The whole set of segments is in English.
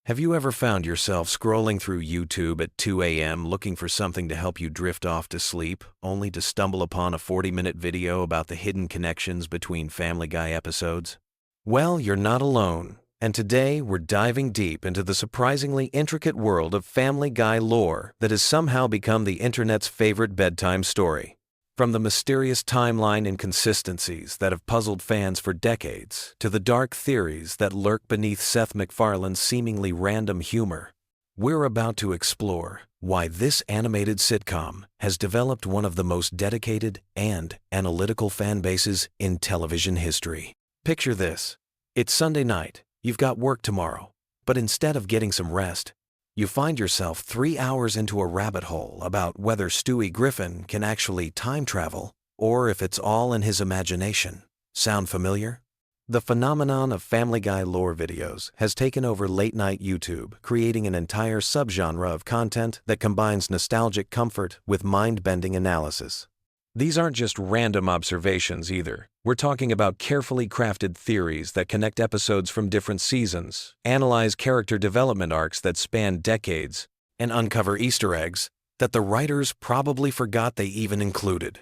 Have you ever found yourself scrolling through YouTube at 2 a.m. looking for something to help you drift off to sleep, only to stumble upon a 40-minute video about the hidden connections between Family Guy episodes? Well, you're not alone, and today we're diving deep into the surprisingly intricate world of Family Guy lore that has somehow become the internet's favorite bedtime story. From the mysterious timeline inconsistencies that have puzzled fans for decades, to the dark theories that lurk beneath Seth MacFarlane's seemingly random humor, we're about to explore why this animated sitcom has developed one of the most dedicated and analytical fan bases in television history. Picture this. It's Sunday night, you've got work tomorrow, but instead of getting some rest, you find yourself 3 hours into a rabbit hole about whether Stewie Griffin can actually time travel or if it's all in his imagination. Sound familiar? The phenomenon of Family Guy lore videos has taken over late-night YouTube, creating an entire subgenre of content that combines nostalgic comfort with mind-bending analysis. These aren't just random observations either. We're talking about carefully crafted theories that connect episodes from different seasons, analyze character development arcs that span decades, and uncover Easter eggs that the writers probably forgot they even included.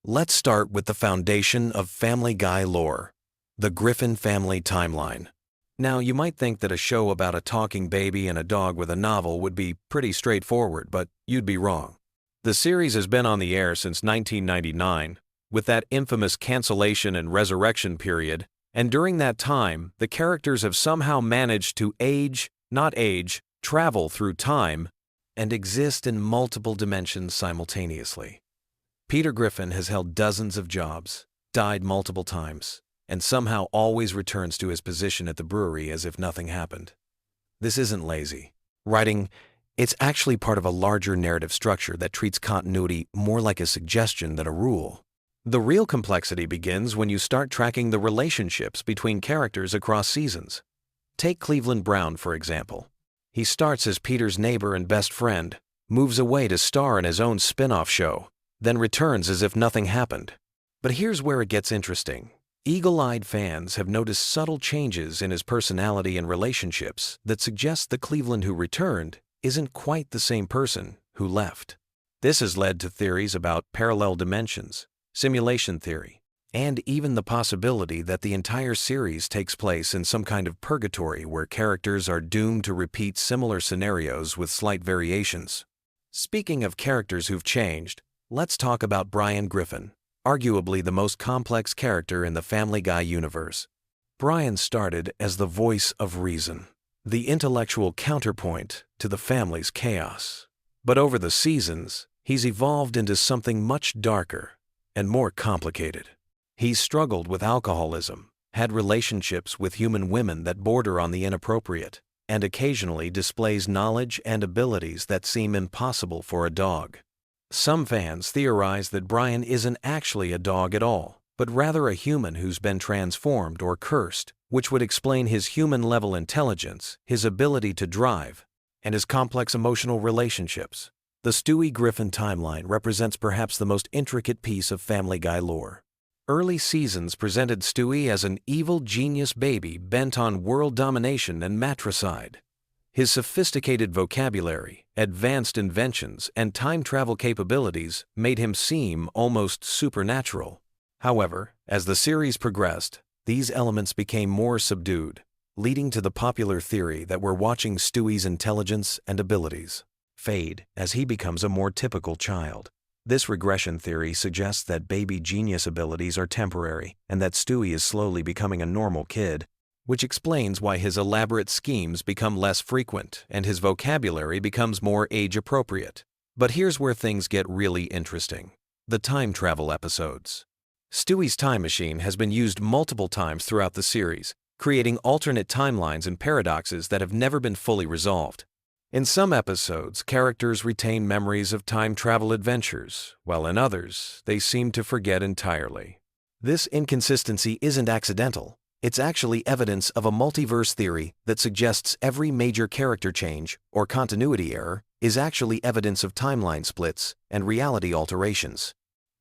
Let's start with the foundation of Family Guy lore, the Griffin family timeline. Now, you might think that a show about a talking baby and a dog with a novel would be pretty straightforward, but you'd be wrong. The series has been on the air since 1999, with that infamous cancellation and resurrection period, and during that time, the characters have somehow managed to travel through time, and exist in multiple dimensions simultaneously. Peter Griffin has held dozens of jobs, died multiple times, and somehow always returns to his position at the brewery as if nothing happened. This isn't lazy writing. It's actually part of a larger narrative structure that treats continuity more like a suggestion than a rule. The real complexity begins when you start tracking the relationships between characters across seasons. Take Cleveland Brown, for example. He starts as Peter's neighbor and best friend, moves away to star in his own spin-off show, then returns as if nothing happened. But here's where it gets interesting. Eagle-eyed fans have noticed subtle changes in his personality and relationships that suggest the Cleveland who returned isn't quite the same person who left. This has led to theories about parallel dimensions, simulation theory, and even the possibility that the entire series takes place in some kind of purgatory where characters are doomed to repeat similar scenarios with slight variations. Speaking of characters who've changed, let's talk about Brian Griffin, arguably the most complex character in the Family Guy universe. Brian started as the voice of reason, the intellectual counterpoint to the family's chaos. But over the seasons, he's evolved into something much darker and more complicated. He's struggled with alcoholism, had relationships with human women that border on the inappropriate, and occasionally displays knowledge and abilities that seem impossible for a dog. Some fans theorize that Brian isn't actually a dog at all, but rather a human who's been transformed or cursed, which would explain his human-level intelligence, his ability to drive, and his complex emotional relationships. The Stewie Griffin timeline represents perhaps the most intricate piece of Family Guy lore. Early seasons presented Stewie as an evil genius baby bent on world domination and matricide. His sophisticated vocabulary, advanced inventions, and time travel capabilities made him seem almost supernatural. However, as the series progressed, these elements became more subdued, leading to the popular theory that we're watching Stewie's intelligence and abilities fade as he becomes a more typical child. This regression theory suggests that baby genius abilities are temporary and that Stewie is slowly becoming a normal kid, which explains why his elaborate schemes become less frequent and his vocabulary becomes more age-appropriate. But here's where things get really interesting. The time travel episodes. Stewie's time machine has been used multiple times throughout the series, creating alternate timelines and paradoxes that have never been fully resolved. In some episodes, characters retain memories of time travel adventures, while in others, they seem to forget entirely. This inconsistency isn't accidental. It's actually evidence of a multiverse theory that suggests every major character change or continuity error is actually evidence of timeline splits and reality alterations.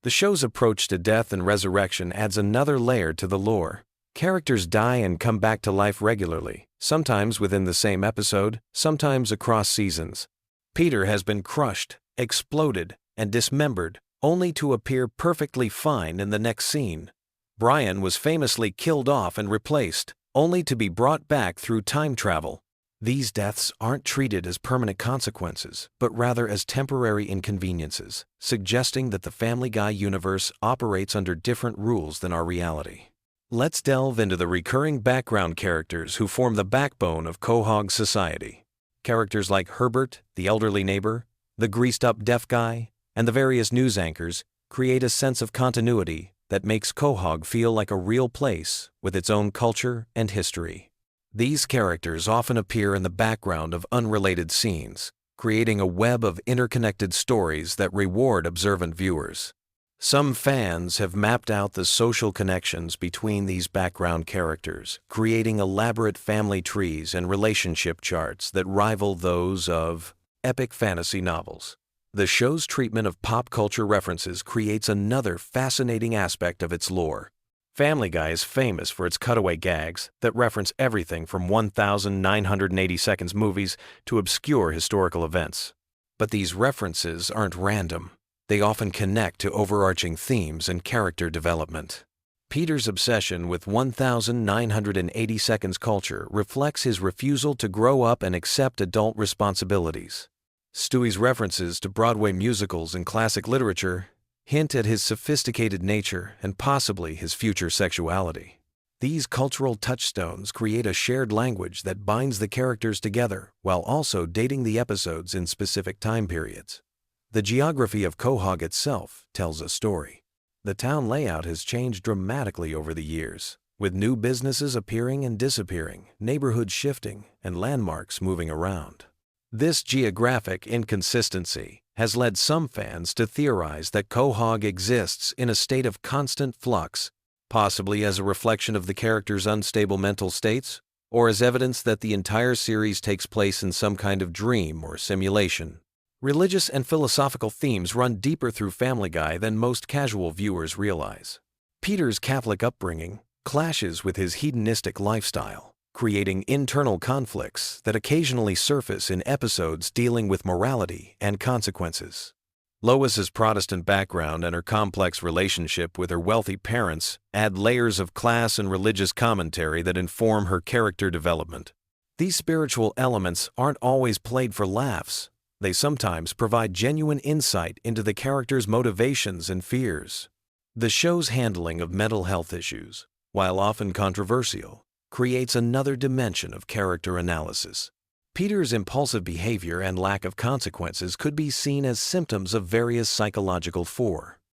The show's approach to death and resurrection adds another layer to the lore. Characters die and come back to life regularly, sometimes within the same episode, sometimes across seasons. Peter has been crushed, exploded, and dismembered, only to appear perfectly fine in the next scene. Brian was famously killed off and replaced, only to be brought back through time travel. These deaths aren't treated as permanent consequences, but rather as temporary inconveniences, suggesting that the Family Guy universe operates under different rules than our reality. Let's delve into the recurring background characters who form the backbone of Quahog society. Characters like Herbert, the elderly neighbor, the greased-up deaf guy, and the various news anchors create a sense of continuity that makes Quahog feel like a real place with its own culture and history. These characters often appear in the background of unrelated scenes, creating a web of interconnected stories that reward observant viewers. Some fans have mapped out the social connections between these background characters, creating elaborate family trees and relationship charts that rival those of epic fantasy novels. The show's treatment of pop culture references creates another fascinating aspect of its lore. Family Guy is famous for its cutaway gags that reference everything from 1,980 seconds movies to obscure historical events. But these references aren't random. They often connect to overarching themes and character development. Peter's obsession with 1,980 seconds culture reflects his refusal to grow up and accept adult responsibilities. Stewie's references to Broadway musicals and classic literature hint at his sophisticated nature and possibly his future sexuality. These cultural touchstones create a shared language that binds the characters together while also dating the episodes in specific time periods. The geography of Quahog itself tells a story. The town layout has changed dramatically over the years, with new businesses appearing and disappearing, neighborhoods shifting, and landmarks moving around. This geographic inconsistency has led some fans to theorize that Quahog exists in a state of constant flux, possibly as a reflection of the characters' unstable mental states, or as evidence that the entire series takes place in some kind of dream or simulation. Religious and philosophical themes run deeper through Family Guy than most casual viewers realize. Peter's Catholic upbringing clashes with his hedonistic lifestyle, creating internal conflicts that occasionally surface in episodes dealing with morality and consequences. Lois's Protestant background and her complex relationship with her wealthy parents add layers of class and religious commentary that inform her character development. These spiritual elements aren't always played for laughs. They sometimes provide genuine insight into the character's motivations and fears. The show's handling of mental health issues, while often controversial, creates another dimension of character analysis. Peter's impulsive behavior and lack of consequences could be seen as symptoms of various psychological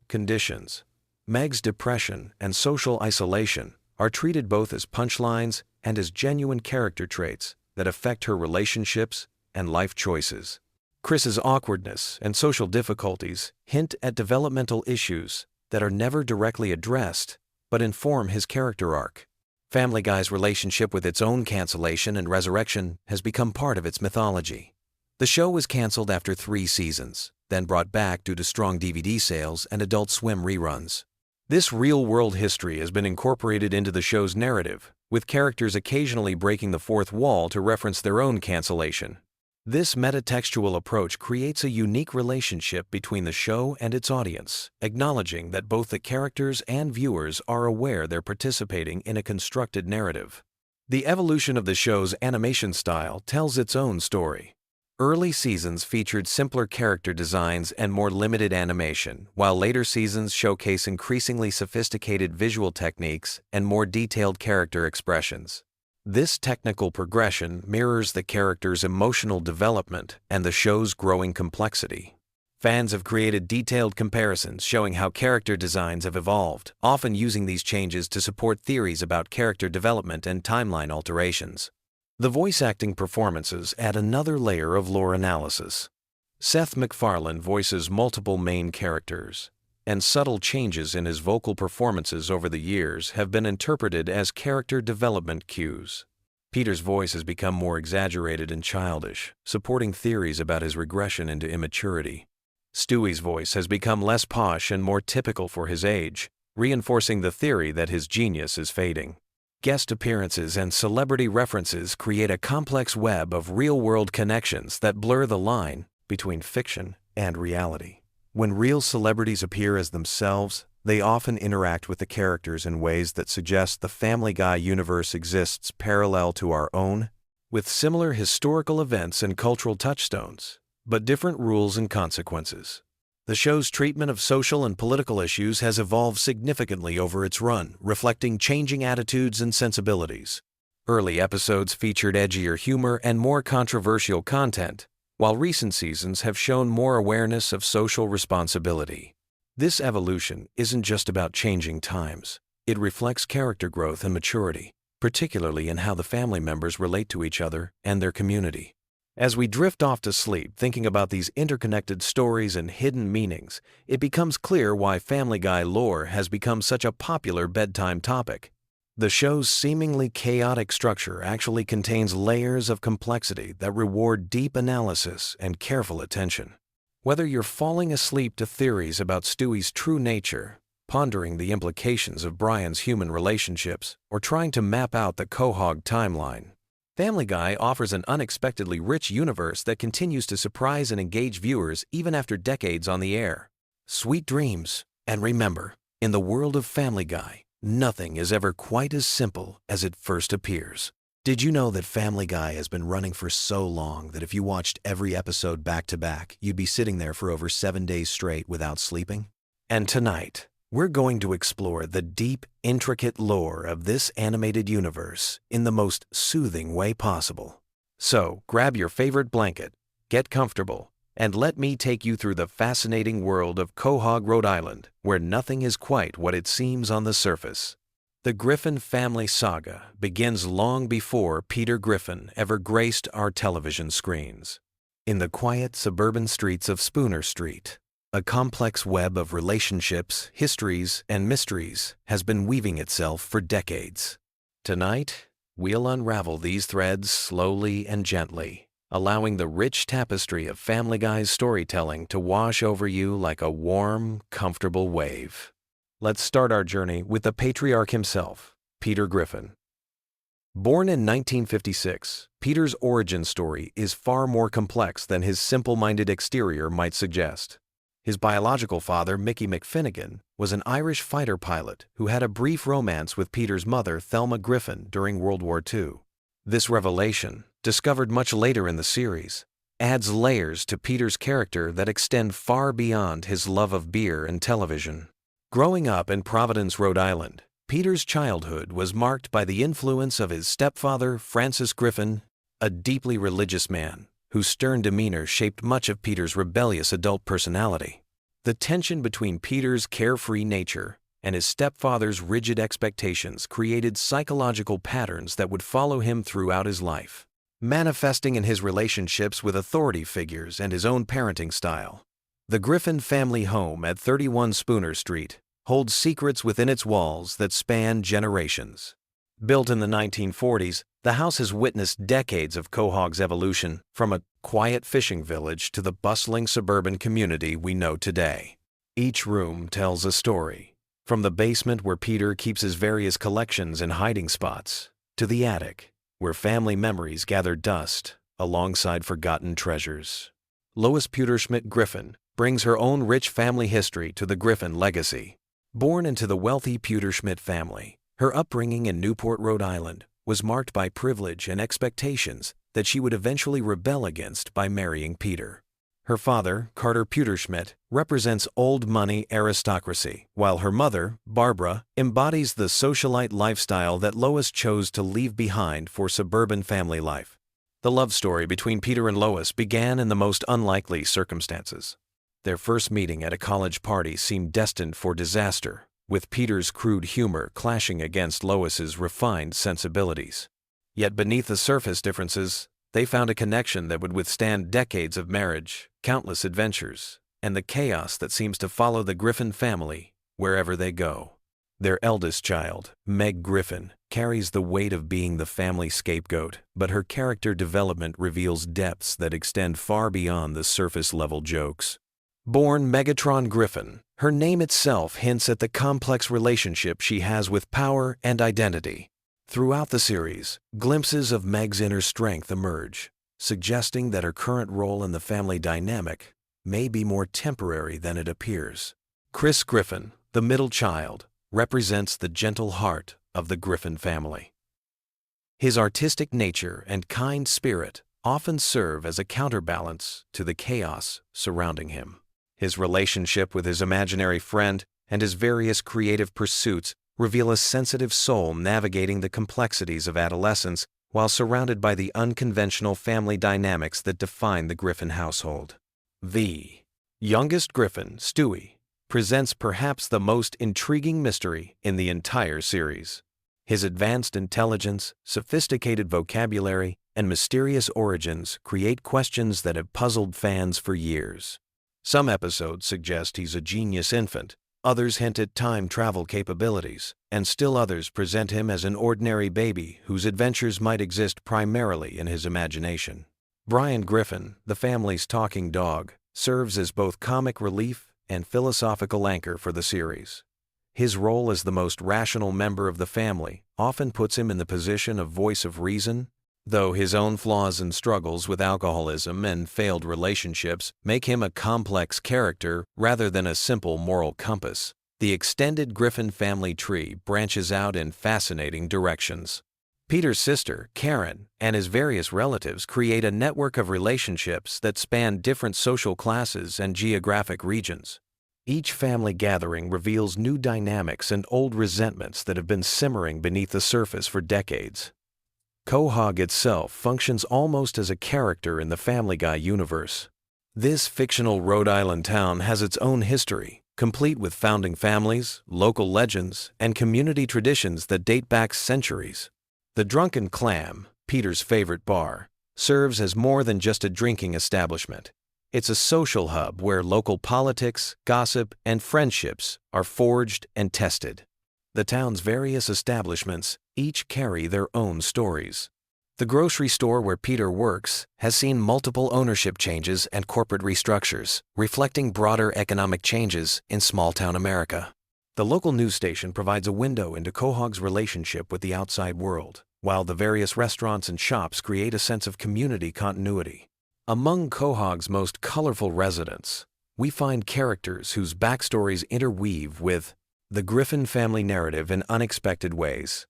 conditions. Meg's depression and social isolation are treated both as punchlines and as genuine character traits that affect her relationships and life choices. Chris's awkwardness and social difficulties hint at developmental issues that are never directly addressed, but inform his character arc. Family Guy's relationship with its own cancellation and resurrection has become part of its mythology. The show was canceled after 3 seasons, then brought back due to strong DVD sales and Adult Swim reruns. This real-world history has been incorporated into the show's narrative, with characters occasionally breaking the fourth wall to reference their own cancellation. This metatextual approach creates a unique relationship between the show and its audience, acknowledging that both the characters and viewers are aware they're participating in a constructed narrative. The evolution of the show's animation style tells its own story. Early seasons featured simpler character designs and more limited animation, while later seasons showcase increasingly sophisticated visual techniques and more detailed character expressions. This technical progression mirrors the character's emotional development and the show's growing complexity. Fans have created detailed comparisons showing how character designs have evolved, often using these changes to support theories about character development and timeline alterations. The voice acting performances add another layer of lore analysis. Seth MacFarlane voices multiple main characters, and subtle changes in his vocal performances over the years have been interpreted as character development cues. Peter's voice has become more exaggerated and childish, supporting theories about his regression into immaturity. Stewie's voice has become less posh and more typical for his age, reinforcing the theory that his genius is fading. Guest appearances and celebrity references create a complex web of real-world connections that blur the line between fiction and reality. When real celebrities appear as themselves, they often interact with the characters in ways that suggest the Family Guy universe exists parallel to our own, with similar historical events and cultural touchstones, but different rules and consequences. The show's treatment of social and political issues has evolved significantly over its run, reflecting changing attitudes and sensibilities. Early episodes featured edgier humor and more controversial content, while recent seasons have shown more awareness of social responsibility. This evolution isn't just about changing times. It reflects character growth and maturity, particularly in how the family members relate to each other and their community. As we drift off to sleep thinking about these interconnected stories and hidden meanings, it becomes clear why Family Guy lore has become such a popular bedtime topic. The show's seemingly chaotic structure actually contains layers of complexity that reward deep analysis and careful attention. Whether you're falling asleep to theories about Stewie's true nature, pondering the implications of Brian's human relationships, or trying to map out the Quahog timeline, Family Guy offers an unexpectedly rich universe that continues to surprise and engage viewers even after decades on the air. Sweet dreams, and remember, in the world of Family Guy, nothing is ever quite as simple as it first appears. Did you know that Family Guy has been running for so long that if you watched every episode back to back, you'd be sitting there for over 7 days straight without sleeping? And tonight, we're going to explore the deep, intricate lore of this animated universe in the most soothing way possible. So, grab your favorite blanket, get comfortable, and let me take you through the fascinating world of Quahog, Rhode Island, where nothing is quite what it seems on the surface. The Griffin family saga begins long before Peter Griffin ever graced our television screens. In the quiet suburban streets of Spooner Street, a complex web of relationships, histories, and mysteries has been weaving itself for decades. Tonight, we'll unravel these threads slowly and gently, allowing the rich tapestry of Family Guy's storytelling to wash over you like a warm, comfortable wave. Let's start our journey with the patriarch himself, Peter Griffin. Born in 1956, Peter's origin story is far more complex than his simple-minded exterior might suggest. His biological father, Mickey McFinnigan, was an Irish fighter pilot who had a brief romance with Peter's mother, Thelma Griffin, during World War II. This revelation, discovered much later in the series, adds layers to Peter's character that extend far beyond his love of beer and television. Growing up in Providence, Rhode Island, Peter's childhood was marked by the influence of his stepfather, Francis Griffin, a deeply religious man whose stern demeanor shaped much of Peter's rebellious adult personality. The tension between Peter's carefree nature and his stepfather's rigid expectations created psychological patterns that would follow him throughout his life, manifesting in his relationships with authority figures and his own parenting style. The Griffin family home at 31 Spooner Street holds secrets within its walls that span generations. Built in the 1940s, the house has witnessed decades of Quahog's evolution from a quiet fishing village to the bustling suburban community we know today. Each room tells a story, from the basement where Peter keeps his various collections and hiding spots, to the attic, where family memories gather dust alongside forgotten treasures. Lois Pewterschmidt Griffin brings her own rich family history to the Griffin legacy. Born into the wealthy Pewterschmidt family, her upbringing in Newport, Rhode Island, was marked by privilege and expectations that she would eventually rebel against by marrying Peter. Her father, Carter Pewterschmidt, represents old money aristocracy, while her mother, Barbara, embodies the socialite lifestyle that Lois chose to leave behind for suburban family life. The love story between Peter and Lois began in the most unlikely circumstances. Their first meeting at a college party seemed destined for disaster, with Peter's crude humor clashing against Lois's refined sensibilities. Yet beneath the surface differences, they found a connection that would withstand decades of marriage, countless adventures, and the chaos that seems to follow the Griffin family wherever they go. Their eldest child, Meg Griffin, carries the weight of being the family scapegoat, but her character development reveals depths that extend far beyond the surface-level jokes. Born Megatron Griffin, her name itself hints at the complex relationship she has with power and identity. Throughout the series, glimpses of Meg's inner strength emerge, suggesting that her current role in the family dynamic may be more temporary than it appears. Chris Griffin, the middle child, represents the gentle heart of the Griffin family. His artistic nature and kind spirit often serve as a counterbalance to the chaos surrounding him. His relationship with his imaginary friend and his various creative pursuits reveal a sensitive soul navigating the complexities of adolescence while surrounded by the unconventional family dynamics that define the Griffin household. The youngest Griffin, Stewie, presents perhaps the most intriguing mystery in the entire series. His advanced intelligence, sophisticated vocabulary, and mysterious origins create questions that have puzzled fans for years. Some episodes suggest he's a genius infant, others hint at time travel capabilities, and still others present him as an ordinary baby whose adventures might exist primarily in his imagination. Brian Griffin, the family's talking dog, serves as both comic relief and philosophical anchor for the series. His role as the most rational member of the family often puts him in the position of voice of reason, though his own flaws and struggles with alcoholism and failed relationships make him a complex character rather than a simple moral compass. The extended Griffin family tree branches out in fascinating directions. Peter's sister, Karen, and his various relatives create a network of relationships that span different social classes and geographic regions. Each family gathering reveals new dynamics and old resentments that have been simmering beneath the surface for decades. Quahog itself functions almost as a character in the Family Guy universe. This fictional Rhode Island town has its own history, complete with founding families, local legends, and community traditions that date back centuries. The Drunken Clam, Peter's favorite bar, serves as more than just a drinking establishment. It's a social hub where local politics, gossip, and friendships are forged and tested. The town's various establishments each carry their own stories. The grocery store where Peter works has seen multiple ownership changes and corporate restructures, reflecting broader economic changes in small-town America. The local news station provides a window into Quahog's relationship with the outside world, while the various restaurants and shops create a sense of community continuity. Among Quahog's most colorful residents, we find characters whose backstories interweave with the Griffin family narrative in unexpected ways.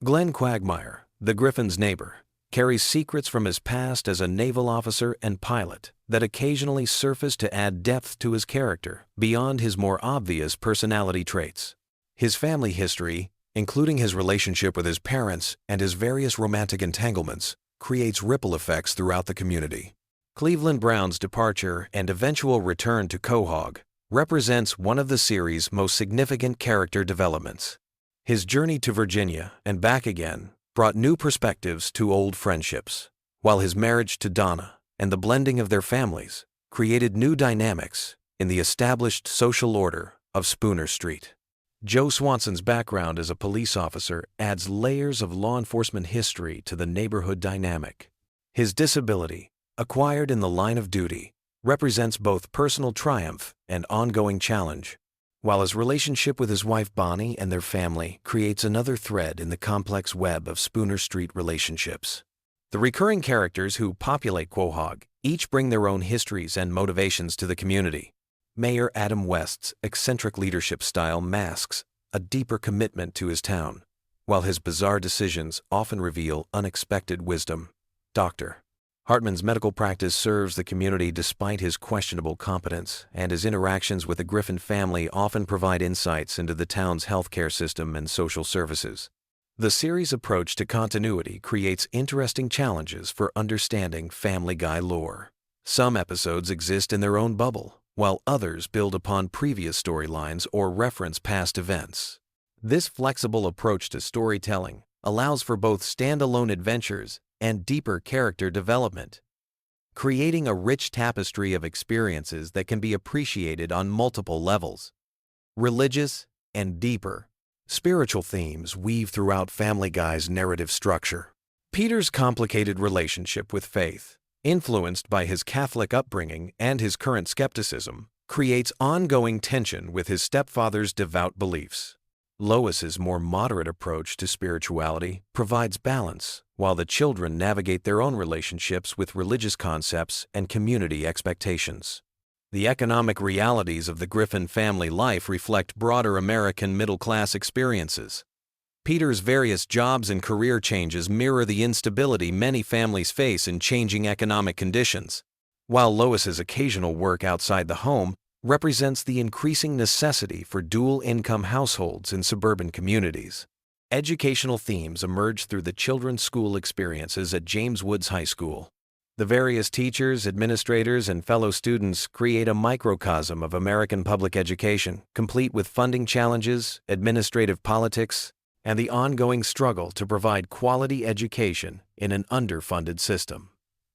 Glenn Quagmire, the Griffin's neighbor, carries secrets from his past as a naval officer and pilot that occasionally surface to add depth to his character beyond his more obvious personality traits. His family history, including his relationship with his parents and his various romantic entanglements, creates ripple effects throughout the community. Cleveland Brown's departure and eventual return to Quahog represents one of the series' most significant character developments. His journey to Virginia and back again brought new perspectives to old friendships, while his marriage to Donna and the blending of their families created new dynamics in the established social order of Spooner Street. Joe Swanson's background as a police officer adds layers of law enforcement history to the neighborhood dynamic. His disability, acquired in the line of duty, represents both personal triumph and ongoing challenge, while his relationship with his wife Bonnie and their family creates another thread in the complex web of Spooner Street relationships. The recurring characters who populate Quahog each bring their own histories and motivations to the community. Mayor Adam West's eccentric leadership style masks a deeper commitment to his town, while his bizarre decisions often reveal unexpected wisdom. Dr. Hartman's medical practice serves the community despite his questionable competence, and his interactions with the Griffin family often provide insights into the town's healthcare system and social services. The series' approach to continuity creates interesting challenges for understanding Family Guy lore. Some episodes exist in their own bubble, while others build upon previous storylines or reference past events. This flexible approach to storytelling allows for both standalone adventures and deeper character development, creating a rich tapestry of experiences that can be appreciated on multiple levels. Religious and deeper, spiritual themes weave throughout Family Guy's narrative structure. Peter's complicated relationship with faith, influenced by his Catholic upbringing and his current skepticism, creates ongoing tension with his stepfather's devout beliefs. Lois's more moderate approach to spirituality provides balance, while the children navigate their own relationships with religious concepts and community expectations. The economic realities of the Griffin family life reflect broader American middle-class experiences. Peter's various jobs and career changes mirror the instability many families face in changing economic conditions, while Lois's occasional work outside the home represents the increasing necessity for dual-income households in suburban communities. Educational themes emerge through the children's school experiences at James Woods High School. The various teachers, administrators, and fellow students create a microcosm of American public education, complete with funding challenges, administrative politics, and the ongoing struggle to provide quality education in an underfunded system.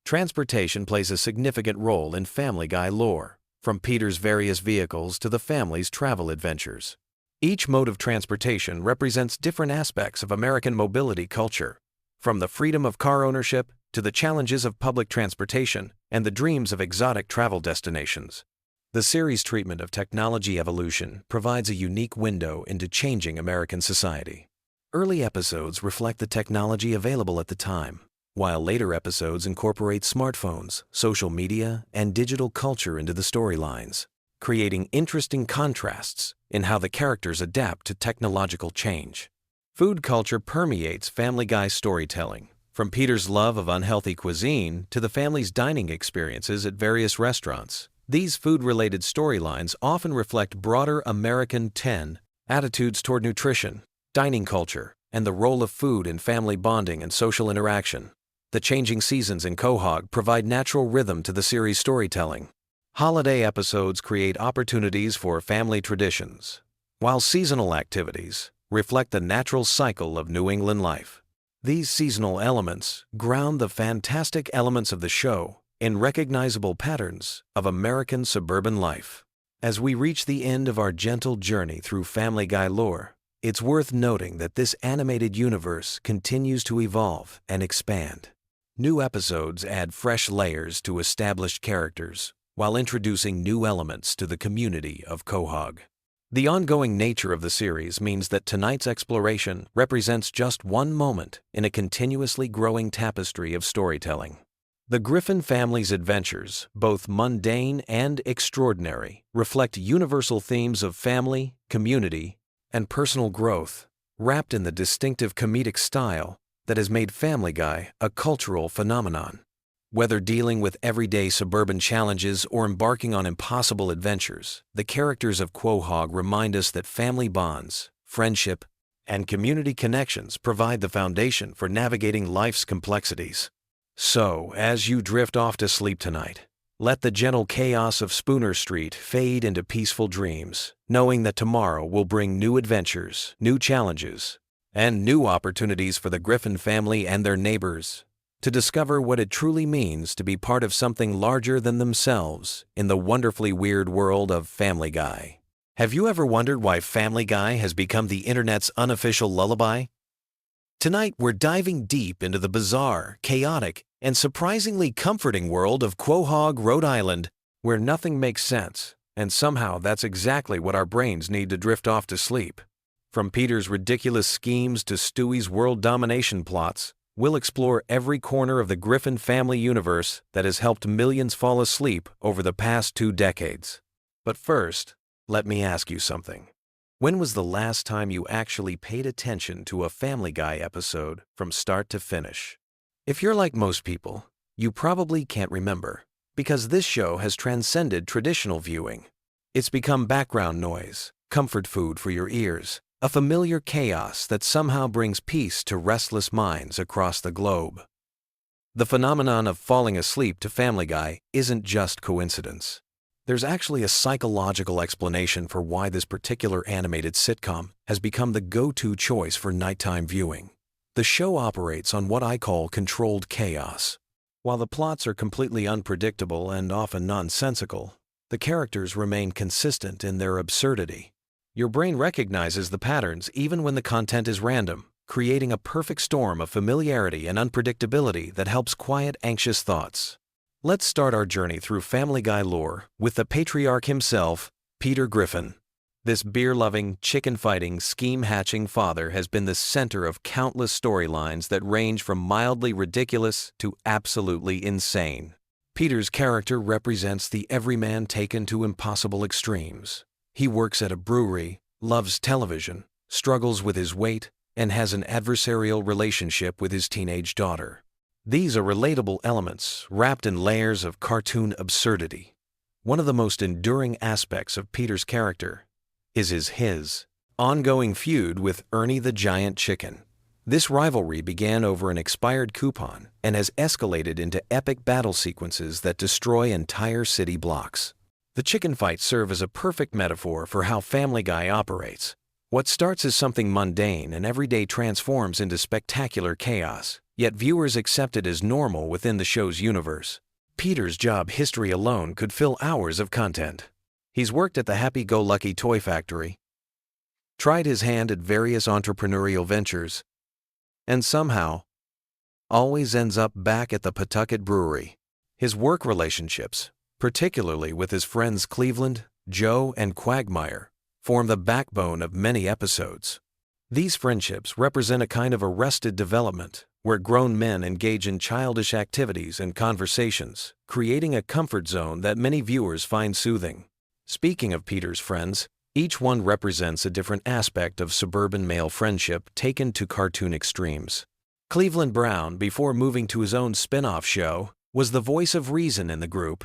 Transportation plays a significant role in Family Guy lore, from Peter's various vehicles to the family's travel adventures. Each mode of transportation represents different aspects of American mobility culture, from the freedom of car ownership to the challenges of public transportation and the dreams of exotic travel destinations. The series' treatment of technology evolution provides a unique window into changing American society. Early episodes reflect the technology available at the time, while later episodes incorporate smartphones, social media, and digital culture into the storylines, creating interesting contrasts in how the characters adapt to technological change. Food culture permeates Family Guy's storytelling, from Peter's love of unhealthy cuisine to the family's dining experiences at various restaurants. These food-related storylines often reflect broader American attitudes toward nutrition, dining culture, and the role of food in family bonding and social interaction. The changing seasons in Quahog provide natural rhythm to the series' storytelling. Holiday episodes create opportunities for family traditions, while seasonal activities reflect the natural cycle of New England life. These seasonal elements ground the fantastic elements of the show in recognizable patterns of American suburban life. As we reach the end of our gentle journey through Family Guy lore, it's worth noting that this animated universe continues to evolve and expand. New episodes add fresh layers to established characters, while introducing new elements to the community of Quahog. The ongoing nature of the series means that tonight's exploration represents just one moment in a continuously growing tapestry of storytelling. The Griffin family's adventures, both mundane and extraordinary, reflect universal themes of family, community, and personal growth, wrapped in the distinctive comedic style that has made Family Guy a cultural phenomenon. Whether dealing with everyday suburban challenges or embarking on impossible adventures, the characters of Quahog remind us that family bonds, friendship, and community connections provide the foundation for navigating life's complexities. So, as you drift off to sleep tonight, let the gentle chaos of Spooner Street fade into peaceful dreams, knowing that tomorrow will bring new adventures, new challenges, and new opportunities for the Griffin family and their neighbors to discover what it truly means to be part of something larger than themselves in the wonderfully weird world of Family Guy. Have you ever wondered why Family Guy has become the internet's unofficial lullaby? Tonight, we're diving deep into the bizarre, chaotic, and surprisingly comforting world of Quahog, Rhode Island, where nothing makes sense, and somehow that's exactly what our brains need to drift off to sleep. From Peter's ridiculous schemes to Stewie's world domination plots, we'll explore every corner of the Griffin family universe that has helped millions fall asleep over the past 2 decades. But first, let me ask you something. When was the last time you actually paid attention to a Family Guy episode from start to finish? If you're like most people, you probably can't remember, because this show has transcended traditional viewing. It's become background noise, comfort food for your ears, a familiar chaos that somehow brings peace to restless minds across the globe. The phenomenon of falling asleep to Family Guy isn't just coincidence. There's actually a psychological explanation for why this particular animated sitcom has become the go-to choice for nighttime viewing. The show operates on what I call controlled chaos. While the plots are completely unpredictable and often nonsensical, the characters remain consistent in their absurdity. Your brain recognizes the patterns even when the content is random, creating a perfect storm of familiarity and unpredictability that helps quiet anxious thoughts. Let's start our journey through Family Guy lore with the patriarch himself, Peter Griffin. This beer-loving, chicken-fighting, scheme-hatching father has been the center of countless storylines that range from mildly ridiculous to absolutely insane. Peter's character represents the everyman taken to impossible extremes. He works at a brewery, loves television, struggles with his weight, and has an adversarial relationship with his teenage daughter. These are relatable elements wrapped in layers of cartoon absurdity. One of the most enduring aspects of Peter's character is his ongoing feud with Ernie the Giant Chicken. This rivalry began over an expired coupon and has escalated into epic battle sequences that destroy entire city blocks. The chicken fights serve as a perfect metaphor for how Family Guy operates. What starts as something mundane and everyday transforms into spectacular chaos, yet viewers accept it as normal within the show's universe. Peter's job history alone could fill hours of content. He's worked at the Happy-Go-Lucky Toy Factory, tried his hand at various entrepreneurial ventures, and somehow always ends up back at the Pawtucket Brewery. His work relationships, particularly with his friends Cleveland, Joe, and Quagmire, form the backbone of many episodes. These friendships represent a kind of arrested development, where grown men engage in childish activities and conversations, creating a comfort zone that many viewers find soothing. Speaking of Peter's friends, each one represents a different aspect of suburban male friendship taken to cartoon extremes. Cleveland Brown, before moving to his own spin-off show, was the voice of reason in the group,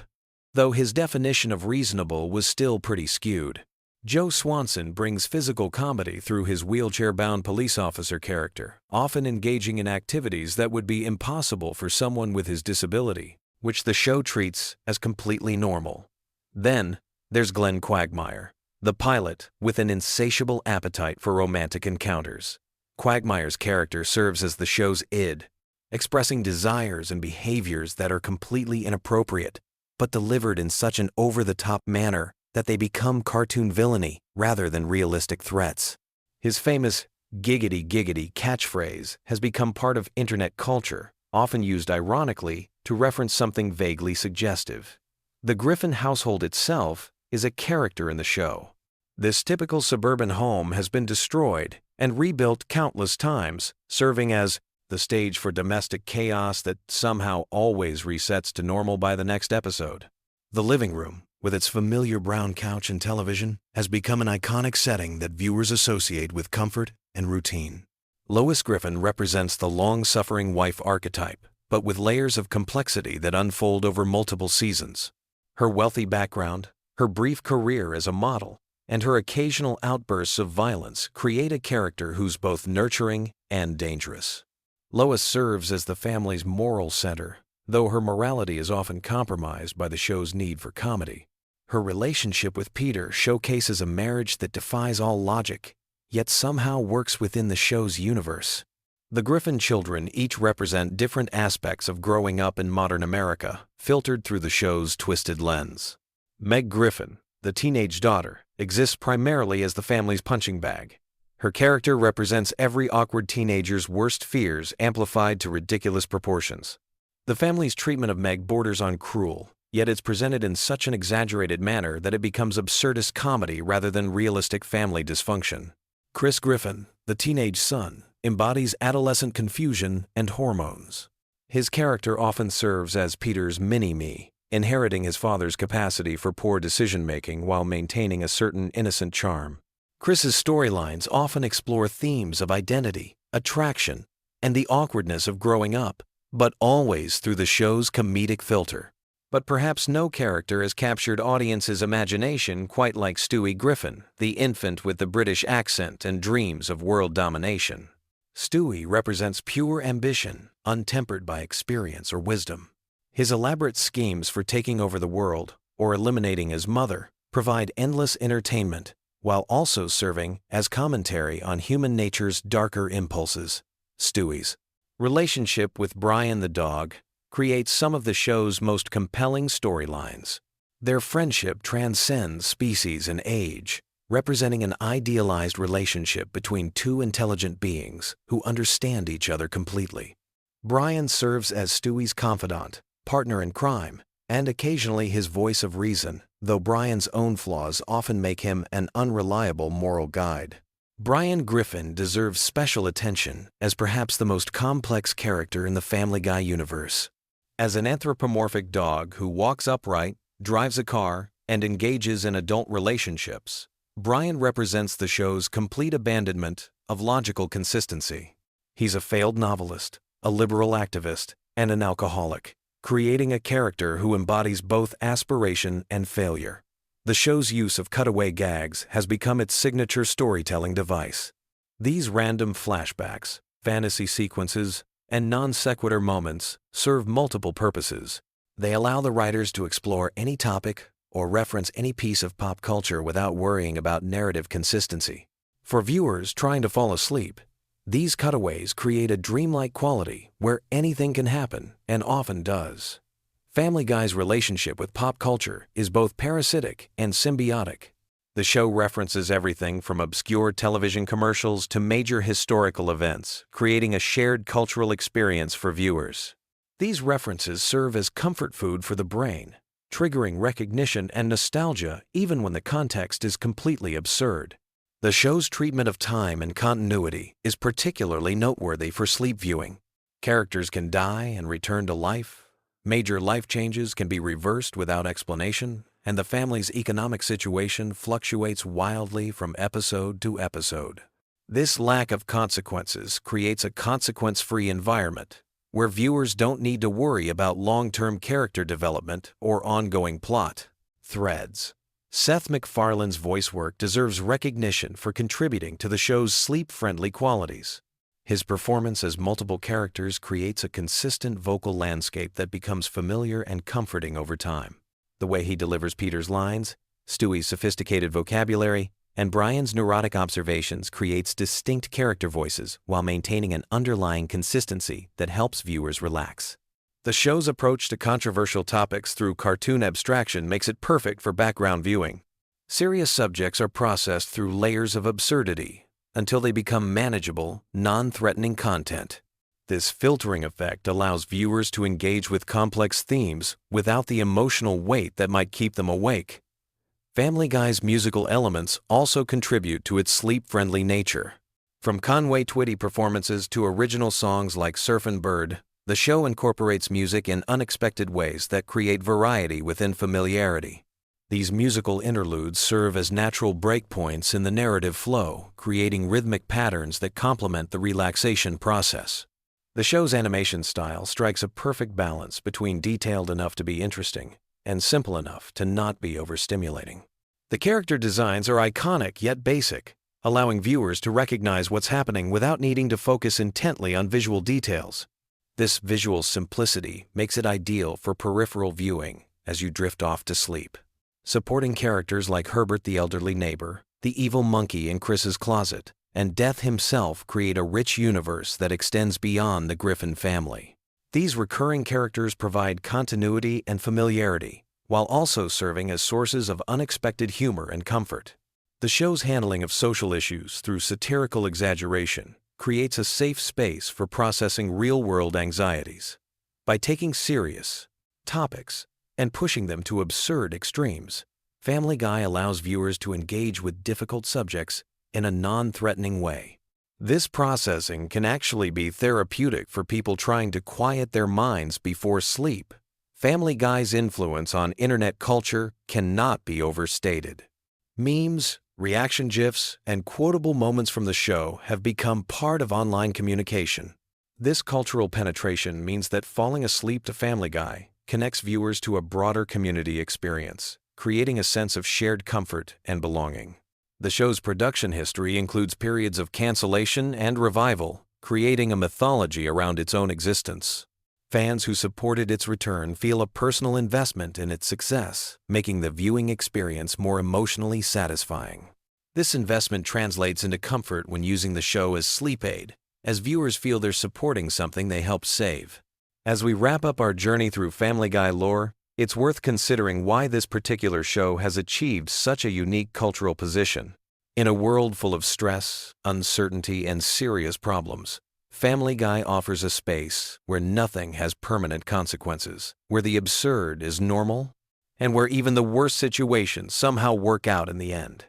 though his definition of reasonable was still pretty skewed. Joe Swanson brings physical comedy through his wheelchair-bound police officer character, often engaging in activities that would be impossible for someone with his disability, which the show treats as completely normal. Then, there's Glenn Quagmire, the pilot with an insatiable appetite for romantic encounters. Quagmire's character serves as the show's id, expressing desires and behaviors that are completely inappropriate, but delivered in such an over-the-top manner that they become cartoon villainy rather than realistic threats. His famous giggity giggity catchphrase has become part of internet culture, often used ironically to reference something vaguely suggestive. The Griffin household itself is a character in the show. This typical suburban home has been destroyed and rebuilt countless times, serving as the stage for domestic chaos that somehow always resets to normal by the next episode. The living room, with its familiar brown couch and television, has become an iconic setting that viewers associate with comfort and routine. Lois Griffin represents the long-suffering wife archetype, but with layers of complexity that unfold over multiple seasons. Her wealthy background, her brief career as a model, and her occasional outbursts of violence create a character who's both nurturing and dangerous. Lois serves as the family's moral center, though her morality is often compromised by the show's need for comedy. Her relationship with Peter showcases a marriage that defies all logic, yet somehow works within the show's universe. The Griffin children each represent different aspects of growing up in modern America, filtered through the show's twisted lens. Meg Griffin, the teenage daughter, exists primarily as the family's punching bag. Her character represents every awkward teenager's worst fears amplified to ridiculous proportions. The family's treatment of Meg borders on cruel, yet it's presented in such an exaggerated manner that it becomes absurdist comedy rather than realistic family dysfunction. Chris Griffin, the teenage son, embodies adolescent confusion and hormones. His character often serves as Peter's mini-me, inheriting his father's capacity for poor decision-making while maintaining a certain innocent charm. Chris's storylines often explore themes of identity, attraction, and the awkwardness of growing up, but always through the show's comedic filter. But perhaps no character has captured audiences' imagination quite like Stewie Griffin, the infant with the British accent and dreams of world domination. Stewie represents pure ambition, untempered by experience or wisdom. His elaborate schemes for taking over the world, or eliminating his mother, provide endless entertainment, while also serving as commentary on human nature's darker impulses. Stewie's relationship with Brian the dog creates some of the show's most compelling storylines. Their friendship transcends species and age, representing an idealized relationship between two intelligent beings who understand each other completely. Brian serves as Stewie's confidant, partner in crime, and occasionally his voice of reason, though Brian's own flaws often make him an unreliable moral guide. Brian Griffin deserves special attention as perhaps the most complex character in the Family Guy universe. As an anthropomorphic dog who walks upright, drives a car, and engages in adult relationships, Brian represents the show's complete abandonment of logical consistency. He's a failed novelist, a liberal activist, and an alcoholic, creating a character who embodies both aspiration and failure. The show's use of cutaway gags has become its signature storytelling device. These random flashbacks, fantasy sequences, and non-sequitur moments serve multiple purposes. They allow the writers to explore any topic or reference any piece of pop culture without worrying about narrative consistency. For viewers trying to fall asleep, these cutaways create a dreamlike quality where anything can happen, and often does. Family Guy's relationship with pop culture is both parasitic and symbiotic. The show references everything from obscure television commercials to major historical events, creating a shared cultural experience for viewers. These references serve as comfort food for the brain, triggering recognition and nostalgia even when the context is completely absurd. The show's treatment of time and continuity is particularly noteworthy for sleep viewing. Characters can die and return to life, major life changes can be reversed without explanation, and the family's economic situation fluctuates wildly from episode to episode. This lack of consequences creates a consequence-free environment, where viewers don't need to worry about long-term character development or ongoing plot threads. Seth MacFarlane's voice work deserves recognition for contributing to the show's sleep-friendly qualities. His performance as multiple characters creates a consistent vocal landscape that becomes familiar and comforting over time. The way he delivers Peter's lines, Stewie's sophisticated vocabulary, and Brian's neurotic observations creates distinct character voices while maintaining an underlying consistency that helps viewers relax. The show's approach to controversial topics through cartoon abstraction makes it perfect for background viewing. Serious subjects are processed through layers of absurdity until they become manageable, non-threatening content. This filtering effect allows viewers to engage with complex themes without the emotional weight that might keep them awake. Family Guy's musical elements also contribute to its sleep-friendly nature. From Conway Twitty performances to original songs like Surfin' Bird, the show incorporates music in unexpected ways that create variety within familiarity. These musical interludes serve as natural breakpoints in the narrative flow, creating rhythmic patterns that complement the relaxation process. The show's animation style strikes a perfect balance between detailed enough to be interesting and simple enough to not be overstimulating. The character designs are iconic yet basic, allowing viewers to recognize what's happening without needing to focus intently on visual details. This visual simplicity makes it ideal for peripheral viewing as you drift off to sleep. Supporting characters like Herbert the elderly neighbor, the evil monkey in Chris's closet, and Death himself create a rich universe that extends beyond the Griffin family. These recurring characters provide continuity and familiarity, while also serving as sources of unexpected humor and comfort. The show's handling of social issues through satirical exaggeration creates a safe space for processing real-world anxieties. By taking serious topics and pushing them to absurd extremes, Family Guy allows viewers to engage with difficult subjects in a non-threatening way. This processing can actually be therapeutic for people trying to quiet their minds before sleep. Family Guy's influence on internet culture cannot be overstated. Memes, reaction GIFs, and quotable moments from the show have become part of online communication. This cultural penetration means that falling asleep to Family Guy connects viewers to a broader community experience, creating a sense of shared comfort and belonging. The show's production history includes periods of cancellation and revival, creating a mythology around its own existence. Fans who supported its return feel a personal investment in its success, making the viewing experience more emotionally satisfying. This investment translates into comfort when using the show as sleep aid, as viewers feel they're supporting something they helped save. As we wrap up our journey through Family Guy lore, it's worth considering why this particular show has achieved such a unique cultural position. In a world full of stress, uncertainty, and serious problems, Family Guy offers a space where nothing has permanent consequences, where the absurd is normal, and where even the worst situations somehow work out in the end.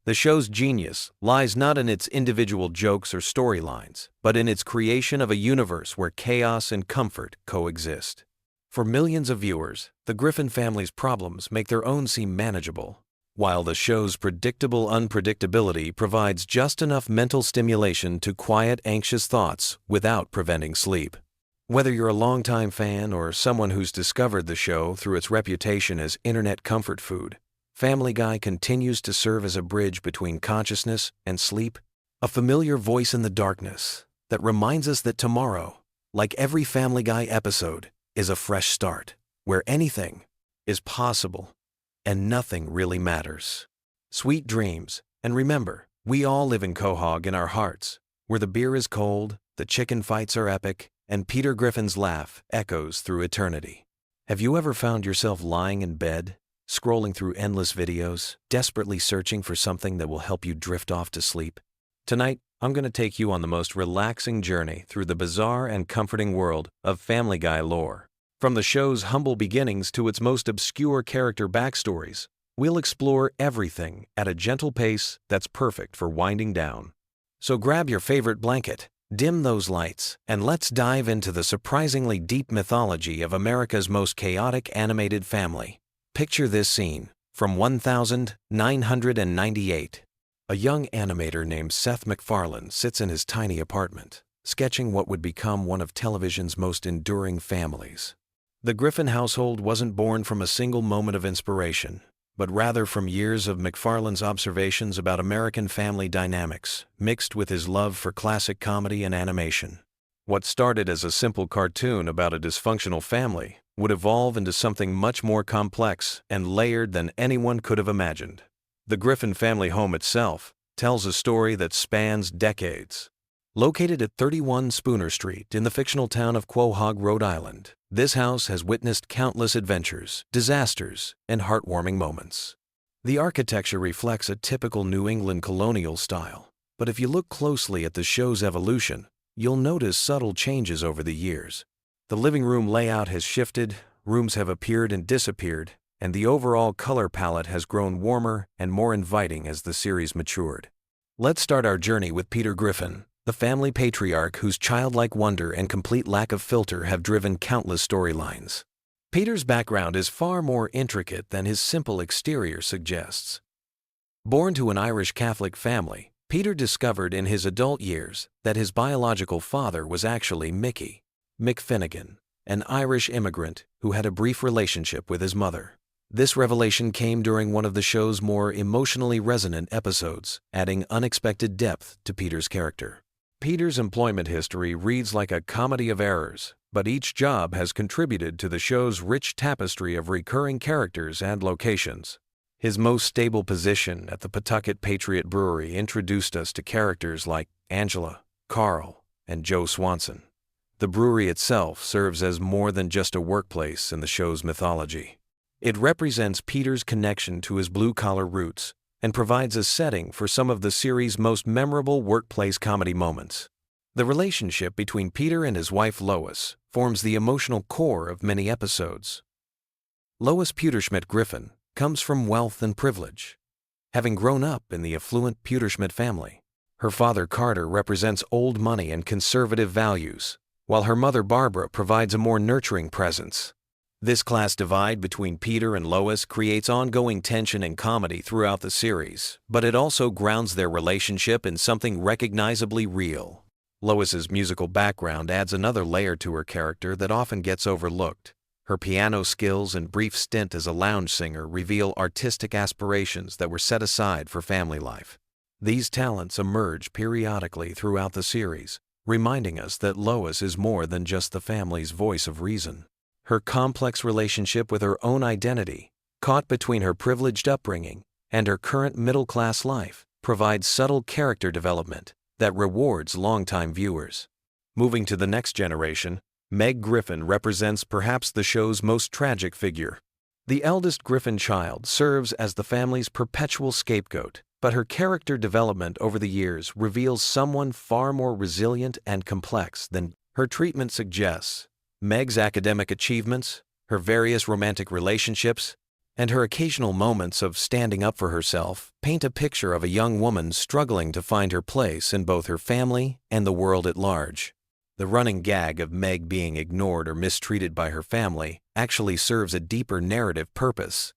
The show's genius lies not in its individual jokes or storylines, but in its creation of a universe where chaos and comfort coexist. For millions of viewers, the Griffin family's problems make their own seem manageable, while the show's predictable unpredictability provides just enough mental stimulation to quiet anxious thoughts without preventing sleep. Whether you're a longtime fan or someone who's discovered the show through its reputation as internet comfort food, Family Guy continues to serve as a bridge between consciousness and sleep, a familiar voice in the darkness that reminds us that tomorrow, like every Family Guy episode, is a fresh start, where anything is possible and nothing really matters. Sweet dreams, and remember, we all live in Quahog in our hearts, where the beer is cold, the chicken fights are epic, and Peter Griffin's laugh echoes through eternity. Have you ever found yourself lying in bed, scrolling through endless videos, desperately searching for something that will help you drift off to sleep? Tonight, I'm going to take you on the most relaxing journey through the bizarre and comforting world of Family Guy lore. From the show's humble beginnings to its most obscure character backstories, we'll explore everything at a gentle pace that's perfect for winding down. So grab your favorite blanket, dim those lights, and let's dive into the surprisingly deep mythology of America's most chaotic animated family. Picture this scene from 1998. A young animator named Seth MacFarlane sits in his tiny apartment, sketching what would become one of television's most enduring families. The Griffin household wasn't born from a single moment of inspiration, but rather from years of MacFarlane's observations about American family dynamics, mixed with his love for classic comedy and animation. What started as a simple cartoon about a dysfunctional family would evolve into something much more complex and layered than anyone could have imagined. The Griffin family home itself tells a story that spans decades. Located at 31 Spooner Street in the fictional town of Quahog, Rhode Island, this house has witnessed countless adventures, disasters, and heartwarming moments. The architecture reflects a typical New England colonial style, but if you look closely at the show's evolution, you'll notice subtle changes over the years. The living room layout has shifted, rooms have appeared and disappeared, and the overall color palette has grown warmer and more inviting as the series matured. Let's start our journey with Peter Griffin, the family patriarch whose childlike wonder and complete lack of filter have driven countless storylines. Peter's background is far more intricate than his simple exterior suggests. Born to an Irish Catholic family, Peter discovered in his adult years that his biological father was actually Mickey Finnegan, an Irish immigrant who had a brief relationship with his mother. This revelation came during one of the show's more emotionally resonant episodes, adding unexpected depth to Peter's character. Peter's employment history reads like a comedy of errors, but each job has contributed to the show's rich tapestry of recurring characters and locations. His most stable position at the Pawtucket Patriot Brewery introduced us to characters like Angela, Carl, and Joe Swanson. The brewery itself serves as more than just a workplace in the show's mythology. It represents Peter's connection to his blue-collar roots and provides a setting for some of the series' most memorable workplace comedy moments. The relationship between Peter and his wife Lois forms the emotional core of many episodes. Lois Pewterschmidt Griffin comes from wealth and privilege. Having grown up in the affluent Pewterschmidt family, her father Carter represents old money and conservative values, while her mother Barbara provides a more nurturing presence. This class divide between Peter and Lois creates ongoing tension and comedy throughout the series, but it also grounds their relationship in something recognizably real. Lois's musical background adds another layer to her character that often gets overlooked. Her piano skills and brief stint as a lounge singer reveal artistic aspirations that were set aside for family life. These talents emerge periodically throughout the series, reminding us that Lois is more than just the family's voice of reason. Her complex relationship with her own identity, caught between her privileged upbringing and her current middle-class life, provides subtle character development that rewards longtime viewers. Moving to the next generation, Meg Griffin represents perhaps the show's most tragic figure. The eldest Griffin child serves as the family's perpetual scapegoat, But her character development over the years reveals someone far more resilient and complex than her treatment suggests. Meg's academic achievements, her various romantic relationships, and her occasional moments of standing up for herself paint a picture of a young woman struggling to find her place in both her family and the world at large. The running gag of Meg being ignored or mistreated by her family actually serves a deeper narrative purpose.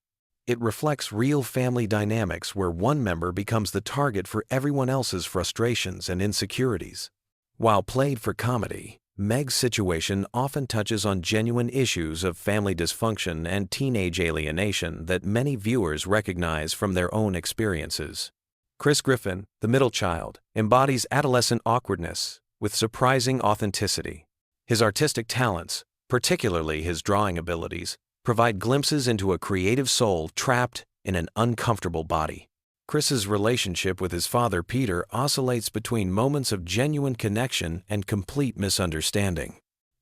It reflects real family dynamics where one member becomes the target for everyone else's frustrations and insecurities. While played for comedy, Meg's situation often touches on genuine issues of family dysfunction and teenage alienation that many viewers recognize from their own experiences. Chris Griffin, the middle child, embodies adolescent awkwardness with surprising authenticity. His artistic talents, particularly his drawing abilities, provide glimpses into a creative soul trapped in an uncomfortable body. Chris's relationship with his father Peter oscillates between moments of genuine connection and complete misunderstanding.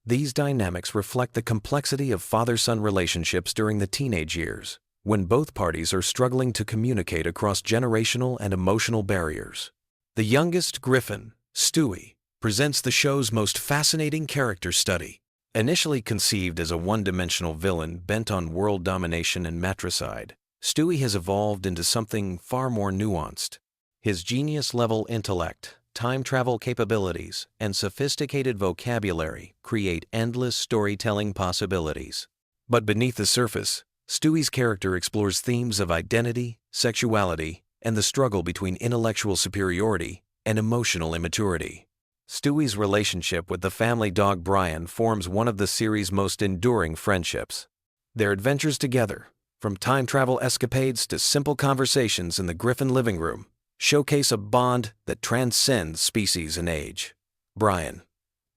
These dynamics reflect the complexity of father-son relationships during the teenage years, when both parties are struggling to communicate across generational and emotional barriers. The youngest Griffin, Stewie, presents the show's most fascinating character study. Initially conceived as a one-dimensional villain bent on world domination and matricide, Stewie has evolved into something far more nuanced. His genius-level intellect, time travel capabilities, and sophisticated vocabulary create endless storytelling possibilities. But beneath the surface, Stewie's character explores themes of identity, sexuality, and the struggle between intellectual superiority and emotional immaturity. Stewie's relationship with the family dog Brian forms one of the series' most enduring friendships. Their adventures together, from time travel escapades to simple conversations in the Griffin living room, showcase a bond that transcends species and age. Brian,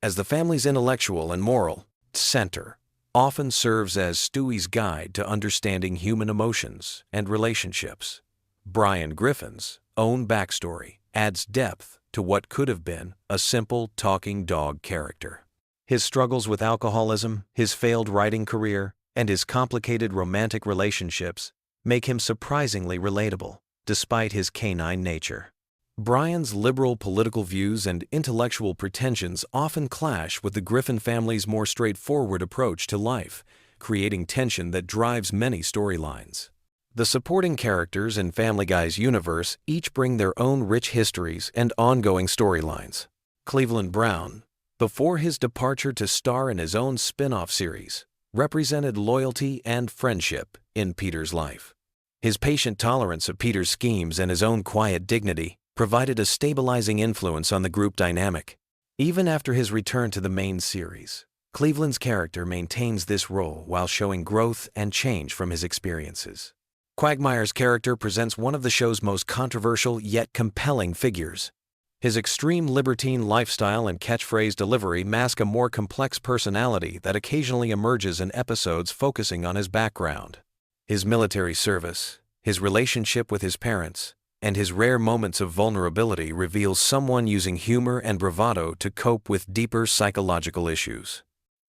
as the family's intellectual and moral center, often serves as Stewie's guide to understanding human emotions and relationships. Brian Griffin's own backstory adds depth to what could have been a simple talking dog character. His struggles with alcoholism, his failed writing career, and his complicated romantic relationships make him surprisingly relatable, despite his canine nature. Brian's liberal political views and intellectual pretensions often clash with the Griffin family's more straightforward approach to life, creating tension that drives many storylines. The supporting characters in Family Guy's universe each bring their own rich histories and ongoing storylines. Cleveland Brown, before his departure to star in his own spin-off series, represented loyalty and friendship in Peter's life. His patient tolerance of Peter's schemes and his own quiet dignity provided a stabilizing influence on the group dynamic. Even after his return to the main series, Cleveland's character maintains this role while showing growth and change from his experiences. Quagmire's character presents one of the show's most controversial yet compelling figures. His extreme libertine lifestyle and catchphrase delivery mask a more complex personality that occasionally emerges in episodes focusing on his background. His military service, his relationship with his parents, and his rare moments of vulnerability reveal someone using humor and bravado to cope with deeper psychological issues.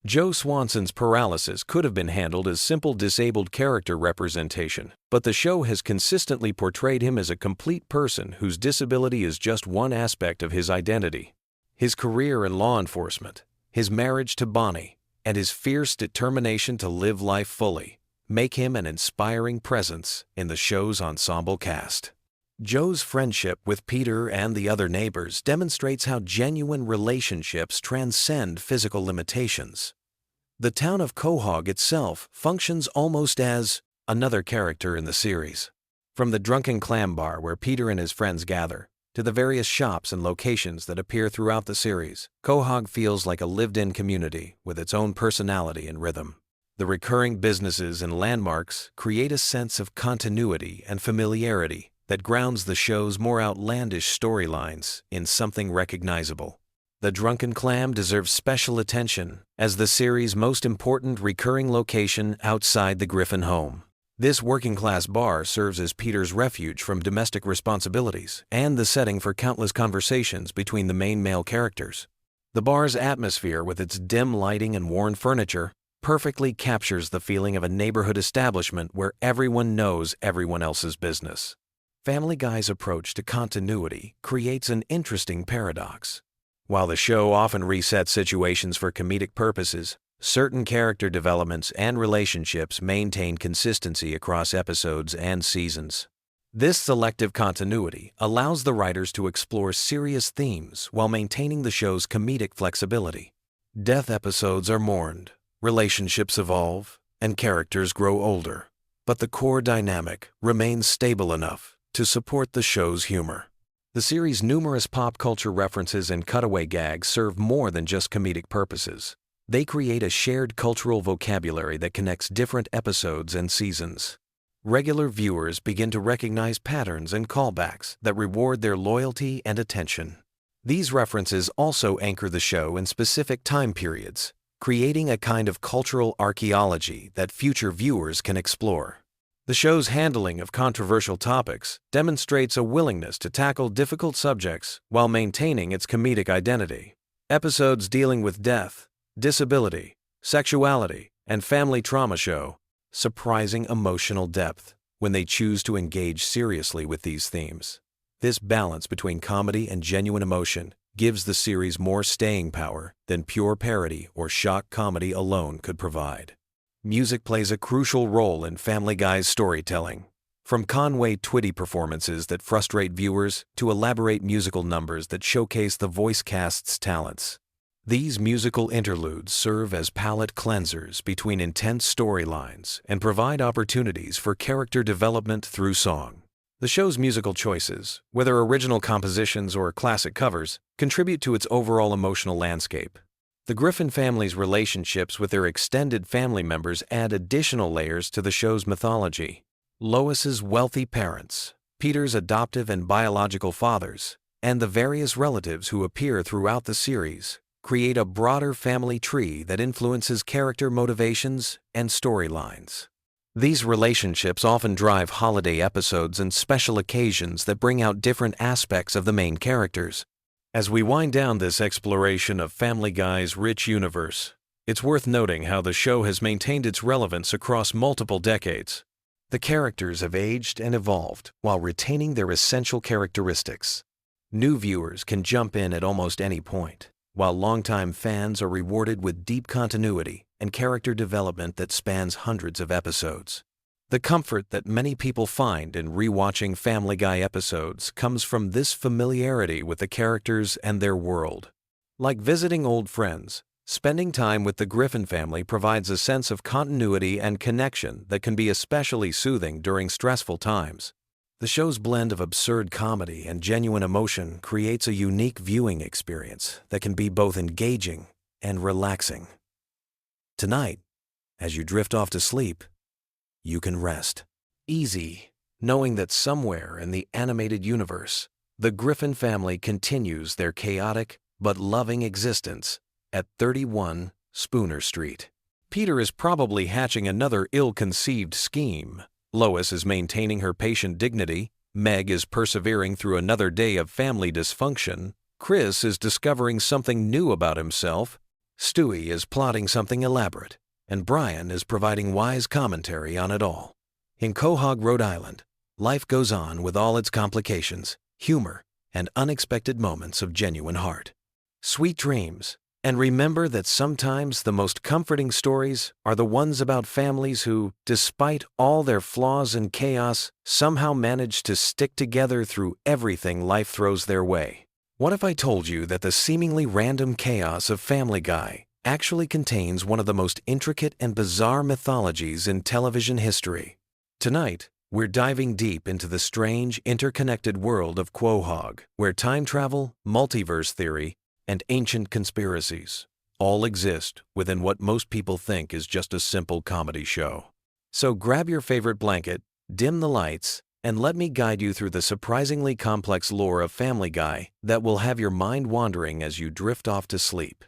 Joe Swanson's paralysis could have been handled as simple disabled character representation, but the show has consistently portrayed him as a complete person whose disability is just one aspect of his identity. His career in law enforcement, his marriage to Bonnie, and his fierce determination to live life fully make him an inspiring presence in the show's ensemble cast. Joe's friendship with Peter and the other neighbors demonstrates how genuine relationships transcend physical limitations. The town of Quahog itself functions almost as another character in the series. From the drunken clam bar where Peter and his friends gather, to the various shops and locations that appear throughout the series, Quahog feels like a lived-in community with its own personality and rhythm. The recurring businesses and landmarks create a sense of continuity and familiarity that grounds the show's more outlandish storylines in something recognizable. The Drunken Clam deserves special attention as the series' most important recurring location outside the Griffin home. This working-class bar serves as Peter's refuge from domestic responsibilities and the setting for countless conversations between the main male characters. The bar's atmosphere, with its dim lighting and worn furniture, perfectly captures the feeling of a neighborhood establishment where everyone knows everyone else's business. Family Guy's approach to continuity creates an interesting paradox. While the show often resets situations for comedic purposes, certain character developments and relationships maintain consistency across episodes and seasons. This selective continuity allows the writers to explore serious themes while maintaining the show's comedic flexibility. Death episodes are mourned, relationships evolve, and characters grow older, but the core dynamic remains stable enough to support the show's humor. The series' numerous pop culture references and cutaway gags serve more than just comedic purposes. They create a shared cultural vocabulary that connects different episodes and seasons. Regular viewers begin to recognize patterns and callbacks that reward their loyalty and attention. These references also anchor the show in specific time periods, creating a kind of cultural archaeology that future viewers can explore. The show's handling of controversial topics demonstrates a willingness to tackle difficult subjects while maintaining its comedic identity. Episodes dealing with death, disability, sexuality, and family trauma show surprising emotional depth when they choose to engage seriously with these themes. This balance between comedy and genuine emotion gives the series more staying power than pure parody or shock comedy alone could provide. Music plays a crucial role in Family Guy's storytelling. From Conway Twitty performances that frustrate viewers to elaborate musical numbers that showcase the voice cast's talents. These musical interludes serve as palate cleansers between intense storylines and provide opportunities for character development through song. The show's musical choices, whether original compositions or classic covers, contribute to its overall emotional landscape. The Griffin family's relationships with their extended family members add additional layers to the show's mythology. Lois's wealthy parents, Peter's adoptive and biological fathers, and the various relatives who appear throughout the series create a broader family tree that influences character motivations and storylines. These relationships often drive holiday episodes and special occasions that bring out different aspects of the main characters. As we wind down this exploration of Family Guy's rich universe, it's worth noting how the show has maintained its relevance across multiple decades. The characters have aged and evolved while retaining their essential characteristics. New viewers can jump in at almost any point, while longtime fans are rewarded with deep continuity and character development that spans hundreds of episodes. The comfort that many people find in rewatching Family Guy episodes comes from this familiarity with the characters and their world. Like visiting old friends, spending time with the Griffin family provides a sense of continuity and connection that can be especially soothing during stressful times. The show's blend of absurd comedy and genuine emotion creates a unique viewing experience that can be both engaging and relaxing. Tonight, as you drift off to sleep, you can rest easy, knowing that somewhere in the animated universe, the Griffin family continues their chaotic but loving existence at 31 Spooner Street. Peter is probably hatching another ill-conceived scheme. Lois is maintaining her patient dignity, Meg is persevering through another day of family dysfunction, Chris is discovering something new about himself, Stewie is plotting something elaborate, and Brian is providing wise commentary on it all. In Quahog, Rhode Island, life goes on with all its complications, humor, and unexpected moments of genuine heart. Sweet dreams, and remember that sometimes the most comforting stories are the ones about families who, despite all their flaws and chaos, somehow manage to stick together through everything life throws their way. What if I told you that the seemingly random chaos of Family Guy actually contains one of the most intricate and bizarre mythologies in television history? Tonight, we're diving deep into the strange, interconnected world of Quahog, where time travel, multiverse theory, and ancient conspiracies all exist within what most people think is just a simple comedy show. So grab your favorite blanket, dim the lights, and let me guide you through the surprisingly complex lore of Family Guy that will have your mind wandering as you drift off to sleep.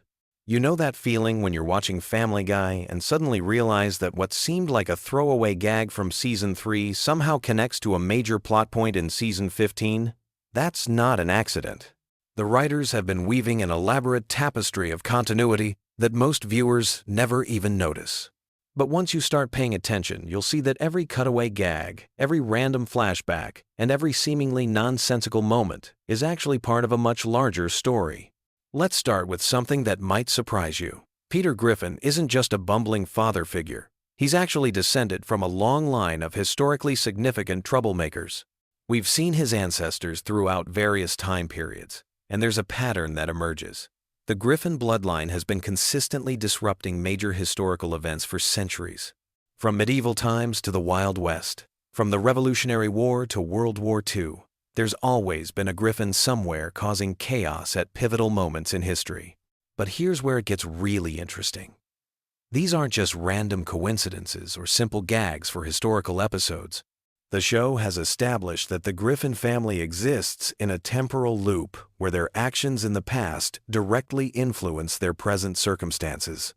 You know that feeling when you're watching Family Guy and suddenly realize that what seemed like a throwaway gag from Season 3 somehow connects to a major plot point in Season 15? That's not an accident. The writers have been weaving an elaborate tapestry of continuity that most viewers never even notice. But once you start paying attention, you'll see that every cutaway gag, every random flashback, and every seemingly nonsensical moment is actually part of a much larger story. Let's start with something that might surprise you. Peter Griffin isn't just a bumbling father figure. He's actually descended from a long line of historically significant troublemakers. We've seen his ancestors throughout various time periods, and there's a pattern that emerges. The Griffin bloodline has been consistently disrupting major historical events for centuries. From medieval times to the Wild West, from the Revolutionary War to World War II, there's always been a Griffin somewhere causing chaos at pivotal moments in history. But here's where it gets really interesting. These aren't just random coincidences or simple gags for historical episodes. The show has established that the Griffin family exists in a temporal loop where their actions in the past directly influence their present circumstances.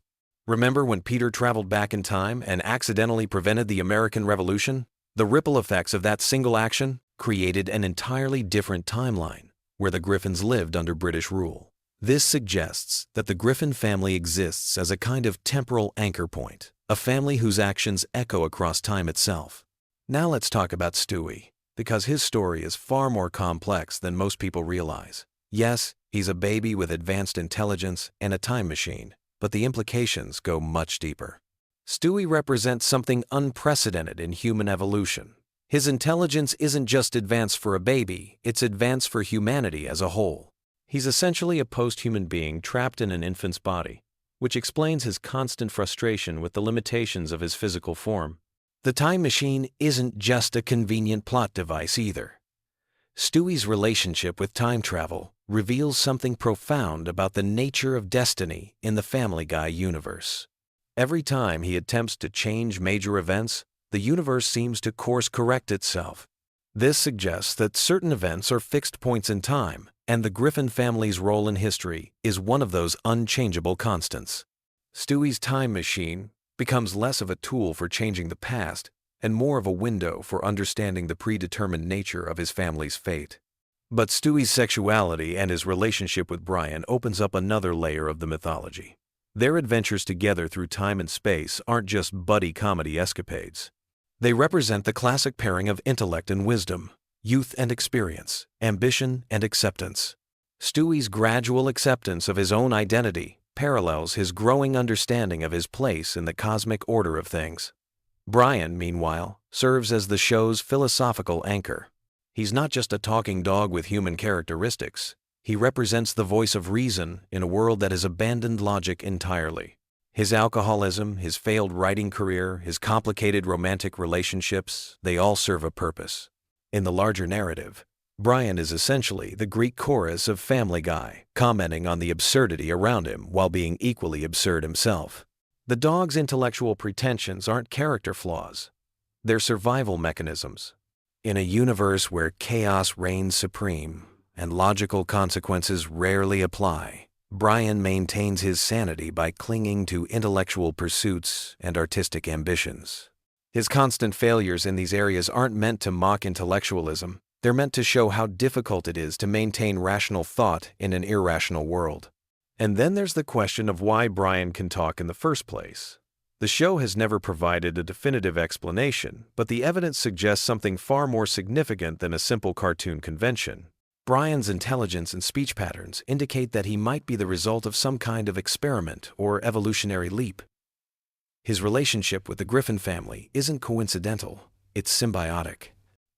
Remember when Peter traveled back in time and accidentally prevented the American Revolution? The ripple effects of that single action created an entirely different timeline where the Griffins lived under British rule. This suggests that the Griffin family exists as a kind of temporal anchor point, a family whose actions echo across time itself. Now let's talk about Stewie, because his story is far more complex than most people realize. Yes, he's a baby with advanced intelligence and a time machine, but the implications go much deeper. Stewie represents something unprecedented in human evolution. His intelligence isn't just advanced for a baby, it's advanced for humanity as a whole. He's essentially a post-human being trapped in an infant's body, which explains his constant frustration with the limitations of his physical form. The time machine isn't just a convenient plot device either. Stewie's relationship with time travel reveals something profound about the nature of destiny in the Family Guy universe. Every time he attempts to change major events, the universe seems to course-correct itself. This suggests that certain events are fixed points in time, and the Griffin family's role in history is one of those unchangeable constants. Stewie's time machine becomes less of a tool for changing the past and more of a window for understanding the predetermined nature of his family's fate. But Stewie's sexuality and his relationship with Brian opens up another layer of the mythology. Their adventures together through time and space aren't just buddy comedy escapades. They represent the classic pairing of intellect and wisdom, youth and experience, ambition and acceptance. Stewie's gradual acceptance of his own identity parallels his growing understanding of his place in the cosmic order of things. Brian, meanwhile, serves as the show's philosophical anchor. He's not just a talking dog with human characteristics. He represents the voice of reason in a world that has abandoned logic entirely. His alcoholism, his failed writing career, his complicated romantic relationships, they all serve a purpose. In the larger narrative, Brian is essentially the Greek chorus of Family Guy, commenting on the absurdity around him while being equally absurd himself. The dog's intellectual pretensions aren't character flaws. They're survival mechanisms. In a universe where chaos reigns supreme and logical consequences rarely apply, Brian maintains his sanity by clinging to intellectual pursuits and artistic ambitions. His constant failures in these areas aren't meant to mock intellectualism. They're meant to show how difficult it is to maintain rational thought in an irrational world. And then there's the question of why Brian can talk in the first place. The show has never provided a definitive explanation, but the evidence suggests something far more significant than a simple cartoon convention. Brian's intelligence and speech patterns indicate that he might be the result of some kind of experiment or evolutionary leap. His relationship with the Griffin family isn't coincidental, it's symbiotic.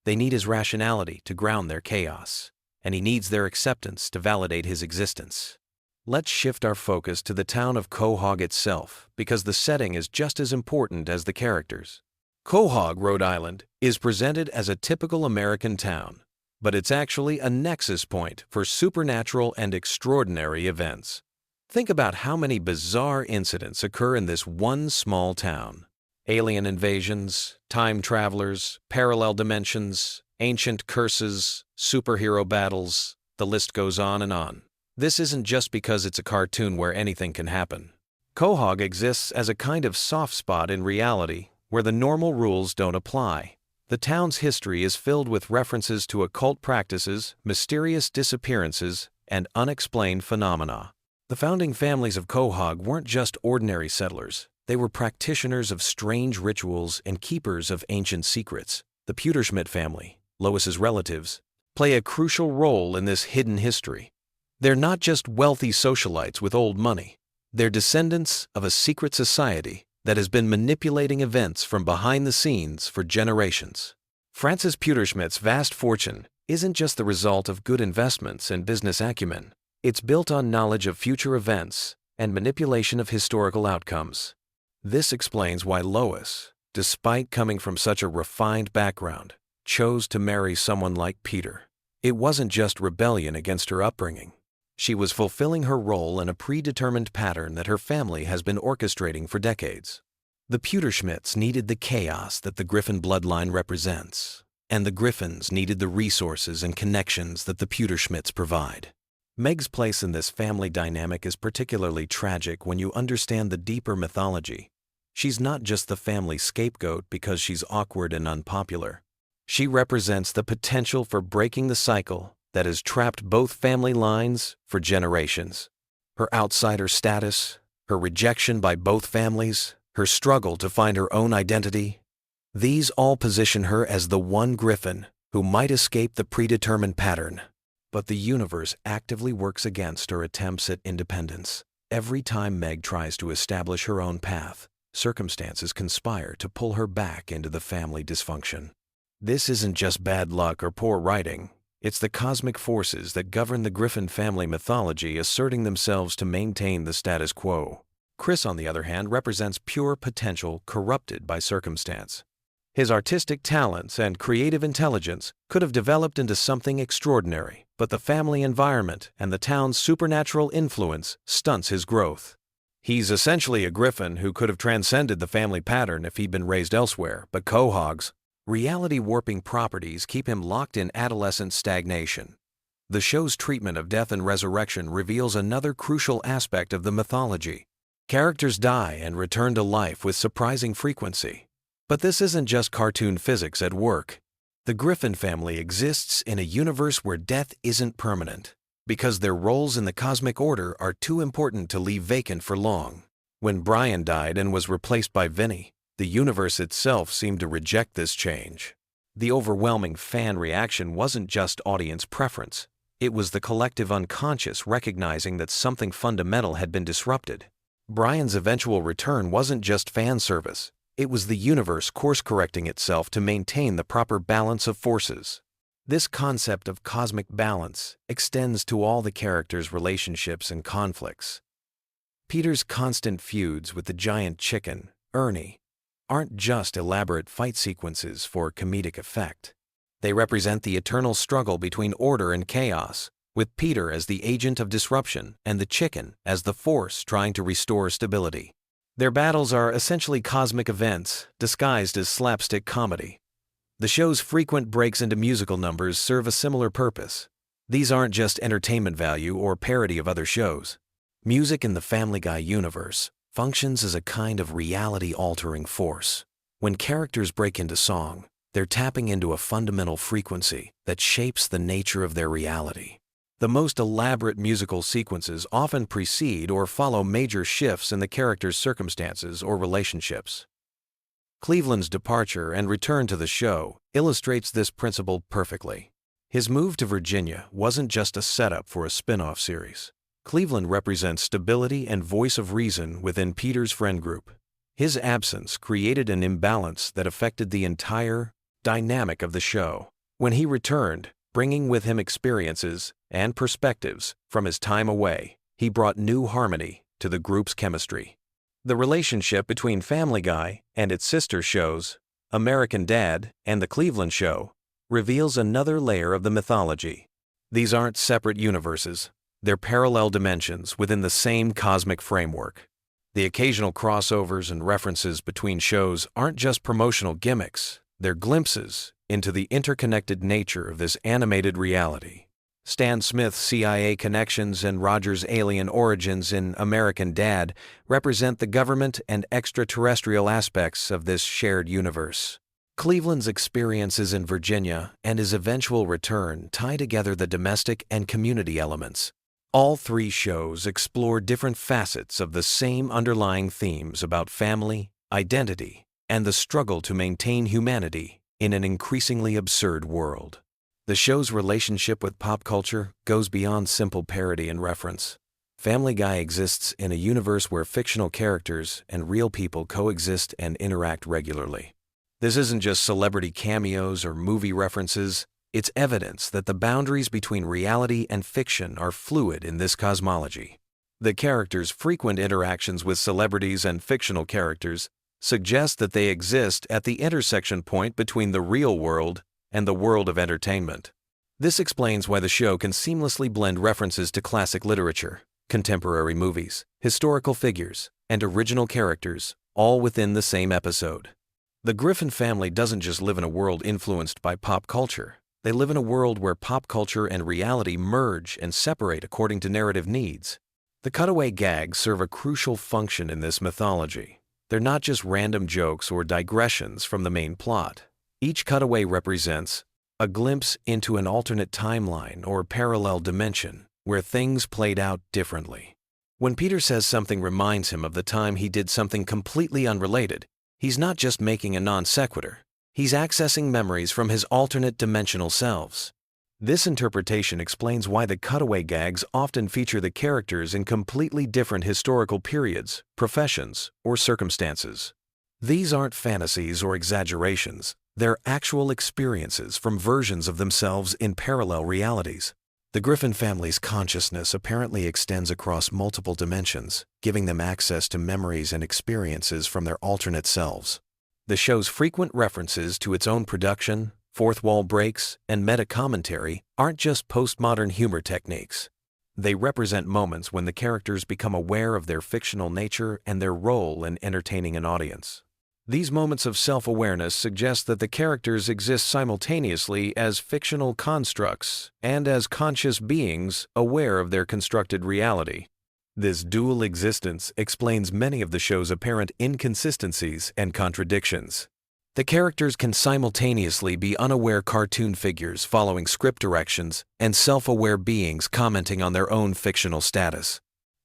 They need his rationality to ground their chaos, and he needs their acceptance to validate his existence. Let's shift our focus to the town of Quahog itself, because the setting is just as important as the characters. Quahog, Rhode Island, is presented as a typical American town, but it's actually a nexus point for supernatural and extraordinary events. Think about how many bizarre incidents occur in this one small town. Alien invasions, time travelers, parallel dimensions, ancient curses, superhero battles, the list goes on and on. This isn't just because it's a cartoon where anything can happen. Quahog exists as a kind of soft spot in reality where the normal rules don't apply. The town's history is filled with references to occult practices, mysterious disappearances, and unexplained phenomena. The founding families of Quahog weren't just ordinary settlers. They were practitioners of strange rituals and keepers of ancient secrets. The Pewterschmidt family, Lois's relatives, play a crucial role in this hidden history. They're not just wealthy socialites with old money. They're descendants of a secret society that has been manipulating events from behind the scenes for generations. Francis Pewterschmidt's vast fortune isn't just the result of good investments and business acumen. It's built on knowledge of future events and manipulation of historical outcomes. This explains why Lois, despite coming from such a refined background, chose to marry someone like Peter. It wasn't just rebellion against her upbringing. She was fulfilling her role in a predetermined pattern that her family has been orchestrating for decades. The Pewterschmidts needed the chaos that the Griffin bloodline represents, and the Griffins needed the resources and connections that the Pewterschmidts provide. Meg's place in this family dynamic is particularly tragic when you understand the deeper mythology. She's not just the family scapegoat because she's awkward and unpopular. She represents the potential for breaking the cycle that has trapped both family lines for generations. Her outsider status, her rejection by both families, her struggle to find her own identity, these all position her as the one Griffin who might escape the predetermined pattern. But the universe actively works against her attempts at independence. Every time Meg tries to establish her own path, circumstances conspire to pull her back into the family dysfunction. This isn't just bad luck or poor writing. It's the cosmic forces that govern the Griffin family mythology asserting themselves to maintain the status quo. Chris, on the other hand, represents pure potential corrupted by circumstance. His artistic talents and creative intelligence could have developed into something extraordinary, but the family environment and the town's supernatural influence stunts his growth. He's essentially a Griffin who could have transcended the family pattern if he'd been raised elsewhere, but Quahog's reality-warping properties keep him locked in adolescent stagnation. The show's treatment of death and resurrection reveals another crucial aspect of the mythology. Characters die and return to life with surprising frequency. But this isn't just cartoon physics at work. The Griffin family exists in a universe where death isn't permanent, because their roles in the cosmic order are too important to leave vacant for long. When Brian died and was replaced by Vinny, the universe itself seemed to reject this change. The overwhelming fan reaction wasn't just audience preference. It was the collective unconscious recognizing that something fundamental had been disrupted. Brian's eventual return wasn't just fan service. It was the universe course-correcting itself to maintain the proper balance of forces. This concept of cosmic balance extends to all the characters' relationships and conflicts. Peter's constant feuds with the giant chicken, Ernie, aren't just elaborate fight sequences for comedic effect. They represent the eternal struggle between order and chaos, with Peter as the agent of disruption and the chicken as the force trying to restore stability. Their battles are essentially cosmic events disguised as slapstick comedy. The show's frequent breaks into musical numbers serve a similar purpose. These aren't just entertainment value or parody of other shows. Music in the Family Guy universe functions as a kind of reality-altering force. When characters break into song, they're tapping into a fundamental frequency that shapes the nature of their reality. The most elaborate musical sequences often precede or follow major shifts in the character's circumstances or relationships. Cleveland's departure and return to the show illustrates this principle perfectly. His move to Virginia wasn't just a setup for a spin-off series. Cleveland represents stability and voice of reason within Peter's friend group. His absence created an imbalance that affected the entire dynamic of the show. When he returned, bringing with him experiences and perspectives from his time away, he brought new harmony to the group's chemistry. The relationship between Family Guy and its sister shows, American Dad and The Cleveland Show, reveals another layer of the mythology. These aren't separate universes. They're parallel dimensions within the same cosmic framework. The occasional crossovers and references between shows aren't just promotional gimmicks. They're glimpses into the interconnected nature of this animated reality. Stan Smith's CIA connections and Roger's alien origins in American Dad represent the government and extraterrestrial aspects of this shared universe. Cleveland's experiences in Virginia and his eventual return tie together the domestic and community elements. All three shows explore different facets of the same underlying themes about family, identity, and the struggle to maintain humanity in an increasingly absurd world. The show's relationship with pop culture goes beyond simple parody and reference. Family Guy exists in a universe where fictional characters and real people coexist and interact regularly. This isn't just celebrity cameos or movie references, it's evidence that the boundaries between reality and fiction are fluid in this cosmology. The characters' frequent interactions with celebrities and fictional characters suggest that they exist at the intersection point between the real world and the world of entertainment. This explains why the show can seamlessly blend references to classic literature, contemporary movies, historical figures, and original characters, all within the same episode. The Griffin family doesn't just live in a world influenced by pop culture. They live in a world where pop culture and reality merge and separate according to narrative needs. The cutaway gags serve a crucial function in this mythology. They're not just random jokes or digressions from the main plot. Each cutaway represents a glimpse into an alternate timeline or parallel dimension where things played out differently. When Peter says something reminds him of the time he did something completely unrelated, he's not just making a non sequitur. He's accessing memories from his alternate dimensional selves. This interpretation explains why the cutaway gags often feature the characters in completely different historical periods, professions, or circumstances. These aren't fantasies or exaggerations. They're actual experiences from versions of themselves in parallel realities. The Griffin family's consciousness apparently extends across multiple dimensions, giving them access to memories and experiences from their alternate selves. The show's frequent references to its own production, fourth wall breaks, and meta-commentary aren't just postmodern humor techniques. They represent moments when the characters become aware of their fictional nature and their role in entertaining an audience. These moments of self-awareness suggest that the characters exist simultaneously as fictional constructs and as conscious beings aware of their constructed reality. This dual existence explains many of the show's apparent inconsistencies and contradictions. The characters can simultaneously be unaware cartoon figures following script directions and self-aware beings commenting on their own fictional status.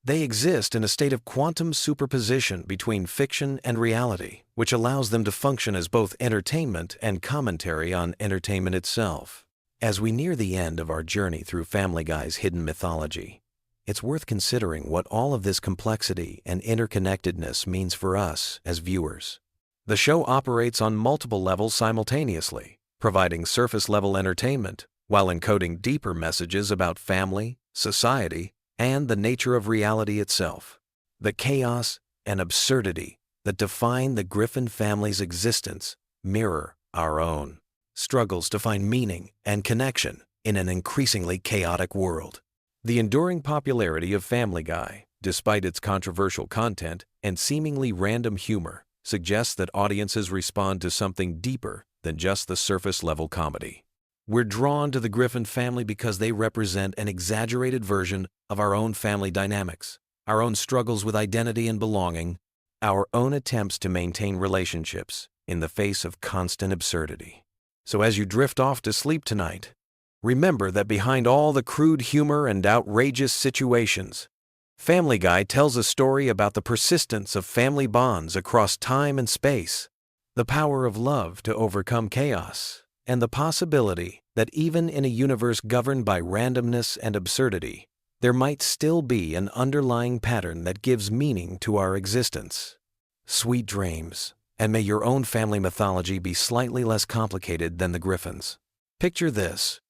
They exist in a state of quantum superposition between fiction and reality, which allows them to function as both entertainment and commentary on entertainment itself. As we near the end of our journey through Family Guy's hidden mythology, it's worth considering what all of this complexity and interconnectedness means for us as viewers. The show operates on multiple levels simultaneously, providing surface-level entertainment while encoding deeper messages about family, society, and the nature of reality itself. The chaos and absurdity that define the Griffin family's existence mirror our own struggles to find meaning and connection in an increasingly chaotic world. The enduring popularity of Family Guy, despite its controversial content and seemingly random humor, suggests that audiences respond to something deeper than just the surface-level comedy. We're drawn to the Griffin family because they represent an exaggerated version of our own family dynamics, our own struggles with identity and belonging, our own attempts to maintain relationships in the face of constant absurdity. So as you drift off to sleep tonight, remember that behind all the crude humor and outrageous situations, Family Guy tells a story about the persistence of family bonds across time and space, the power of love to overcome chaos, and the possibility that even in a universe governed by randomness and absurdity, there might still be an underlying pattern that gives meaning to our existence. Sweet dreams, and may your own family mythology be slightly less complicated than the Griffins. Picture this.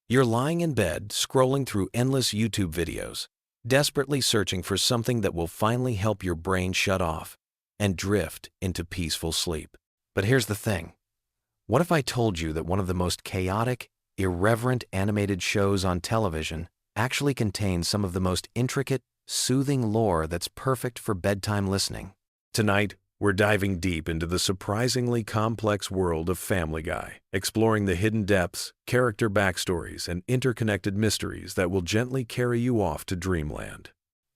You're lying in bed, scrolling through endless YouTube videos, desperately searching for something that will finally help your brain shut off and drift into peaceful sleep. But here's the thing. What if I told you that one of the most chaotic, irreverent animated shows on television actually contains some of the most intricate, soothing lore that's perfect for bedtime listening? Tonight, we're diving deep into the surprisingly complex world of Family Guy, exploring the hidden depths, character backstories, and interconnected mysteries that will gently carry you off to dreamland.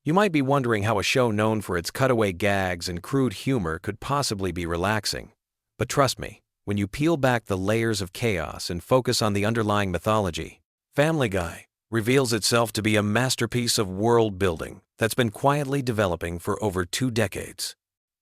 You might be wondering how a show known for its cutaway gags and crude humor could possibly be relaxing. But trust me, when you peel back the layers of chaos and focus on the underlying mythology, Family Guy reveals itself to be a masterpiece of world building that's been quietly developing for over 2 decades.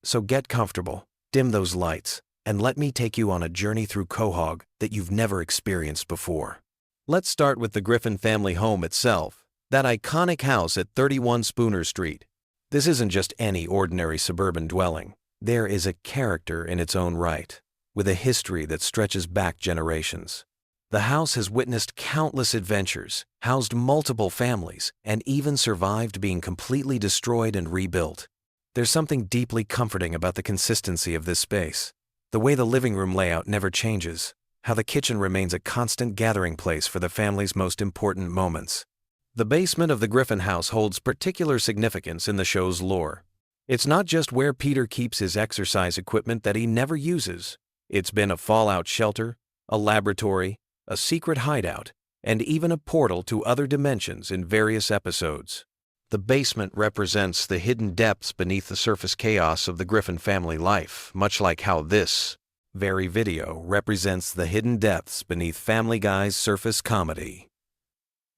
So get comfortable, dim those lights, and let me take you on a journey through Quahog that you've never experienced before. Let's start with the Griffin family home itself, that iconic house at 31 Spooner Street. This isn't just any ordinary suburban dwelling. There is a character in its own right, with a history that stretches back generations. The house has witnessed countless adventures, housed multiple families, and even survived being completely destroyed and rebuilt. There's something deeply comforting about the consistency of this space. The way the living room layout never changes, how the kitchen remains a constant gathering place for the family's most important moments. The basement of the Griffin house holds particular significance in the show's lore. It's not just where Peter keeps his exercise equipment that he never uses. It's been a fallout shelter, a laboratory, a secret hideout, and even a portal to other dimensions in various episodes. The basement represents the hidden depths beneath the surface chaos of the Griffin family life, much like how this very video represents the hidden depths beneath Family Guy's surface comedy.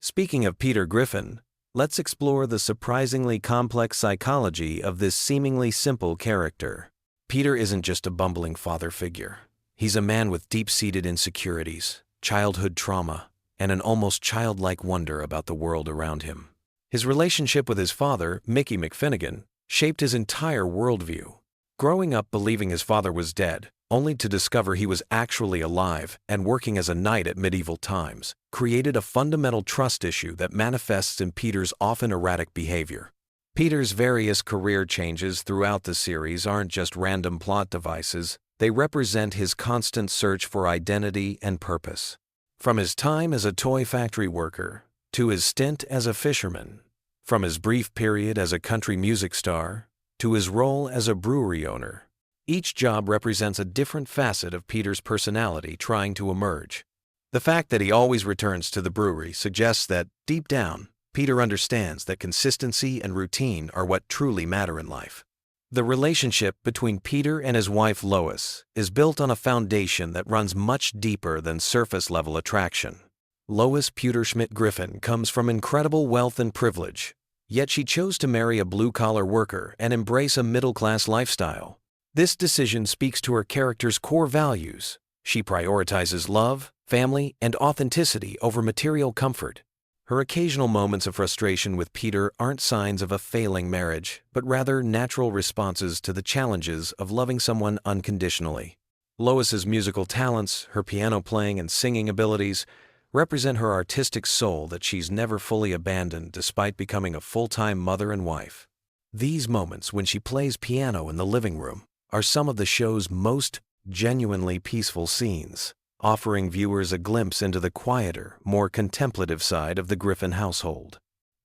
Speaking of Peter Griffin, let's explore the surprisingly complex psychology of this seemingly simple character. Peter isn't just a bumbling father figure. He's a man with deep-seated insecurities, childhood trauma, and an almost childlike wonder about the world around him. His relationship with his father, Mickey McFinnigan, shaped his entire worldview. Growing up believing his father was dead, only to discover he was actually alive and working as a knight at medieval times, created a fundamental trust issue that manifests in Peter's often erratic behavior. Peter's various career changes throughout the series aren't just random plot devices, they represent his constant search for identity and purpose. From his time as a toy factory worker, to his stint as a fisherman, from his brief period as a country music star, to his role as a brewery owner, each job represents a different facet of Peter's personality trying to emerge. The fact that he always returns to the brewery suggests that, deep down, Peter understands that consistency and routine are what truly matter in life. The relationship between Peter and his wife Lois is built on a foundation that runs much deeper than surface-level attraction. Lois Pewterschmidt Griffin comes from incredible wealth and privilege, yet she chose to marry a blue-collar worker and embrace a middle-class lifestyle. This decision speaks to her character's core values. She prioritizes love, family, and authenticity over material comfort. Her occasional moments of frustration with Peter aren't signs of a failing marriage, but rather natural responses to the challenges of loving someone unconditionally. Lois's musical talents, her piano playing and singing abilities, represent her artistic soul that she's never fully abandoned despite becoming a full-time mother and wife. These moments when she plays piano in the living room are some of the show's most genuinely peaceful scenes, offering viewers a glimpse into the quieter, more contemplative side of the Griffin household.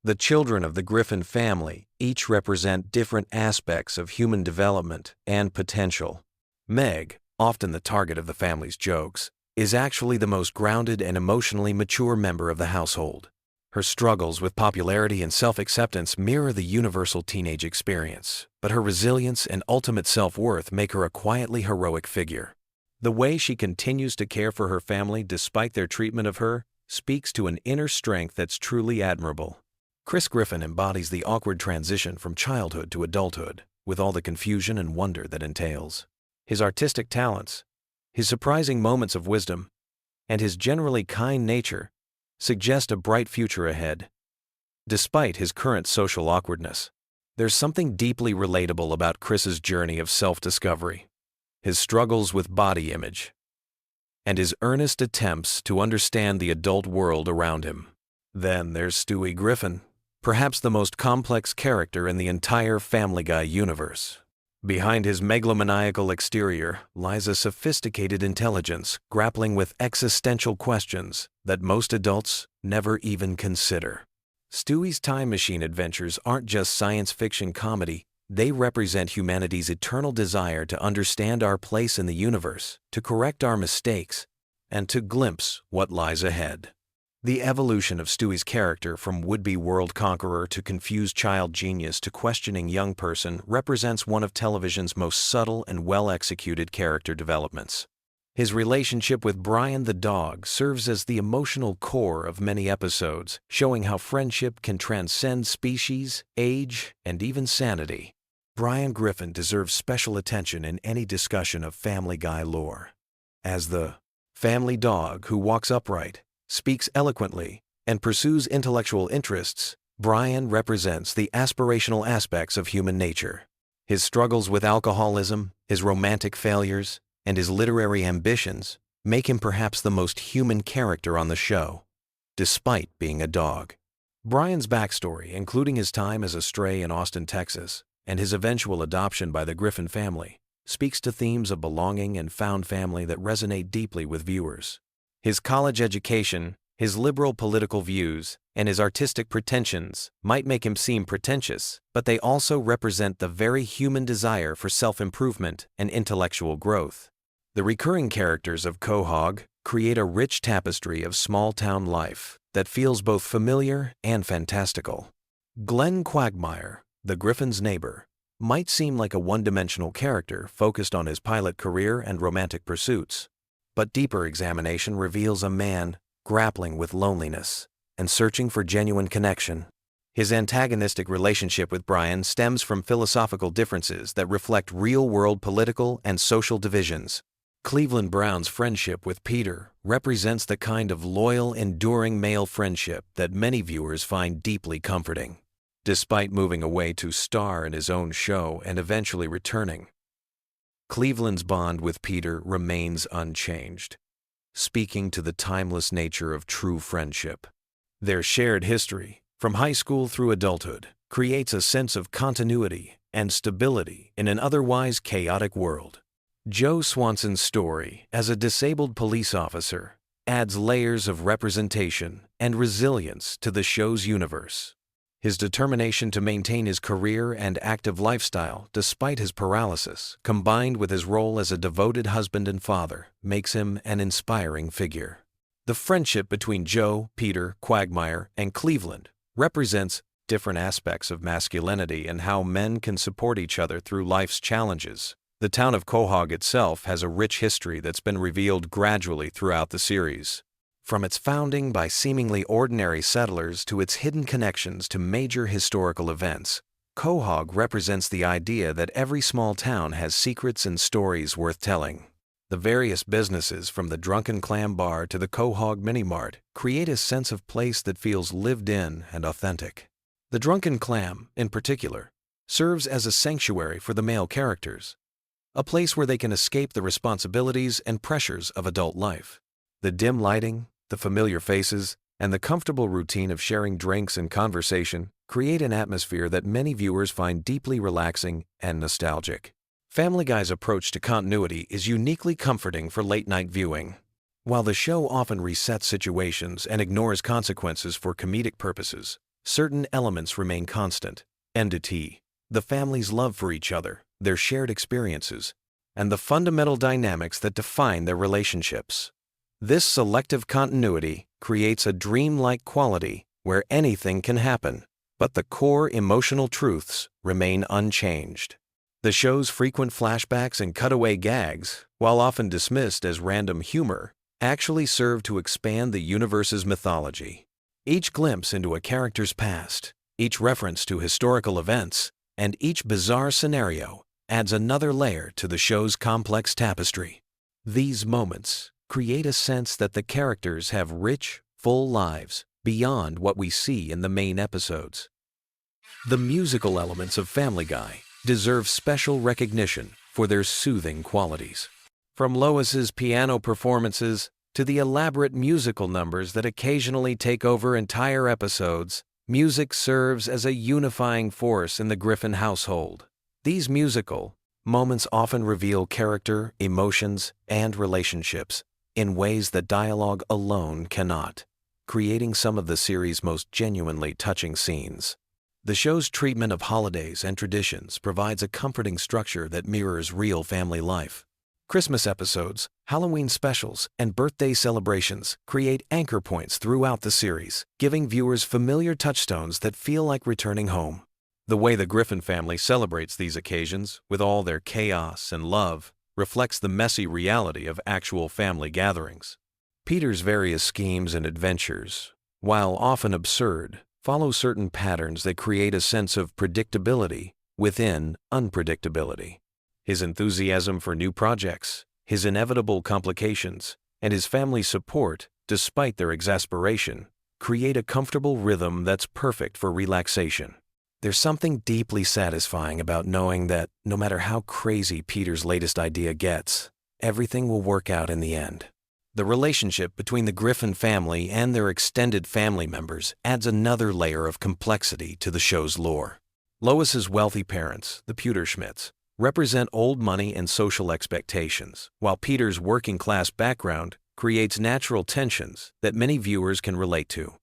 The children of the Griffin family each represent different aspects of human development and potential. Meg, often the target of the family's jokes, is actually the most grounded and emotionally mature member of the household. Her struggles with popularity and self-acceptance mirror the universal teenage experience, but her resilience and ultimate self-worth make her a quietly heroic figure. The way she continues to care for her family despite their treatment of her speaks to an inner strength that's truly admirable. Chris Griffin embodies the awkward transition from childhood to adulthood, with all the confusion and wonder that entails. His artistic talents, his surprising moments of wisdom, and his generally kind nature suggest a bright future ahead. Despite his current social awkwardness, there's something deeply relatable about Chris's journey of self-discovery, his struggles with body image, and his earnest attempts to understand the adult world around him. Then there's Stewie Griffin, perhaps the most complex character in the entire Family Guy universe. Behind his megalomaniacal exterior lies a sophisticated intelligence grappling with existential questions that most adults never even consider. Stewie's time machine adventures aren't just science fiction comedy, they represent humanity's eternal desire to understand our place in the universe, to correct our mistakes, and to glimpse what lies ahead. The evolution of Stewie's character from would-be world conqueror to confused child genius to questioning young person represents one of television's most subtle and well-executed character developments. His relationship with Brian the dog serves as the emotional core of many episodes, showing how friendship can transcend species, age, and even sanity. Brian Griffin deserves special attention in any discussion of Family Guy lore. As the family dog who walks upright, speaks eloquently, and pursues intellectual interests, Brian represents the aspirational aspects of human nature. His struggles with alcoholism, his romantic failures, and his literary ambitions make him perhaps the most human character on the show, despite being a dog. Brian's backstory, including his time as a stray in Austin, Texas, and his eventual adoption by the Griffin family, speaks to themes of belonging and found family that resonate deeply with viewers. His college education, his liberal political views, and his artistic pretensions might make him seem pretentious, but they also represent the very human desire for self-improvement and intellectual growth. The recurring characters of Quahog create a rich tapestry of small-town life that feels both familiar and fantastical. Glenn Quagmire, the Griffin's neighbor, might seem like a one-dimensional character focused on his pilot career and romantic pursuits, but deeper examination reveals a man grappling with loneliness and searching for genuine connection. His antagonistic relationship with Brian stems from philosophical differences that reflect real-world political and social divisions. Cleveland Brown's friendship with Peter represents the kind of loyal, enduring male friendship that many viewers find deeply comforting. Despite moving away to star in his own show and eventually returning, Cleveland's bond with Peter remains unchanged, speaking to the timeless nature of true friendship. Their shared history, from high school through adulthood, creates a sense of continuity and stability in an otherwise chaotic world. Joe Swanson's story as a disabled police officer adds layers of representation and resilience to the show's universe. His determination to maintain his career and active lifestyle despite his paralysis, combined with his role as a devoted husband and father, makes him an inspiring figure. The friendship between Joe, Peter, Quagmire, and Cleveland represents different aspects of masculinity and how men can support each other through life's challenges. The town of Quahog itself has a rich history that's been revealed gradually throughout the series. From its founding by seemingly ordinary settlers to its hidden connections to major historical events, Quahog represents the idea that every small town has secrets and stories worth telling. The various businesses, from the Drunken Clam Bar to the Quahog Mini Mart, create a sense of place that feels lived in and authentic. The Drunken Clam, in particular, serves as a sanctuary for the male characters, a place where they can escape the responsibilities and pressures of adult life. The dim lighting, the familiar faces, and the comfortable routine of sharing drinks and conversation create an atmosphere that many viewers find deeply relaxing and nostalgic. Family Guy's approach to continuity is uniquely comforting for late-night viewing. While the show often resets situations and ignores consequences for comedic purposes, certain elements remain constant. Entity, the family's love for each other, their shared experiences, and the fundamental dynamics that define their relationships. This selective continuity creates a dreamlike quality where anything can happen, but the core emotional truths remain unchanged. The show's frequent flashbacks and cutaway gags, while often dismissed as random humor, actually serve to expand the universe's mythology. Each glimpse into a character's past, each reference to historical events, and each bizarre scenario adds another layer to the show's complex tapestry. These moments create a sense that the characters have rich, full lives beyond what we see in the main episodes. The musical elements of Family Guy deserve special recognition for their soothing qualities. From Lois's piano performances to the elaborate musical numbers that occasionally take over entire episodes, music serves as a unifying force in the Griffin household. These musical moments often reveal character, emotions, and relationships in ways that dialogue alone cannot, creating some of the series' most genuinely touching scenes. The show's treatment of holidays and traditions provides a comforting structure that mirrors real family life. Christmas episodes, Halloween specials, and birthday celebrations create anchor points throughout the series, giving viewers familiar touchstones that feel like returning home. The way the Griffin family celebrates these occasions, with all their chaos and love, reflects the messy reality of actual family gatherings. Peter's various schemes and adventures, while often absurd, follow certain patterns that create a sense of predictability within unpredictability. His enthusiasm for new projects, his inevitable complications, and his family's support, despite their exasperation, create a comfortable rhythm that's perfect for relaxation. There's something deeply satisfying about knowing that no matter how crazy Peter's latest idea gets, everything will work out in the end. The relationship between the Griffin family and their extended family members adds another layer of complexity to the show's lore. Lois's wealthy parents, the Pewterschmidts, represent old money and social expectations, while Peter's working-class background creates natural tensions that many viewers can relate to.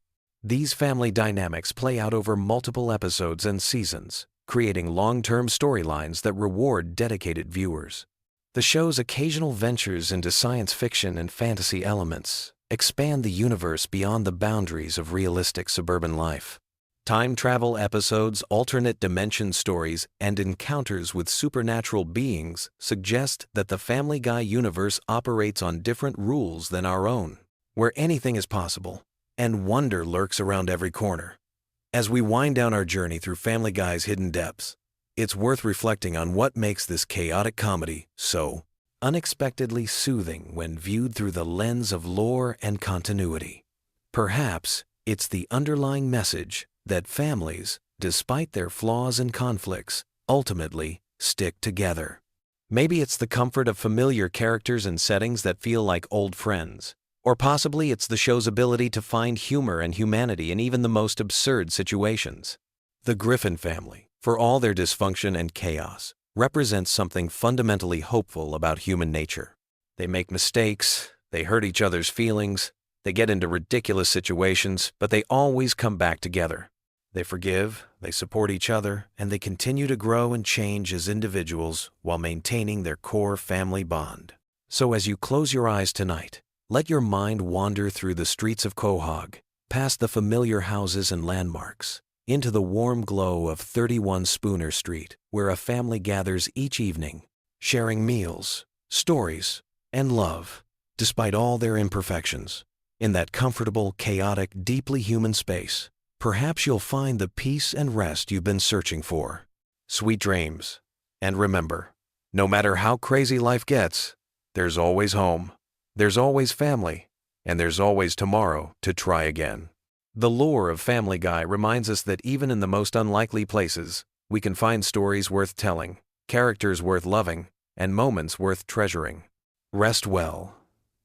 These family dynamics play out over multiple episodes and seasons, creating long-term storylines that reward dedicated viewers. The show's occasional ventures into science fiction and fantasy elements expand the universe beyond the boundaries of realistic suburban life. Time travel episodes, alternate dimension stories, and encounters with supernatural beings suggest that the Family Guy universe operates on different rules than our own, where anything is possible, and wonder lurks around every corner. As we wind down our journey through Family Guy's hidden depths, it's worth reflecting on what makes this chaotic comedy so unexpectedly soothing when viewed through the lens of lore and continuity. Perhaps it's the underlying message that families, despite their flaws and conflicts, ultimately stick together. Maybe it's the comfort of familiar characters and settings that feel like old friends. Or possibly it's the show's ability to find humor and humanity in even the most absurd situations. The Griffin family, for all their dysfunction and chaos, represents something fundamentally hopeful about human nature. They make mistakes, they hurt each other's feelings, they get into ridiculous situations, but they always come back together. They forgive, they support each other, and they continue to grow and change as individuals while maintaining their core family bond. So as you close your eyes tonight, let your mind wander through the streets of Quahog, past the familiar houses and landmarks, into the warm glow of 31 Spooner Street, where a family gathers each evening, sharing meals, stories, and love, despite all their imperfections. In that comfortable, chaotic, deeply human space, perhaps you'll find the peace and rest you've been searching for. Sweet dreams. And remember, no matter how crazy life gets, there's always home, there's always family, and there's always tomorrow to try again. The lore of Family Guy reminds us that even in the most unlikely places, we can find stories worth telling, characters worth loving, and moments worth treasuring. Rest well,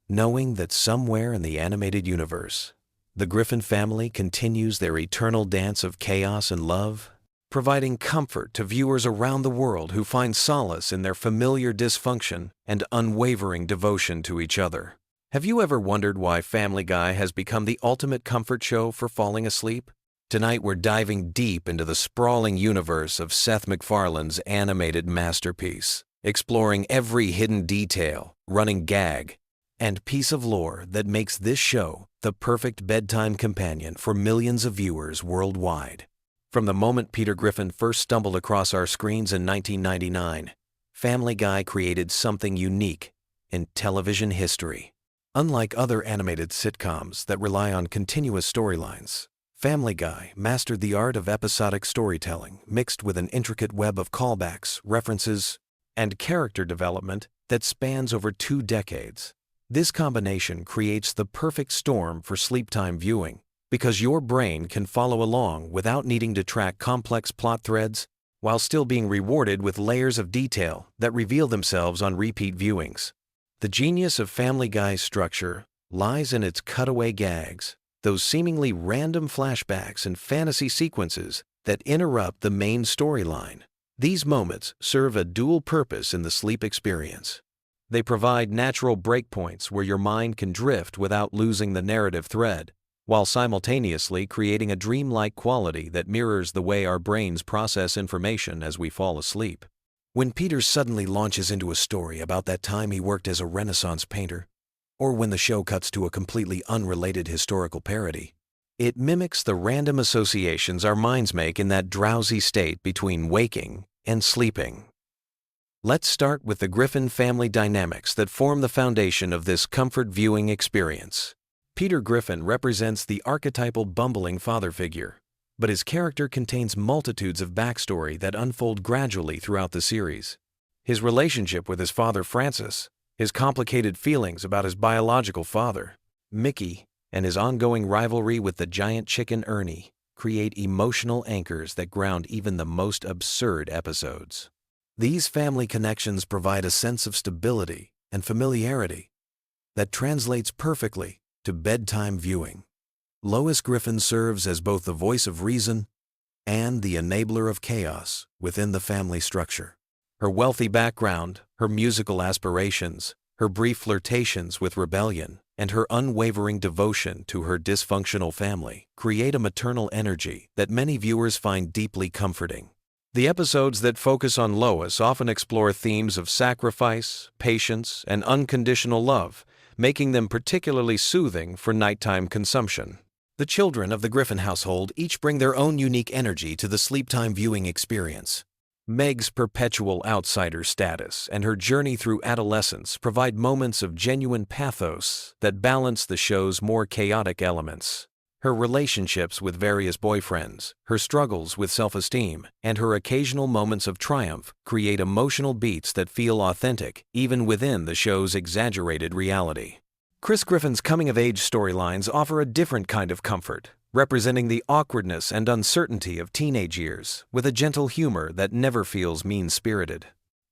knowing that somewhere in the animated universe, the Griffin family continues their eternal dance of chaos and love, providing comfort to viewers around the world who find solace in their familiar dysfunction and unwavering devotion to each other. Have you ever wondered why Family Guy has become the ultimate comfort show for falling asleep? Tonight we're diving deep into the sprawling universe of Seth MacFarlane's animated masterpiece, exploring every hidden detail, running gag, and piece of lore that makes this show the perfect bedtime companion for millions of viewers worldwide. From the moment Peter Griffin first stumbled across our screens in 1999, Family Guy created something unique in television history. Unlike other animated sitcoms that rely on continuous storylines, Family Guy mastered the art of episodic storytelling mixed with an intricate web of callbacks, references, and character development that spans over 2 decades. This combination creates the perfect storm for sleep-time viewing because your brain can follow along without needing to track complex plot threads while still being rewarded with layers of detail that reveal themselves on repeat viewings. The genius of Family Guy's structure lies in its cutaway gags, those seemingly random flashbacks and fantasy sequences that interrupt the main storyline. These moments serve a dual purpose in the sleep experience. They provide natural breakpoints where your mind can drift without losing the narrative thread, while simultaneously creating a dreamlike quality that mirrors the way our brains process information as we fall asleep. When Peter suddenly launches into a story about that time he worked as a Renaissance painter, or when the show cuts to a completely unrelated historical parody, it mimics the random associations our minds make in that drowsy state between waking and sleeping. Let's start with the Griffin family dynamics that form the foundation of this comfort viewing experience. Peter Griffin represents the archetypal bumbling father figure, but his character contains multitudes of backstory that unfold gradually throughout the series. His relationship with his father Francis, his complicated feelings about his biological father, Mickey, and his ongoing rivalry with the giant chicken Ernie create emotional anchors that ground even the most absurd episodes. These family connections provide a sense of stability and familiarity that translates perfectly to bedtime viewing. Lois Griffin serves as both the voice of reason and the enabler of chaos within the family structure. Her wealthy background, her musical aspirations, her brief flirtations with rebellion, and her unwavering devotion to her dysfunctional family create a maternal energy that many viewers find deeply comforting. The episodes that focus on Lois often explore themes of sacrifice, patience, and unconditional love, making them particularly soothing for nighttime consumption. The children of the Griffin household each bring their own unique energy to the sleep-time viewing experience. Meg's perpetual outsider status and her journey through adolescence provide moments of genuine pathos that balance the show's more chaotic elements. Her relationships with various boyfriends, her struggles with self-esteem, and her occasional moments of triumph create emotional beats that feel authentic even within the show's exaggerated reality. Chris Griffin's coming-of-age storylines offer a different kind of comfort, representing the awkwardness and uncertainty of teenage years with a gentle humor that never feels mean-spirited.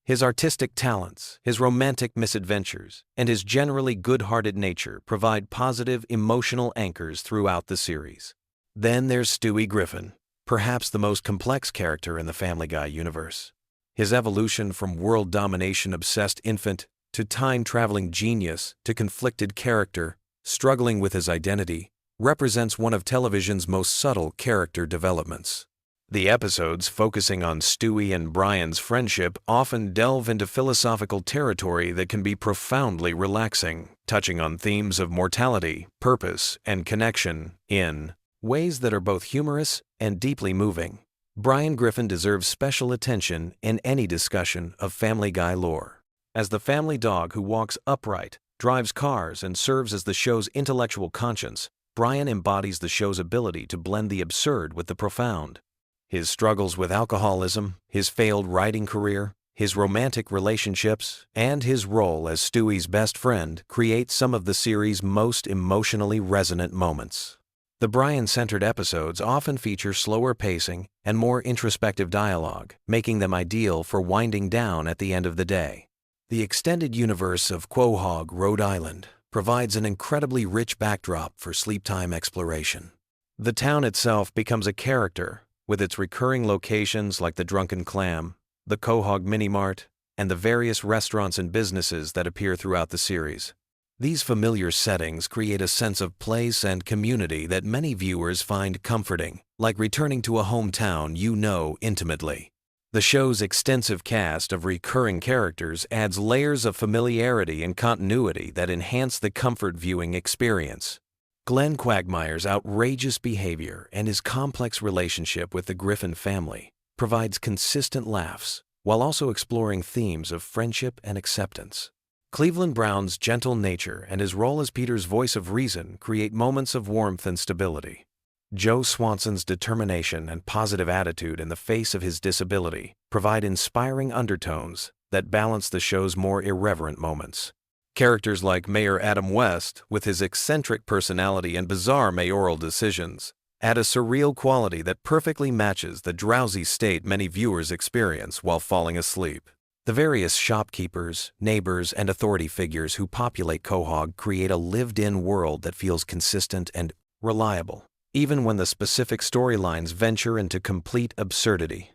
His artistic talents, his romantic misadventures, and his generally good-hearted nature provide positive emotional anchors throughout the series. Then there's Stewie Griffin, perhaps the most complex character in the Family Guy universe. His evolution from world domination-obsessed infant to time-traveling genius to conflicted character, struggling with his identity, represents one of television's most subtle character developments. The episodes focusing on Stewie and Brian's friendship often delve into philosophical territory that can be profoundly relaxing, touching on themes of mortality, purpose, and connection in ways that are both humorous and deeply moving. Brian Griffin deserves special attention in any discussion of Family Guy lore. As the family dog who walks upright, drives cars, and serves as the show's intellectual conscience, Brian embodies the show's ability to blend the absurd with the profound. His struggles with alcoholism, his failed writing career, his romantic relationships, and his role as Stewie's best friend create some of the series' most emotionally resonant moments. The Brian-centered episodes often feature slower pacing and more introspective dialogue, making them ideal for winding down at the end of the day. The extended universe of Quahog, Rhode Island, provides an incredibly rich backdrop for sleep-time exploration. The town itself becomes a character, with its recurring locations like the Drunken Clam, the Quahog Mini-Mart, and the various restaurants and businesses that appear throughout the series. These familiar settings create a sense of place and community that many viewers find comforting, like returning to a hometown you know intimately. The show's extensive cast of recurring characters adds layers of familiarity and continuity that enhance the comfort viewing experience. Glenn Quagmire's outrageous behavior and his complex relationship with the Griffin family provides consistent laughs while also exploring themes of friendship and acceptance. Cleveland Brown's gentle nature and his role as Peter's voice of reason create moments of warmth and stability. Joe Swanson's determination and positive attitude in the face of his disability provide inspiring undertones that balance the show's more irreverent moments. Characters like Mayor Adam West, with his eccentric personality and bizarre mayoral decisions, add a surreal quality that perfectly matches the drowsy state many viewers experience while falling asleep. The various shopkeepers, neighbors, and authority figures who populate Quahog create a lived-in world that feels consistent and reliable, even when the specific storylines venture into complete absurdity.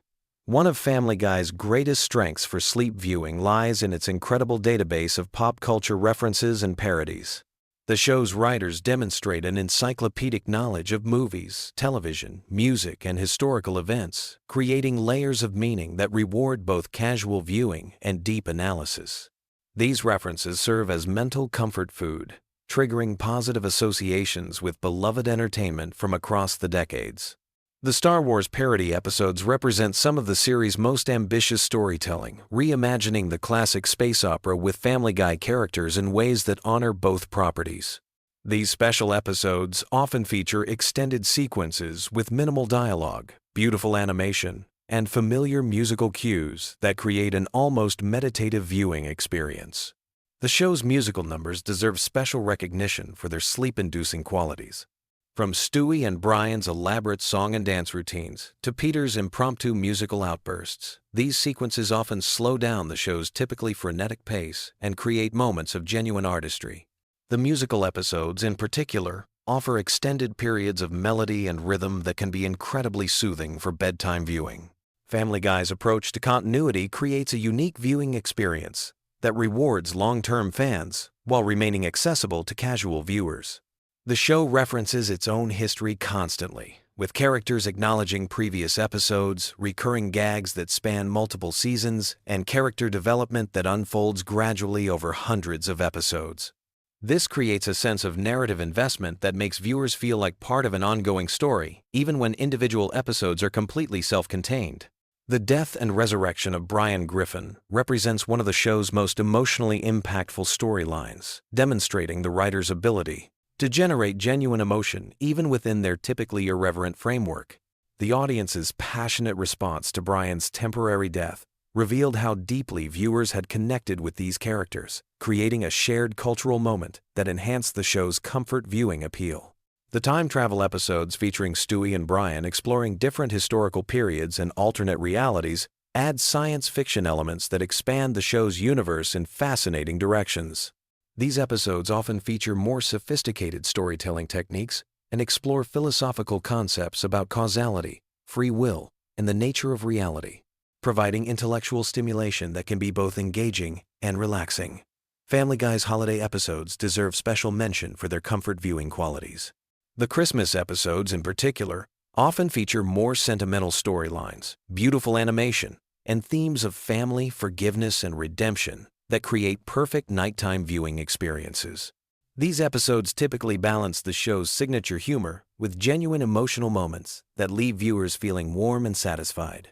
One of Family Guy's greatest strengths for sleep viewing lies in its incredible database of pop culture references and parodies. The show's writers demonstrate an encyclopedic knowledge of movies, television, music, and historical events, creating layers of meaning that reward both casual viewing and deep analysis. These references serve as mental comfort food, triggering positive associations with beloved entertainment from across the decades. The Star Wars parody episodes represent some of the series' most ambitious storytelling, reimagining the classic space opera with Family Guy characters in ways that honor both properties. These special episodes often feature extended sequences with minimal dialogue, beautiful animation, and familiar musical cues that create an almost meditative viewing experience. The show's musical numbers deserve special recognition for their sleep-inducing qualities. From Stewie and Brian's elaborate song and dance routines to Peter's impromptu musical outbursts, these sequences often slow down the show's typically frenetic pace and create moments of genuine artistry. The musical episodes, in particular, offer extended periods of melody and rhythm that can be incredibly soothing for bedtime viewing. Family Guy's approach to continuity creates a unique viewing experience that rewards long-term fans while remaining accessible to casual viewers. The show references its own history constantly, with characters acknowledging previous episodes, recurring gags that span multiple seasons, and character development that unfolds gradually over hundreds of episodes. This creates a sense of narrative investment that makes viewers feel like part of an ongoing story, even when individual episodes are completely self-contained. The death and resurrection of Brian Griffin represents one of the show's most emotionally impactful storylines, demonstrating the writer's ability to generate genuine emotion even within their typically irreverent framework. The audience's passionate response to Brian's temporary death revealed how deeply viewers had connected with these characters, creating a shared cultural moment that enhanced the show's comfort viewing appeal. The time travel episodes featuring Stewie and Brian exploring different historical periods and alternate realities add science fiction elements that expand the show's universe in fascinating directions. These episodes often feature more sophisticated storytelling techniques and explore philosophical concepts about causality, free will, and the nature of reality, providing intellectual stimulation that can be both engaging and relaxing. Family Guy's holiday episodes deserve special mention for their comfort viewing qualities. The Christmas episodes, in particular, often feature more sentimental storylines, beautiful animation, and themes of family, forgiveness, and redemption that create perfect nighttime viewing experiences. These episodes typically balance the show's signature humor with genuine emotional moments that leave viewers feeling warm and satisfied.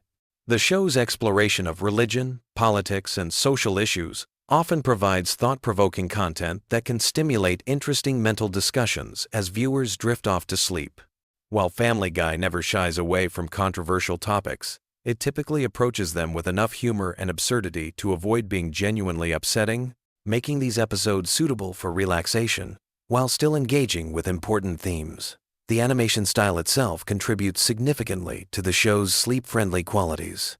The show's exploration of religion, politics, and social issues often provides thought-provoking content that can stimulate interesting mental discussions as viewers drift off to sleep. While Family Guy never shies away from controversial topics, it typically approaches them with enough humor and absurdity to avoid being genuinely upsetting, making these episodes suitable for relaxation while still engaging with important themes. The animation style itself contributes significantly to the show's sleep-friendly qualities.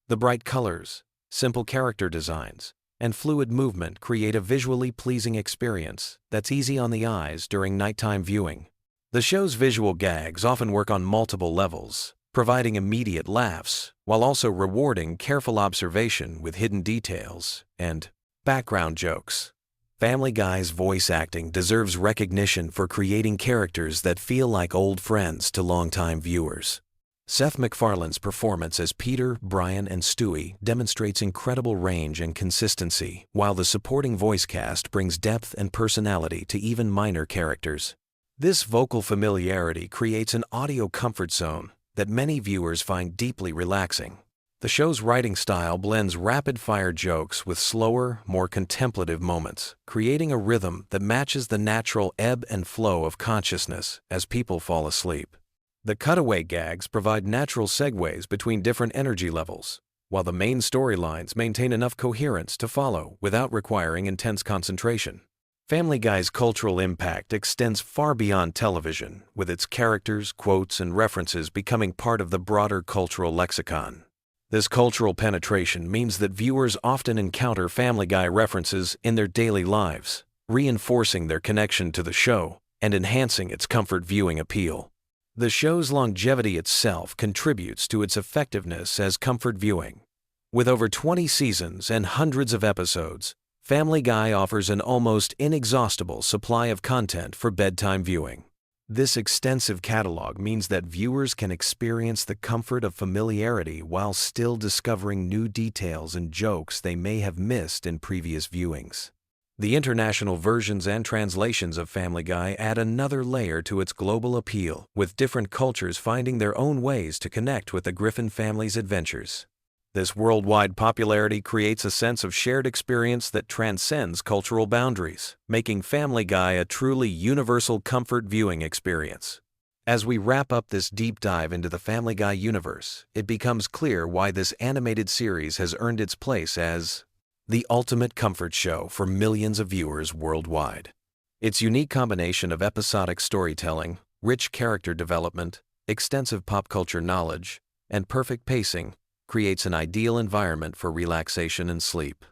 The bright colors, simple character designs, and fluid movement create a visually pleasing experience that's easy on the eyes during nighttime viewing. The show's visual gags often work on multiple levels, providing immediate laughs while also rewarding careful observation with hidden details and background jokes. Family Guy's voice acting deserves recognition for creating characters that feel like old friends to longtime viewers. Seth MacFarlane's performance as Peter, Brian, and Stewie demonstrates incredible range and consistency, while the supporting voice cast brings depth and personality to even minor characters. This vocal familiarity creates an audio comfort zone that many viewers find deeply relaxing. The show's writing style blends rapid-fire jokes with slower, more contemplative moments, creating a rhythm that matches the natural ebb and flow of consciousness as people fall asleep. The cutaway gags provide natural segues between different energy levels, while the main storylines maintain enough coherence to follow without requiring intense concentration. Family Guy's cultural impact extends far beyond television, with its characters, quotes, and references becoming part of the broader cultural lexicon. This cultural penetration means that viewers often encounter Family Guy references in their daily lives, reinforcing their connection to the show and enhancing its comfort viewing appeal. The show's longevity itself contributes to its effectiveness as comfort viewing. With over 20 seasons and hundreds of episodes, Family Guy offers an almost inexhaustible supply of content for bedtime viewing. This extensive catalog means that viewers can experience the comfort of familiarity while still discovering new details and jokes they may have missed in previous viewings. The international versions and translations of Family Guy add another layer to its global appeal, with different cultures finding their own ways to connect with the Griffin family's adventures. This worldwide popularity creates a sense of shared experience that transcends cultural boundaries, making Family Guy a truly universal comfort viewing experience. As we wrap up this deep dive into the Family Guy universe, it becomes clear why this animated series has earned its place as the ultimate comfort show for millions of viewers worldwide. Its unique combination of episodic storytelling, rich character development, extensive pop culture knowledge, and perfect pacing creates an ideal environment for relaxation and sleep.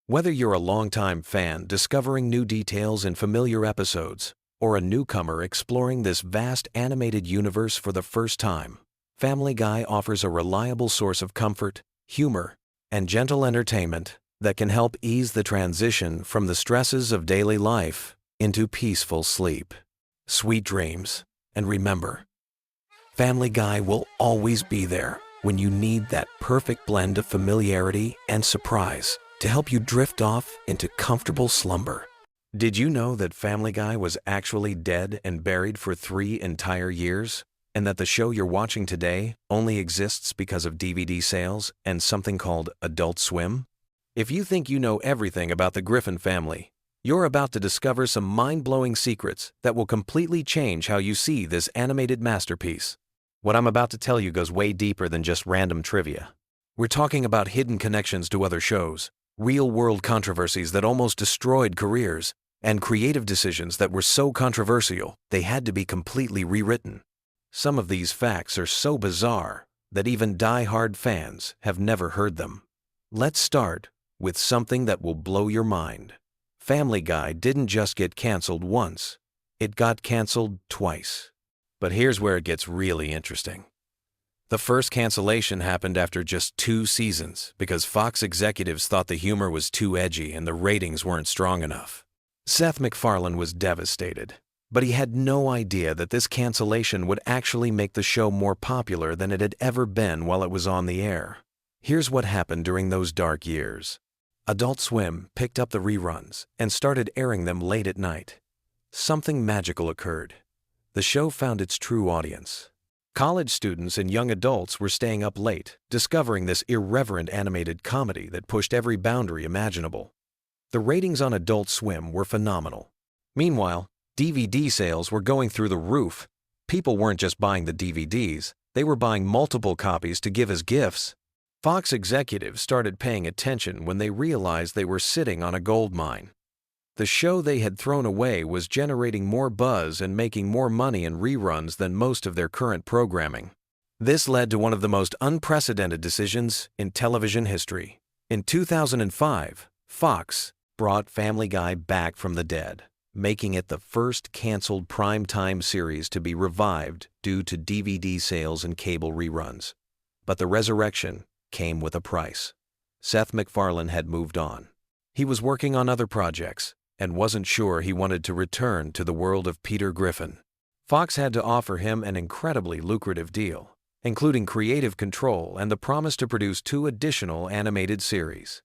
Whether you're a longtime fan discovering new details in familiar episodes, or a newcomer exploring this vast animated universe for the first time, Family Guy offers a reliable source of comfort, humor, and gentle entertainment that can help ease the transition from the stresses of daily life into peaceful sleep. Sweet dreams, and remember, Family Guy will always be there when you need that perfect blend of familiarity and surprise to help you drift off into comfortable slumber. Did you know that Family Guy was actually dead and buried for 3 entire years, and that the show you're watching today only exists because of DVD sales and something called Adult Swim? If you think you know everything about the Griffin family, you're about to discover some mind-blowing secrets that will completely change how you see this animated masterpiece. What I'm about to tell you goes way deeper than just random trivia. We're talking about hidden connections to other shows, real-world controversies that almost destroyed careers, and creative decisions that were so controversial they had to be completely rewritten. Some of these facts are so bizarre that even die-hard fans have never heard them. Let's start with something that will blow your mind. Family Guy didn't just get canceled once, it got canceled twice. But here's where it gets really interesting. The first cancellation happened after just 2 seasons because Fox executives thought the humor was too edgy and the ratings weren't strong enough. Seth MacFarlane was devastated, but he had no idea that this cancellation would actually make the show more popular than it had ever been while it was on the air. Here's what happened during those dark years. Adult Swim picked up the reruns and started airing them late at night. Something magical occurred. The show found its true audience. College students and young adults were staying up late, discovering this irreverent animated comedy that pushed every boundary imaginable. The ratings on Adult Swim were phenomenal. Meanwhile, DVD sales were going through the roof. People weren't just buying the DVDs, they were buying multiple copies to give as gifts. Fox executives started paying attention when they realized they were sitting on a gold mine. The show they had thrown away was generating more buzz and making more money in reruns than most of their current programming. This led to one of the most unprecedented decisions in television history. In 2005, Fox brought Family Guy back from the dead, making it the first canceled primetime series to be revived due to DVD sales and cable reruns. But the resurrection came with a price. Seth MacFarlane had moved on. He was working on other projects and wasn't sure he wanted to return to the world of Peter Griffin. Fox had to offer him an incredibly lucrative deal, including creative control and the promise to produce 2 additional animated series.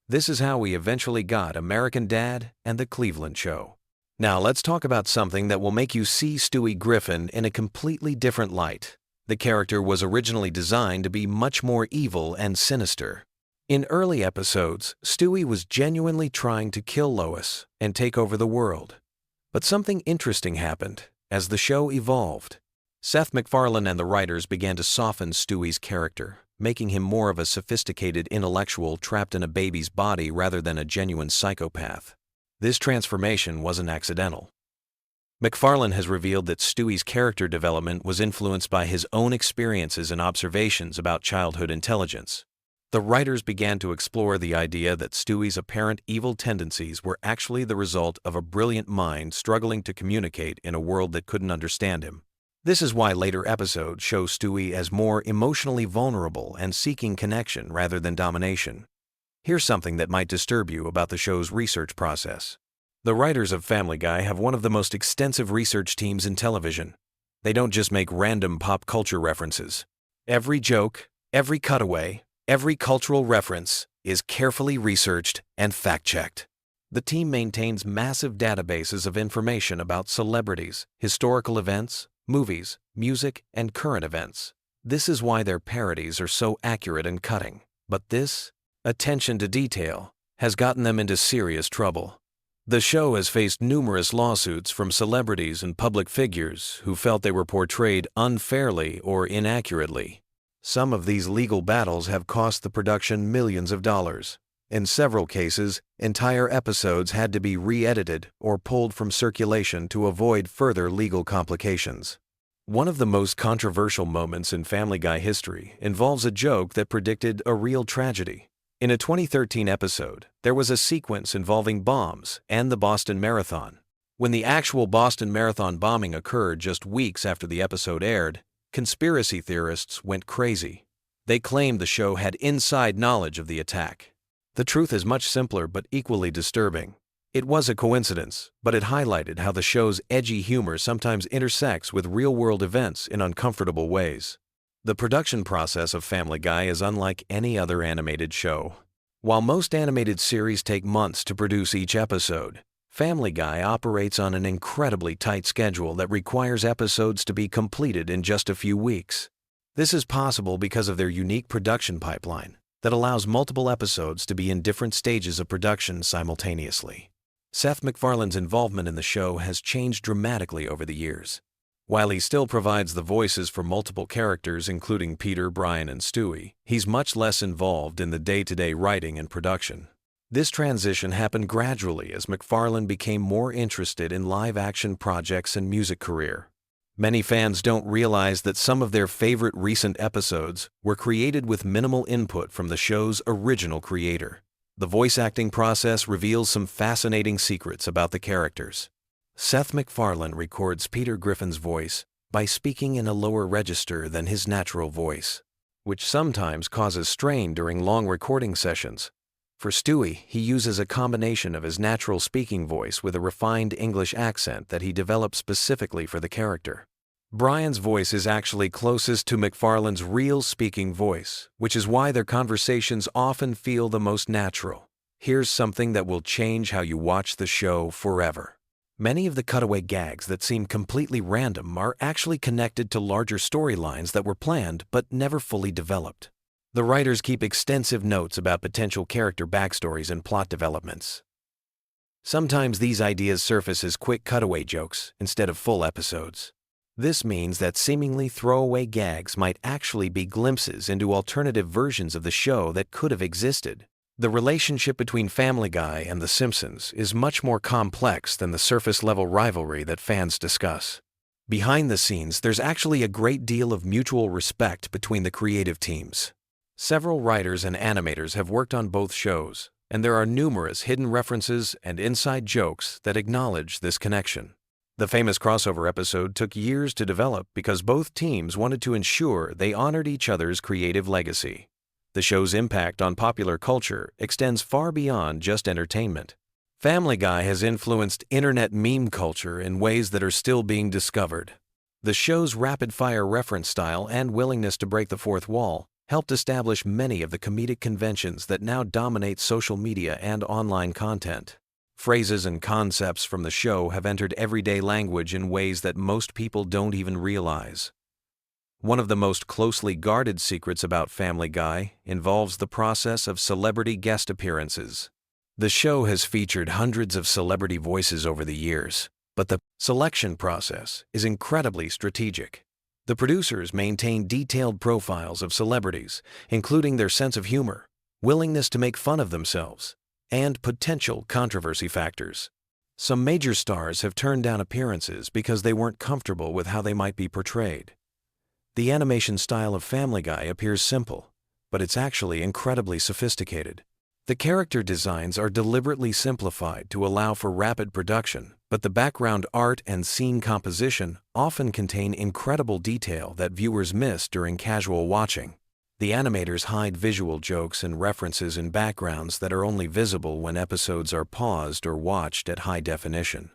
This is how we eventually got American Dad and The Cleveland Show. Now let's talk about something that will make you see Stewie Griffin in a completely different light. The character was originally designed to be much more evil and sinister. In early episodes, Stewie was genuinely trying to kill Lois and take over the world. But something interesting happened as the show evolved. Seth MacFarlane and the writers began to soften Stewie's character, making him more of a sophisticated intellectual trapped in a baby's body rather than a genuine psychopath. This transformation wasn't accidental. MacFarlane has revealed that Stewie's character development was influenced by his own experiences and observations about childhood intelligence. The writers began to explore the idea that Stewie's apparent evil tendencies were actually the result of a brilliant mind struggling to communicate in a world that couldn't understand him. This is why later episodes show Stewie as more emotionally vulnerable and seeking connection rather than domination. Here's something that might disturb you about the show's research process. The writers of Family Guy have one of the most extensive research teams in television. They don't just make random pop culture references. Every joke, every cutaway, every cultural reference is carefully researched and fact-checked. The team maintains massive databases of information about celebrities, historical events, movies, music, and current events. This is why their parodies are so accurate and cutting. But this attention to detail has gotten them into serious trouble. The show has faced numerous lawsuits from celebrities and public figures who felt they were portrayed unfairly or inaccurately. Some of these legal battles have cost the production millions of dollars. In several cases, entire episodes had to be re-edited or pulled from circulation to avoid further legal complications. One of the most controversial moments in Family Guy history involves a joke that predicted a real tragedy. In a 2013 episode, there was a sequence involving bombs and the Boston Marathon. When the actual Boston Marathon bombing occurred just weeks after the episode aired, conspiracy theorists went crazy. They claimed the show had inside knowledge of the attack. The truth is much simpler but equally disturbing. It was a coincidence, but it highlighted how the show's edgy humor sometimes intersects with real-world events in uncomfortable ways. The production process of Family Guy is unlike any other animated show. While most animated series take months to produce each episode, Family Guy operates on an incredibly tight schedule that requires episodes to be completed in just a few weeks. This is possible because of their unique production pipeline that allows multiple episodes to be in different stages of production simultaneously. Seth MacFarlane's involvement in the show has changed dramatically over the years. While he still provides the voices for multiple characters including Peter, Brian, and Stewie, he's much less involved in the day-to-day writing and production. This transition happened gradually as MacFarlane became more interested in live-action projects and music career. Many fans don't realize that some of their favorite recent episodes were created with minimal input from the show's original creator. The voice acting process reveals some fascinating secrets about the characters. Seth MacFarlane records Peter Griffin's voice by speaking in a lower register than his natural voice, which sometimes causes strain during long recording sessions. For Stewie, he uses a combination of his natural speaking voice with a refined English accent that he developed specifically for the character. Brian's voice is actually closest to MacFarlane's real speaking voice, which is why their conversations often feel the most natural. Here's something that will change how you watch the show forever. Many of the cutaway gags that seem completely random are actually connected to larger storylines that were planned but never fully developed. The writers keep extensive notes about potential character backstories and plot developments. Sometimes these ideas surface as quick cutaway jokes instead of full episodes. This means that seemingly throwaway gags might actually be glimpses into alternative versions of the show that could have existed. The relationship between Family Guy and The Simpsons is much more complex than the surface-level rivalry that fans discuss. Behind the scenes, there's actually a great deal of mutual respect between the creative teams. Several writers and animators have worked on both shows, and there are numerous hidden references and inside jokes that acknowledge this connection. The famous crossover episode took years to develop because both teams wanted to ensure they honored each other's creative legacy. The show's impact on popular culture extends far beyond just entertainment. Family Guy has influenced internet meme culture in ways that are still being discovered. The show's rapid-fire reference style and willingness to break the fourth wall helped establish many of the comedic conventions that now dominate social media and online content. Phrases and concepts from the show have entered everyday language in ways that most people don't even realize. One of the most closely guarded secrets about Family Guy involves the process of celebrity guest appearances. The show has featured hundreds of celebrity voices over the years, but the selection process is incredibly strategic. The producers maintain detailed profiles of celebrities, including their sense of humor, willingness to make fun of themselves, and potential controversy factors. Some major stars have turned down appearances because they weren't comfortable with how they might be portrayed. The animation style of Family Guy appears simple, but it's actually incredibly sophisticated. The character designs are deliberately simplified to allow for rapid production, but the background art and scene composition often contain incredible detail that viewers miss during casual watching. The animators hide visual jokes and references in backgrounds that are only visible when episodes are paused or watched at high definition.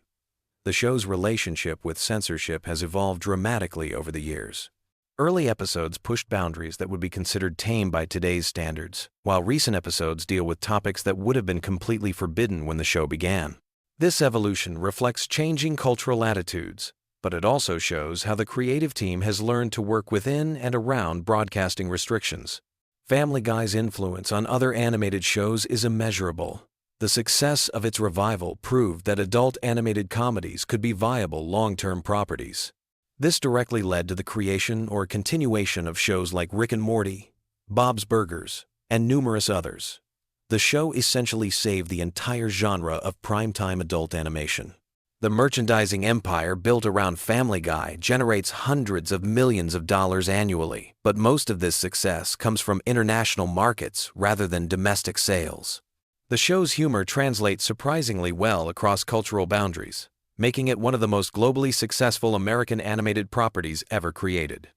The show's relationship with censorship has evolved dramatically over the years. Early episodes pushed boundaries that would be considered tame by today's standards, while recent episodes deal with topics that would have been completely forbidden when the show began. This evolution reflects changing cultural attitudes, but it also shows how the creative team has learned to work within and around broadcasting restrictions. Family Guy's influence on other animated shows is immeasurable. The success of its revival proved that adult animated comedies could be viable long-term properties. This directly led to the creation or continuation of shows like Rick and Morty, Bob's Burgers, and numerous others. The show essentially saved the entire genre of primetime adult animation. The merchandising empire built around Family Guy generates hundreds of millions of dollars annually, but most of this success comes from international markets rather than domestic sales. The show's humor translates surprisingly well across cultural boundaries, making it one of the most globally successful American animated properties ever created.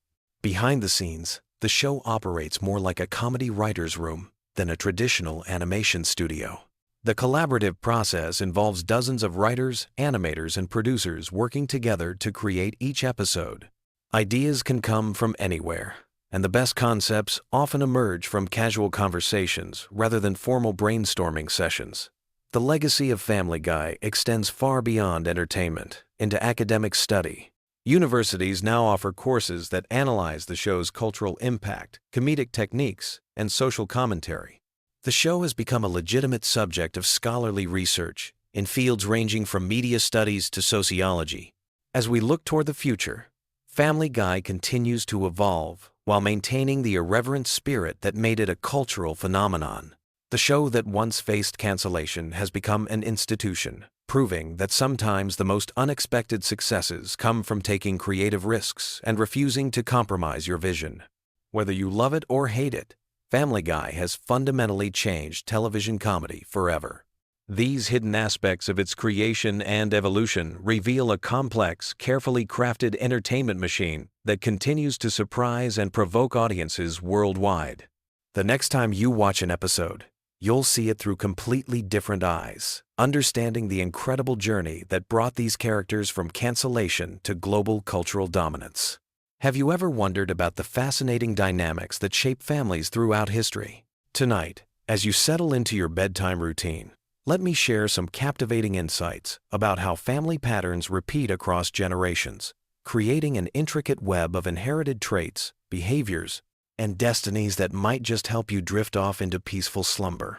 Behind the scenes, the show operates more like a comedy writer's room than a traditional animation studio. The collaborative process involves dozens of writers, animators, and producers working together to create each episode. Ideas can come from anywhere, and the best concepts often emerge from casual conversations rather than formal brainstorming sessions. The legacy of Family Guy extends far beyond entertainment into academic study. Universities now offer courses that analyze the show's cultural impact, comedic techniques, and social commentary. The show has become a legitimate subject of scholarly research in fields ranging from media studies to sociology. As we look toward the future, Family Guy continues to evolve while maintaining the irreverent spirit that made it a cultural phenomenon. The show that once faced cancellation has become an institution, proving that sometimes the most unexpected successes come from taking creative risks and refusing to compromise your vision. Whether you love it or hate it, Family Guy has fundamentally changed television comedy forever. These hidden aspects of its creation and evolution reveal a complex, carefully crafted entertainment machine that continues to surprise and provoke audiences worldwide. The next time you watch an episode, you'll see it through completely different eyes, understanding the incredible journey that brought these characters from cancellation to global cultural dominance. Have you ever wondered about the fascinating dynamics that shape families throughout history? Tonight, as you settle into your bedtime routine, let me share some captivating insights about how family patterns repeat across generations, creating an intricate web of inherited traits, behaviors, and destinies that might just help you drift off into peaceful slumber.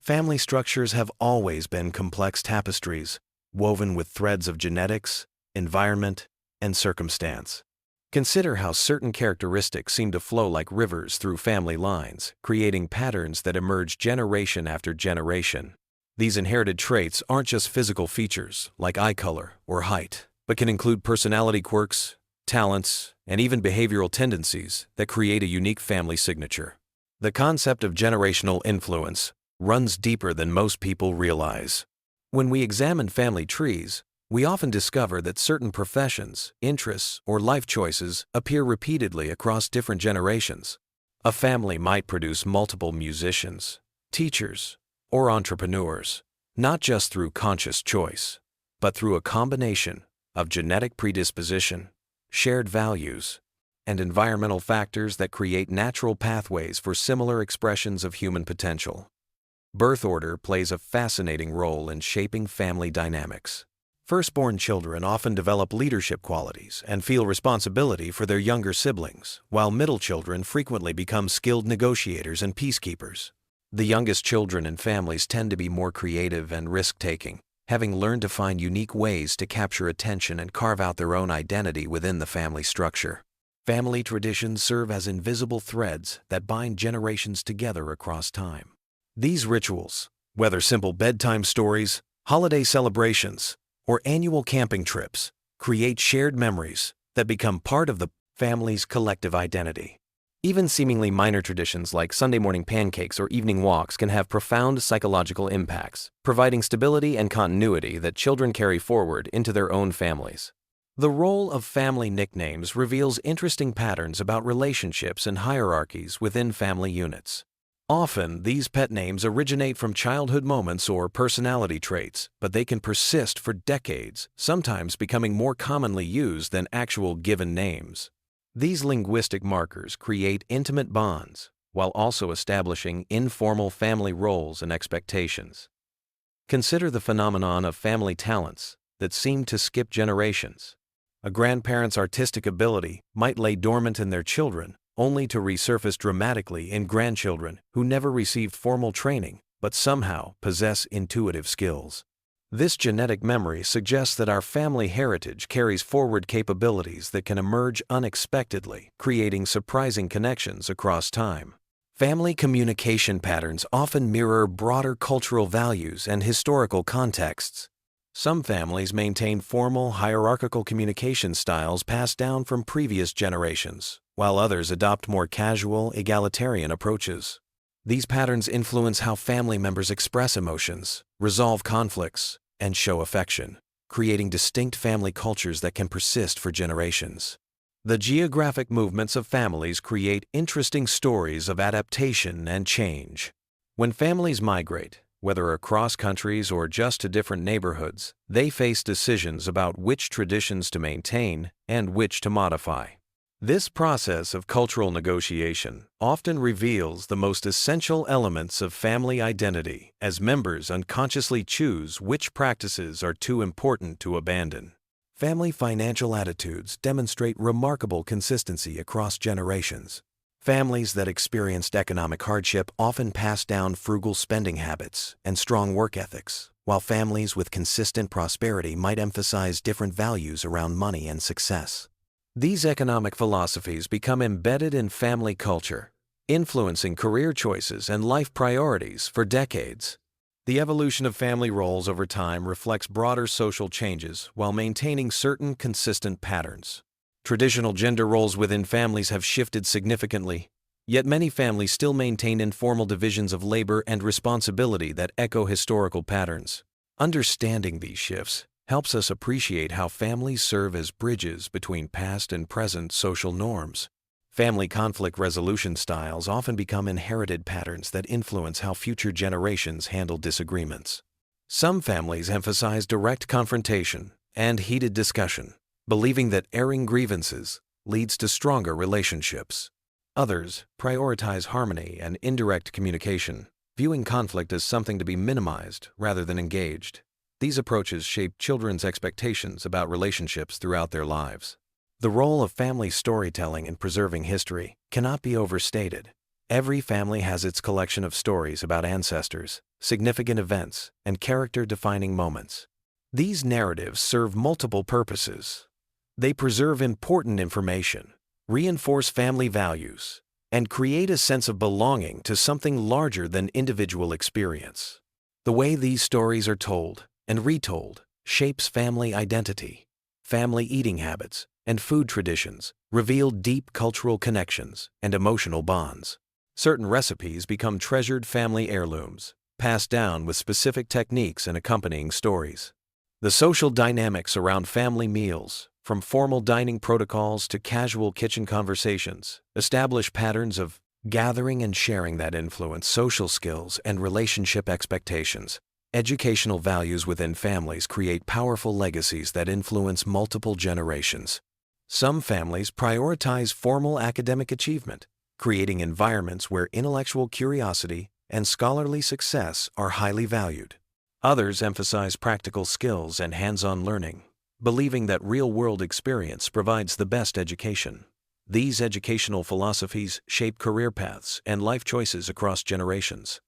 Family structures have always been complex tapestries, woven with threads of genetics, environment, and circumstance. Consider how certain characteristics seem to flow like rivers through family lines, creating patterns that emerge generation after generation. These inherited traits aren't just physical features, like eye color or height, but can include personality quirks, talents, and even behavioral tendencies that create a unique family signature. The concept of generational influence runs deeper than most people realize. When we examine family trees, we often discover that certain professions, interests, or life choices appear repeatedly across different generations. A family might produce multiple musicians, teachers, or entrepreneurs, not just through conscious choice, but through a combination of genetic predisposition, shared values, and environmental factors that create natural pathways for similar expressions of human potential. Birth order plays a fascinating role in shaping family dynamics. Firstborn children often develop leadership qualities and feel responsibility for their younger siblings, while middle children frequently become skilled negotiators and peacekeepers. The youngest children in families tend to be more creative and risk-taking, having learned to find unique ways to capture attention and carve out their own identity within the family structure. Family traditions serve as invisible threads that bind generations together across time. These rituals, whether simple bedtime stories, holiday celebrations, or annual camping trips, create shared memories that become part of the family's collective identity. Even seemingly minor traditions like Sunday morning pancakes or evening walks can have profound psychological impacts, providing stability and continuity that children carry forward into their own families. The role of family nicknames reveals interesting patterns about relationships and hierarchies within family units. Often, these pet names originate from childhood moments or personality traits, but they can persist for decades, sometimes becoming more commonly used than actual given names. These linguistic markers create intimate bonds while also establishing informal family roles and expectations. Consider the phenomenon of family talents that seem to skip generations. A grandparent's artistic ability might lay dormant in their children, only to resurface dramatically in grandchildren who never received formal training but somehow possess intuitive skills. This genetic memory suggests that our family heritage carries forward capabilities that can emerge unexpectedly, creating surprising connections across time. Family communication patterns often mirror broader cultural values and historical contexts. Some families maintain formal, hierarchical communication styles passed down from previous generations, while others adopt more casual, egalitarian approaches. These patterns influence how family members express emotions, resolve conflicts, and show affection, creating distinct family cultures that can persist for generations. The geographic movements of families create interesting stories of adaptation and change. When families migrate, whether across countries or just to different neighborhoods, they face decisions about which traditions to maintain and which to modify. This process of cultural negotiation often reveals the most essential elements of family identity as members unconsciously choose which practices are too important to abandon. Family financial attitudes demonstrate remarkable consistency across generations. Families that experienced economic hardship often pass down frugal spending habits and strong work ethics, while families with consistent prosperity might emphasize different values around money and success. These economic philosophies become embedded in family culture, influencing career choices and life priorities for decades. The evolution of family roles over time reflects broader social changes while maintaining certain consistent patterns. Traditional gender roles within families have shifted significantly, yet many families still maintain informal divisions of labor and responsibility that echo historical patterns. Understanding these shifts helps us appreciate how families serve as bridges between past and present social norms. Family conflict resolution styles often become inherited patterns that influence how future generations handle disagreements. Some families emphasize direct confrontation and heated discussion, believing that airing grievances leads to stronger relationships. Others prioritize harmony and indirect communication, viewing conflict as something to be minimized rather than engaged. These approaches shape children's expectations about relationships throughout their lives. The role of family storytelling in preserving history cannot be overstated. Every family has its collection of stories about ancestors, significant events, and character-defining moments. These narratives serve multiple purposes. They preserve important information, reinforce family values, and create a sense of belonging to something larger than individual experience. The way these stories are told and retold shapes family identity. Family eating habits and food traditions reveal deep cultural connections and emotional bonds. Certain recipes become treasured family heirlooms, passed down with specific techniques and accompanying stories. The social dynamics around family meals, from formal dining protocols to casual kitchen conversations, establish patterns of gathering and sharing that influence social skills and relationship expectations. Educational values within families create powerful legacies that influence multiple generations. Some families prioritize formal academic achievement, creating environments where intellectual curiosity and scholarly success are highly valued. Others emphasize practical skills and hands-on learning, believing that real-world experience provides the best education. These educational philosophies shape career paths and life choices across generations.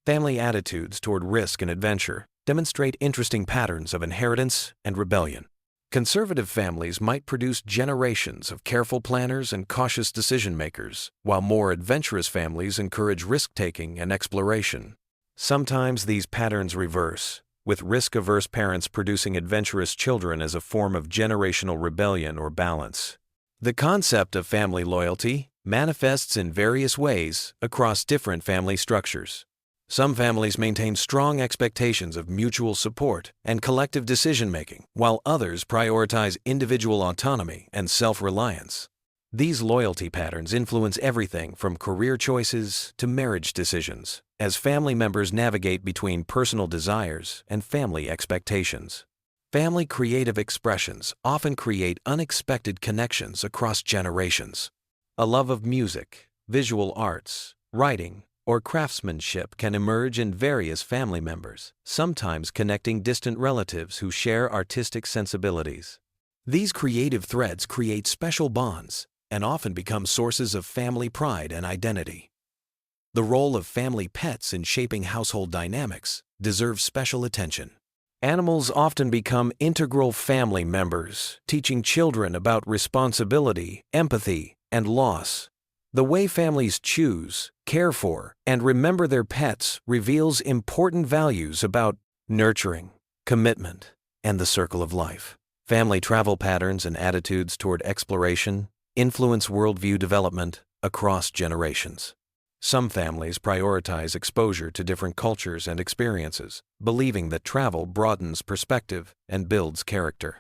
Family attitudes toward risk and adventure demonstrate interesting patterns of inheritance and rebellion. Conservative families might produce generations of careful planners and cautious decision-makers, while more adventurous families encourage risk-taking and exploration. Sometimes these patterns reverse, with risk-averse parents producing adventurous children as a form of generational rebellion or balance. The concept of family loyalty manifests in various ways across different family structures. Some families maintain strong expectations of mutual support and collective decision-making, while others prioritize individual autonomy and self-reliance. These loyalty patterns influence everything from career choices to marriage decisions, as family members navigate between personal desires and family expectations. Family creative expressions often create unexpected connections across generations. A love of music, visual arts, writing, or craftsmanship can emerge in various family members, sometimes connecting distant relatives who share artistic sensibilities. These creative threads create special bonds and often become sources of family pride and identity. The role of family pets in shaping household dynamics deserves special attention. Animals often become integral family members, teaching children about responsibility, empathy, and loss. The way families choose, care for, and remember their pets reveals important values about nurturing, commitment, and the circle of life. Family travel patterns and attitudes toward exploration influence worldview development across generations. Some families prioritize exposure to different cultures and experiences, believing that travel broadens perspective and builds character.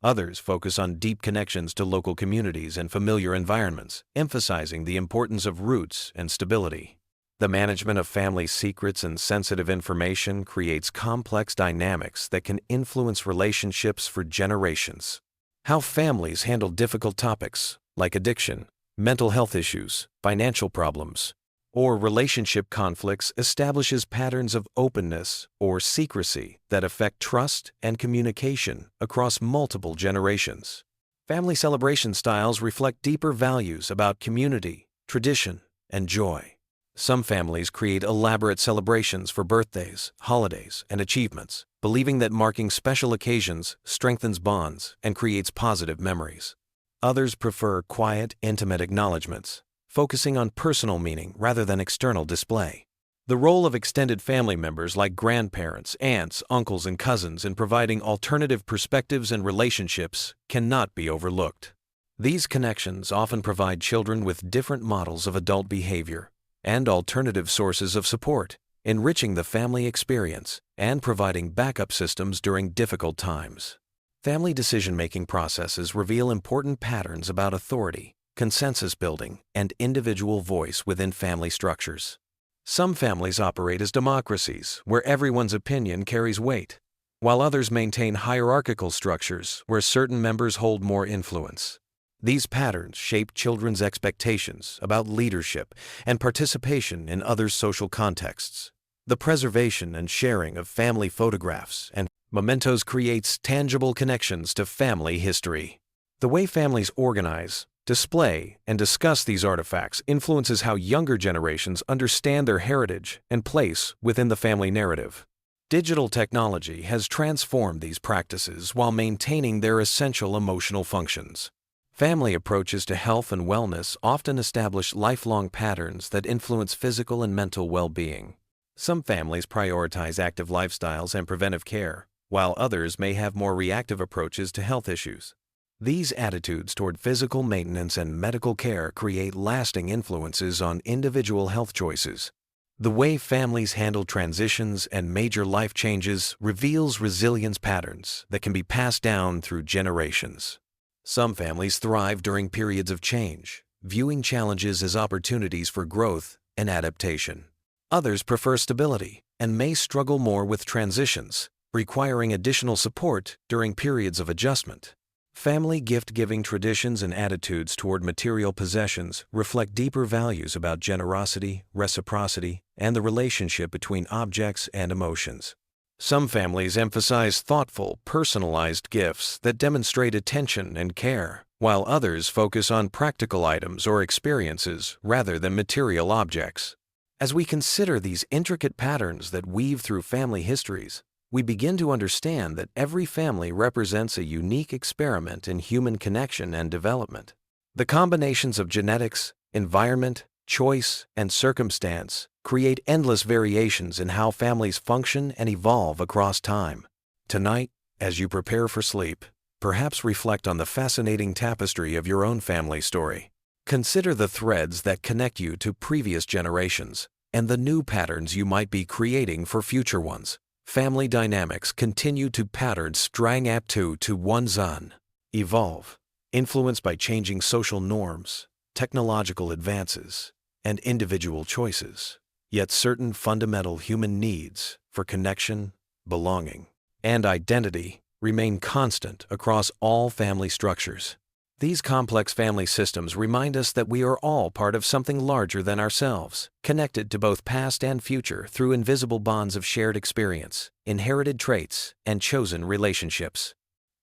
Others focus on deep connections to local communities and familiar environments, emphasizing the importance of roots and stability. The management of family secrets and sensitive information creates complex dynamics that can influence relationships for generations. How families handle difficult topics like addiction, mental health issues, financial problems, or relationship conflicts establishes patterns of openness or secrecy that affect trust and communication across multiple generations. Family celebration styles reflect deeper values about community, tradition, and joy. Some families create elaborate celebrations for birthdays, holidays, and achievements, believing that marking special occasions strengthens bonds and creates positive memories. Others prefer quiet, intimate acknowledgments, focusing on personal meaning rather than external display. The role of extended family members like grandparents, aunts, uncles, and cousins in providing alternative perspectives and relationships cannot be overlooked. These connections often provide children with different models of adult behavior and alternative sources of support, enriching the family experience and providing backup systems during difficult times. Family decision-making processes reveal important patterns about authority, consensus building, and individual voice within family structures. Some families operate as democracies, where everyone's opinion carries weight, while others maintain hierarchical structures where certain members hold more influence. These patterns shape children's expectations about leadership and participation in other social contexts. The preservation and sharing of family photographs and mementos creates tangible connections to family history. The way families organize, display, and discuss these artifacts influences how younger generations understand their heritage and place within the family narrative. Digital technology has transformed these practices while maintaining their essential emotional functions. Family approaches to health and wellness often establish lifelong patterns that influence physical and mental well-being. Some families prioritize active lifestyles and preventive care, while others may have more reactive approaches to health issues. These attitudes toward physical maintenance and medical care create lasting influences on individual health choices. The way families handle transitions and major life changes reveals resilience patterns that can be passed down through generations. Some families thrive during periods of change, viewing challenges as opportunities for growth and adaptation. Others prefer stability and may struggle more with transitions, requiring additional support during periods of adjustment. Family gift-giving traditions and attitudes toward material possessions reflect deeper values about generosity, reciprocity, and the relationship between objects and emotions. Some families emphasize thoughtful, personalized gifts that demonstrate attention and care, while others focus on practical items or experiences rather than material objects. As we consider these intricate patterns that weave through family histories, we begin to understand that every family represents a unique experiment in human connection and development. The combinations of genetics, environment, choice, and circumstance create endless variations in how families function and evolve across time. Tonight, as you prepare for sleep, perhaps reflect on the fascinating tapestry of your own family story. Consider the threads that connect you to previous generations and the new patterns you might be creating for future ones. Family dynamics continue to pattern strang up to one's own, evolve, influenced by changing social norms, technological advances, and individual choices. Yet certain fundamental human needs for connection, belonging, and identity remain constant across all family structures. These complex family systems remind us that we are all part of something larger than ourselves, connected to both past and future through invisible bonds of shared experience, inherited traits, and chosen relationships.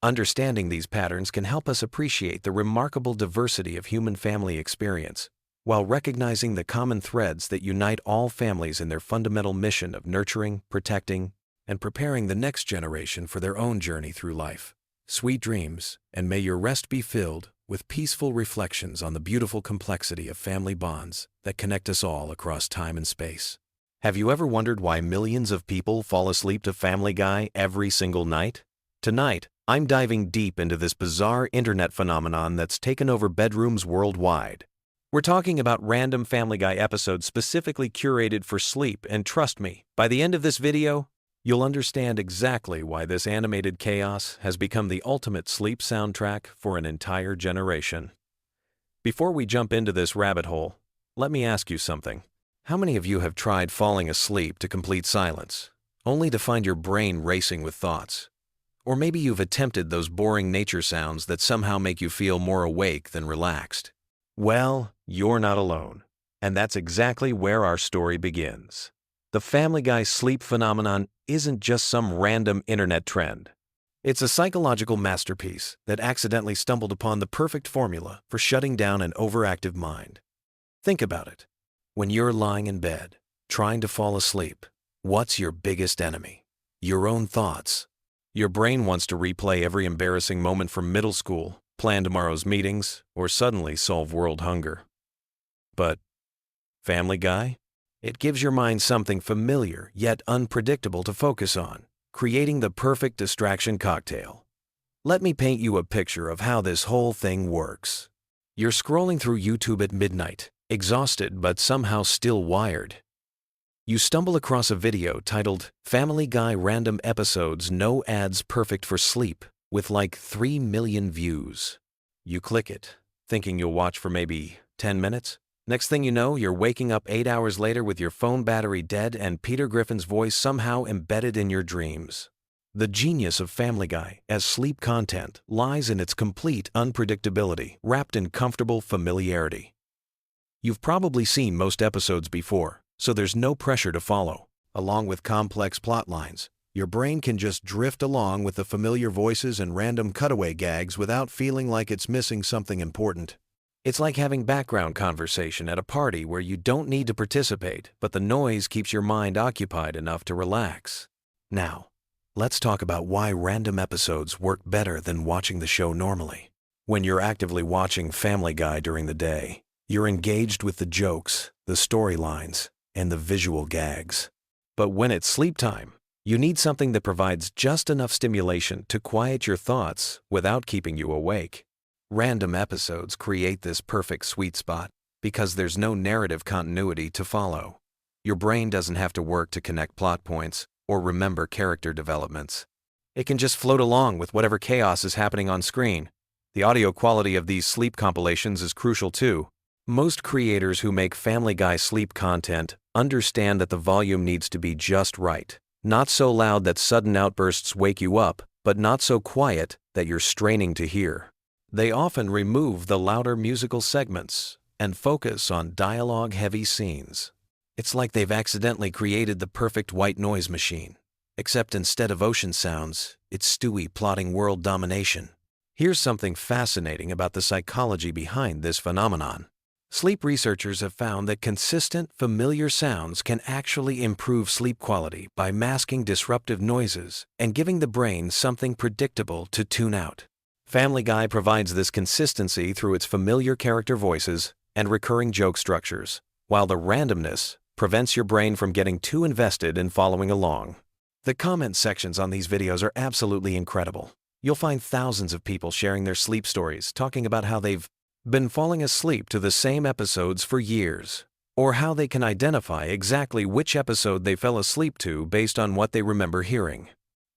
Understanding these patterns can help us appreciate the remarkable diversity of human family experience, while recognizing the common threads that unite all families in their fundamental mission of nurturing, protecting, and preparing the next generation for their own journey through life. Sweet dreams, and may your rest be filled with peaceful reflections on the beautiful complexity of family bonds that connect us all across time and space. Have you ever wondered why millions of people fall asleep to Family Guy every single night? Tonight, I'm diving deep into this bizarre internet phenomenon that's taken over bedrooms worldwide. We're talking about random Family Guy episodes specifically curated for sleep, and trust me, by the end of this video, you'll understand exactly why this animated chaos has become the ultimate sleep soundtrack for an entire generation. Before we jump into this rabbit hole, let me ask you something. How many of you have tried falling asleep to complete silence, only to find your brain racing with thoughts? Or maybe you've attempted those boring nature sounds that somehow make you feel more awake than relaxed. Well, you're not alone. And that's exactly where our story begins. The Family Guy sleep phenomenon isn't just some random internet trend. It's a psychological masterpiece that accidentally stumbled upon the perfect formula for shutting down an overactive mind. Think about it. When you're lying in bed, trying to fall asleep, what's your biggest enemy? Your own thoughts. Your brain wants to replay every embarrassing moment from middle school, plan tomorrow's meetings, or suddenly solve world hunger. But Family Guy? It gives your mind something familiar yet unpredictable to focus on, creating the perfect distraction cocktail. Let me paint you a picture of how this whole thing works. You're scrolling through YouTube at midnight, exhausted but somehow still wired. You stumble across a video titled Family Guy Random Episodes No Ads Perfect for Sleep, with like 3 million views. You click it, thinking you'll watch for maybe 10 minutes. Next thing you know, you're waking up 8 hours later with your phone battery dead and Peter Griffin's voice somehow embedded in your dreams. The genius of Family Guy as sleep content lies in its complete unpredictability, wrapped in comfortable familiarity. You've probably seen most episodes before, so there's no pressure to follow. Along with complex plot lines, your brain can just drift along with the familiar voices and random cutaway gags without feeling like it's missing something important. It's like having background conversation at a party where you don't need to participate, but the noise keeps your mind occupied enough to relax. Now, let's talk about why random episodes work better than watching the show normally. When you're actively watching Family Guy during the day, you're engaged with the jokes, the storylines, and the visual gags. But when it's sleep time, you need something that provides just enough stimulation to quiet your thoughts without keeping you awake. Random episodes create this perfect sweet spot because there's no narrative continuity to follow. Your brain doesn't have to work to connect plot points or remember character developments. It can just float along with whatever chaos is happening on screen. The audio quality of these sleep compilations is crucial too. Most creators who make Family Guy sleep content understand that the volume needs to be just right. Not so loud that sudden outbursts wake you up, but not so quiet that you're straining to hear. They often remove the louder musical segments and focus on dialogue-heavy scenes. It's like they've accidentally created the perfect white noise machine, except instead of ocean sounds, it's Stewie plotting world domination. Here's something fascinating about the psychology behind this phenomenon. Sleep researchers have found that consistent, familiar sounds can actually improve sleep quality by masking disruptive noises and giving the brain something predictable to tune out. Family Guy provides this consistency through its familiar character voices and recurring joke structures, while the randomness prevents your brain from getting too invested in following along. The comment sections on these videos are absolutely incredible. You'll find thousands of people sharing their sleep stories, talking about how they've been falling asleep to the same episodes for years, or how they can identify exactly which episode they fell asleep to based on what they remember hearing.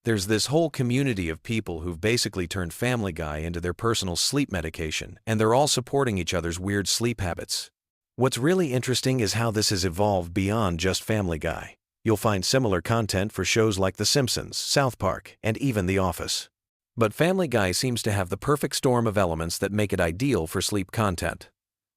There's this whole community of people who've basically turned Family Guy into their personal sleep medication, and they're all supporting each other's weird sleep habits. What's really interesting is how this has evolved beyond just Family Guy. You'll find similar content for shows like The Simpsons, South Park, and even The Office. But Family Guy seems to have the perfect storm of elements that make it ideal for sleep content.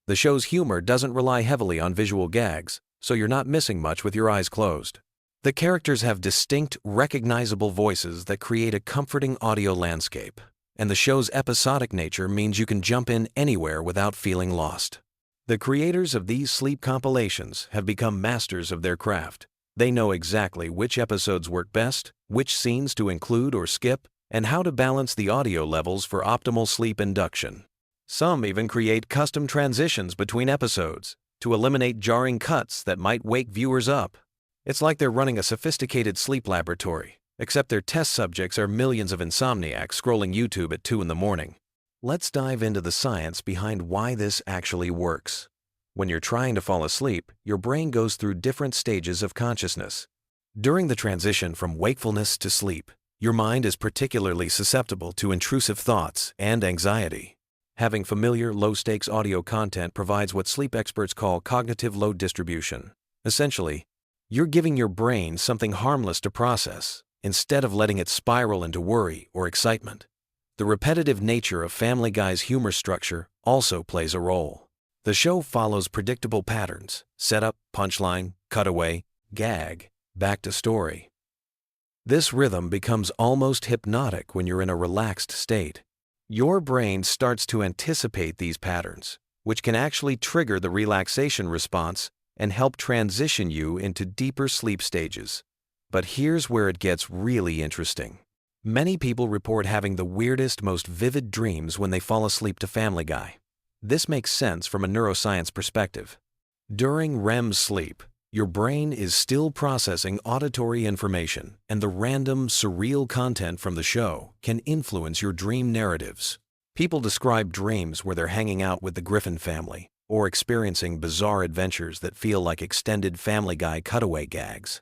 The show's humor doesn't rely heavily on visual gags, so you're not missing much with your eyes closed. The characters have distinct, recognizable voices that create a comforting audio landscape, and the show's episodic nature means you can jump in anywhere without feeling lost. The creators of these sleep compilations have become masters of their craft. They know exactly which episodes work best, which scenes to include or skip, and how to balance the audio levels for optimal sleep induction. Some even create custom transitions between episodes to eliminate jarring cuts that might wake viewers up. It's like they're running a sophisticated sleep laboratory, except their test subjects are millions of insomniacs scrolling YouTube at 2 in the morning. Let's dive into the science behind why this actually works. When you're trying to fall asleep, your brain goes through different stages of consciousness. During the transition from wakefulness to sleep, your mind is particularly susceptible to intrusive thoughts and anxiety. Having familiar, low-stakes audio content provides what sleep experts call cognitive load distribution. Essentially, you're giving your brain something harmless to process, instead of letting it spiral into worry or excitement. The repetitive nature of Family Guy's humor structure also plays a role. The show follows predictable patterns: setup, punchline, cutaway, gag, back to story. This rhythm becomes almost hypnotic when you're in a relaxed state. Your brain starts to anticipate these patterns, which can actually trigger the relaxation response and help transition you into deeper sleep stages. But here's where it gets really interesting. Many people report having the weirdest, most vivid dreams when they fall asleep to Family Guy. This makes sense from a neuroscience perspective. During REM sleep, your brain is still processing auditory information, and the random, surreal content from the show can influence your dream narratives. People describe dreams where they're hanging out with the Griffin family, or experiencing bizarre adventures that feel like extended Family Guy cutaway gags.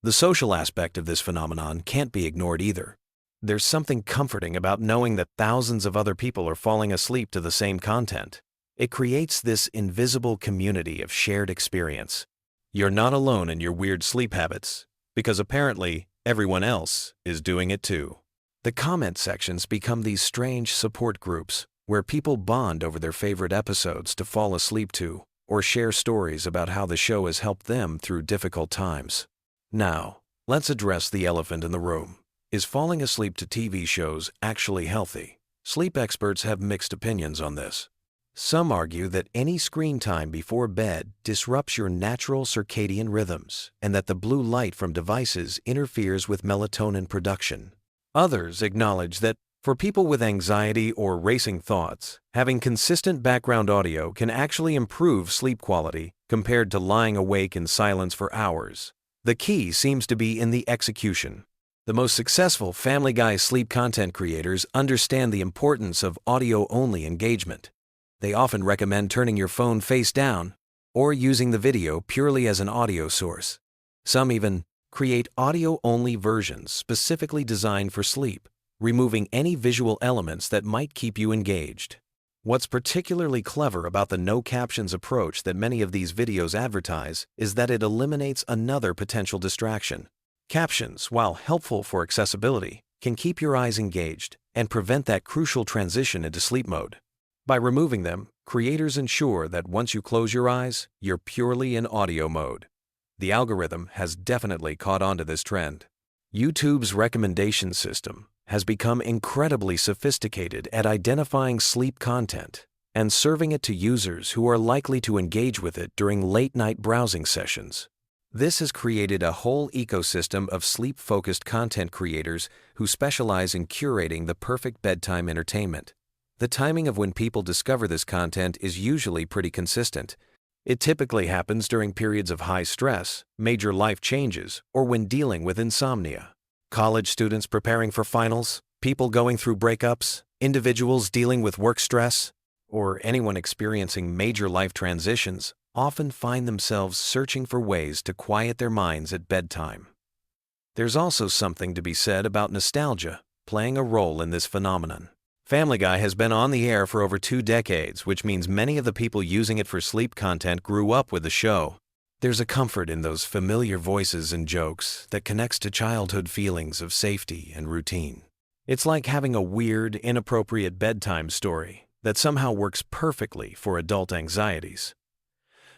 The social aspect of this phenomenon can't be ignored either. There's something comforting about knowing that thousands of other people are falling asleep to the same content. It creates this invisible community of shared experience. You're not alone in your weird sleep habits, because apparently everyone else is doing it too. The comment sections become these strange support groups where people bond over their favorite episodes to fall asleep to, or share stories about how the show has helped them through difficult times. Now, let's address the elephant in the room. Is falling asleep to TV shows actually healthy? Sleep experts have mixed opinions on this. Some argue that any screen time before bed disrupts your natural circadian rhythms, and that the blue light from devices interferes with melatonin production. Others acknowledge that for people with anxiety or racing thoughts, having consistent background audio can actually improve sleep quality compared to lying awake in silence for hours. The key seems to be in the execution. The most successful Family Guy sleep content creators understand the importance of audio-only engagement. They often recommend turning your phone face down or using the video purely as an audio source. Some even create audio-only versions specifically designed for sleep, removing any visual elements that might keep you engaged. What's particularly clever about the no-captions approach that many of these videos advertise is that it eliminates another potential distraction. Captions, while helpful for accessibility, can keep your eyes engaged and prevent that crucial transition into sleep mode. By removing them, creators ensure that once you close your eyes, you're purely in audio mode. The algorithm has definitely caught on to this trend. YouTube's recommendation system has become incredibly sophisticated at identifying sleep content and serving it to users who are likely to engage with it during late-night browsing sessions. This has created a whole ecosystem of sleep-focused content creators who specialize in curating the perfect bedtime entertainment. The timing of when people discover this content is usually pretty consistent. It typically happens during periods of high stress, major life changes, or when dealing with insomnia. College students preparing for finals, people going through breakups, individuals dealing with work stress, or anyone experiencing major life transitions often find themselves searching for ways to quiet their minds at bedtime. There's also something to be said about nostalgia playing a role in this phenomenon. Family Guy has been on the air for over 2 decades, which means many of the people using it for sleep content grew up with the show. There's a comfort in those familiar voices and jokes that connects to childhood feelings of safety and routine. It's like having a weird, inappropriate bedtime story that somehow works perfectly for adult anxieties.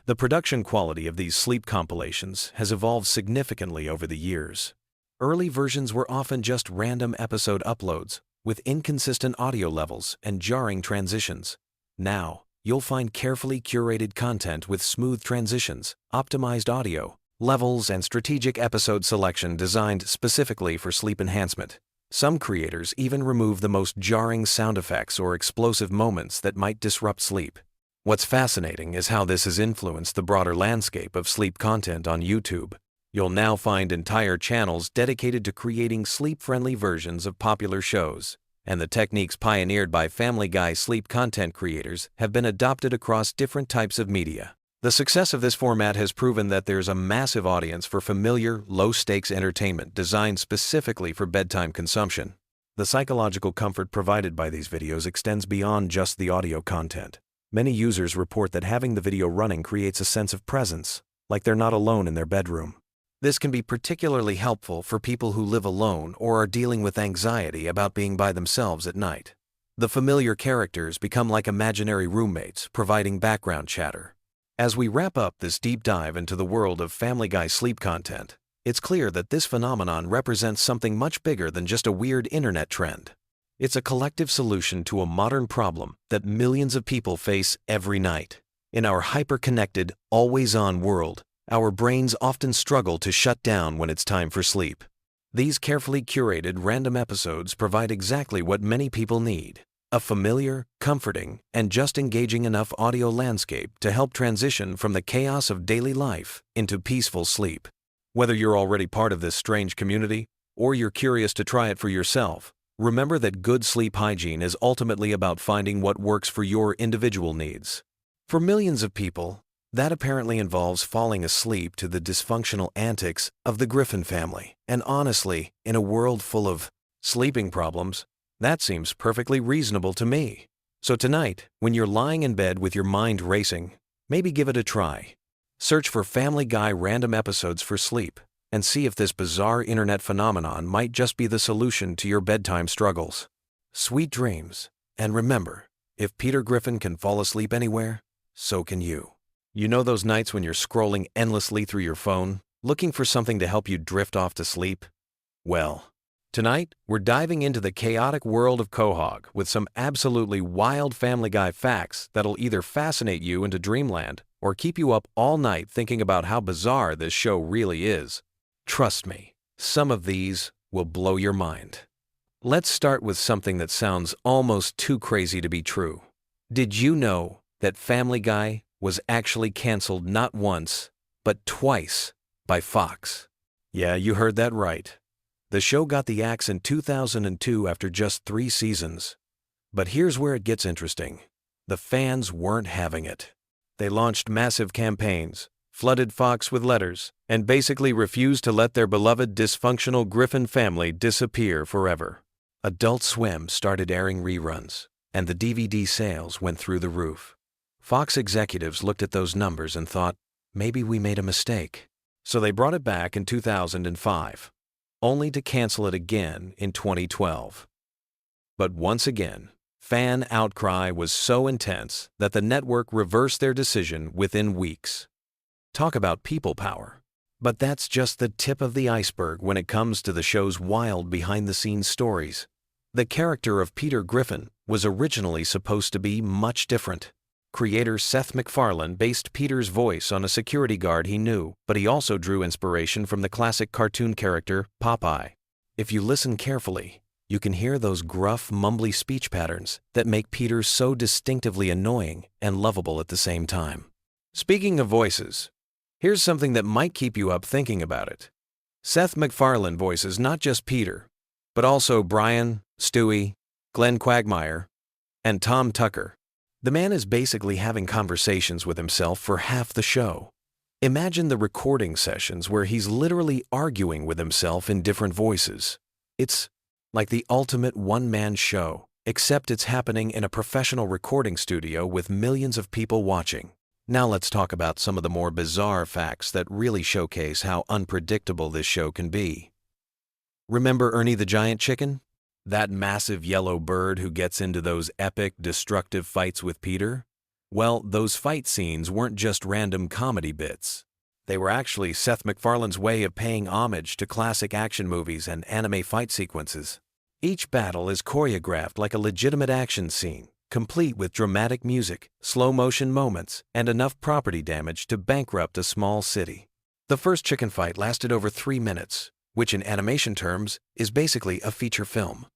The production quality of these sleep compilations has evolved significantly over the years. Early versions were often just random episode uploads with inconsistent audio levels and jarring transitions. Now, you'll find carefully curated content with smooth transitions, optimized audio, levels, and strategic episode selection designed specifically for sleep enhancement. Some creators even remove the most jarring sound effects or explosive moments that might disrupt sleep. What's fascinating is how this has influenced the broader landscape of sleep content on YouTube. You'll now find entire channels dedicated to creating sleep-friendly versions of popular shows, and the techniques pioneered by Family Guy sleep content creators have been adopted across different types of media. The success of this format has proven that there's a massive audience for familiar, low-stakes entertainment designed specifically for bedtime consumption. The psychological comfort provided by these videos extends beyond just the audio content. Many users report that having the video running creates a sense of presence, like they're not alone in their bedroom. This can be particularly helpful for people who live alone or are dealing with anxiety about being by themselves at night. The familiar characters become like imaginary roommates, providing background chatter. As we wrap up this deep dive into the world of Family Guy sleep content, it's clear that this phenomenon represents something much bigger than just a weird internet trend. It's a collective solution to a modern problem that millions of people face every night. In our hyper-connected, always-on world, our brains often struggle to shut down when it's time for sleep. These carefully curated random episodes provide exactly what many people need: a familiar, comforting, and just engaging enough audio landscape to help transition from the chaos of daily life into peaceful sleep. Whether you're already part of this strange community or you're curious to try it for yourself, remember that good sleep hygiene is ultimately about finding what works for your individual needs. For millions of people, that apparently involves falling asleep to the dysfunctional antics of the Griffin family. And honestly, in a world full of sleeping problems, that seems perfectly reasonable to me. So tonight, when you're lying in bed with your mind racing, maybe give it a try. Search for Family Guy random episodes for sleep and see if this bizarre internet phenomenon might just be the solution to your bedtime struggles. Sweet dreams, and remember, if Peter Griffin can fall asleep anywhere, so can you. You know those nights when you're scrolling endlessly through your phone, looking for something to help you drift off to sleep? Well, tonight, we're diving into the chaotic world of Quahog with some absolutely wild Family Guy facts that'll either fascinate you into dreamland or keep you up all night thinking about how bizarre this show really is. Trust me, some of these will blow your mind. Let's start with something that sounds almost too crazy to be true. Did you know that Family Guy was actually canceled not once, but twice by Fox? Yeah, you heard that right. The show got the axe in 2002 after just 3 seasons. But here's where it gets interesting. The fans weren't having it. They launched massive campaigns, flooded Fox with letters, and basically refused to let their beloved dysfunctional Griffin family disappear forever. Adult Swim started airing reruns, and the DVD sales went through the roof. Fox executives looked at those numbers and thought, maybe we made a mistake. So they brought it back in 2005, only to cancel it again in 2012. But once again, fan outcry was so intense that the network reversed their decision within weeks. Talk about people power. But that's just the tip of the iceberg when it comes to the show's wild behind-the-scenes stories. The character of Peter Griffin was originally supposed to be much different. Creator Seth MacFarlane based Peter's voice on a security guard he knew, but he also drew inspiration from the classic cartoon character Popeye. If you listen carefully, you can hear those gruff, mumbly speech patterns that make Peter so distinctively annoying and lovable at the same time. Speaking of voices, here's something that might keep you up thinking about it. Seth MacFarlane voices not just Peter, but also Brian, Stewie, Glenn Quagmire, and Tom Tucker. The man is basically having conversations with himself for half the show. Imagine the recording sessions where he's literally arguing with himself in different voices. It's like the ultimate one-man show, except it's happening in a professional recording studio with millions of people watching. Now let's talk about some of the more bizarre facts that really showcase how unpredictable this show can be. Remember Ernie the Giant Chicken? That massive yellow bird who gets into those epic, destructive fights with Peter? Well, those fight scenes weren't just random comedy bits. They were actually Seth MacFarlane's way of paying homage to classic action movies and anime fight sequences. Each battle is choreographed like a legitimate action scene, complete with dramatic music, slow-motion moments, and enough property damage to bankrupt a small city. The first chicken fight lasted over 3 minutes, which in animation terms is basically a feature film.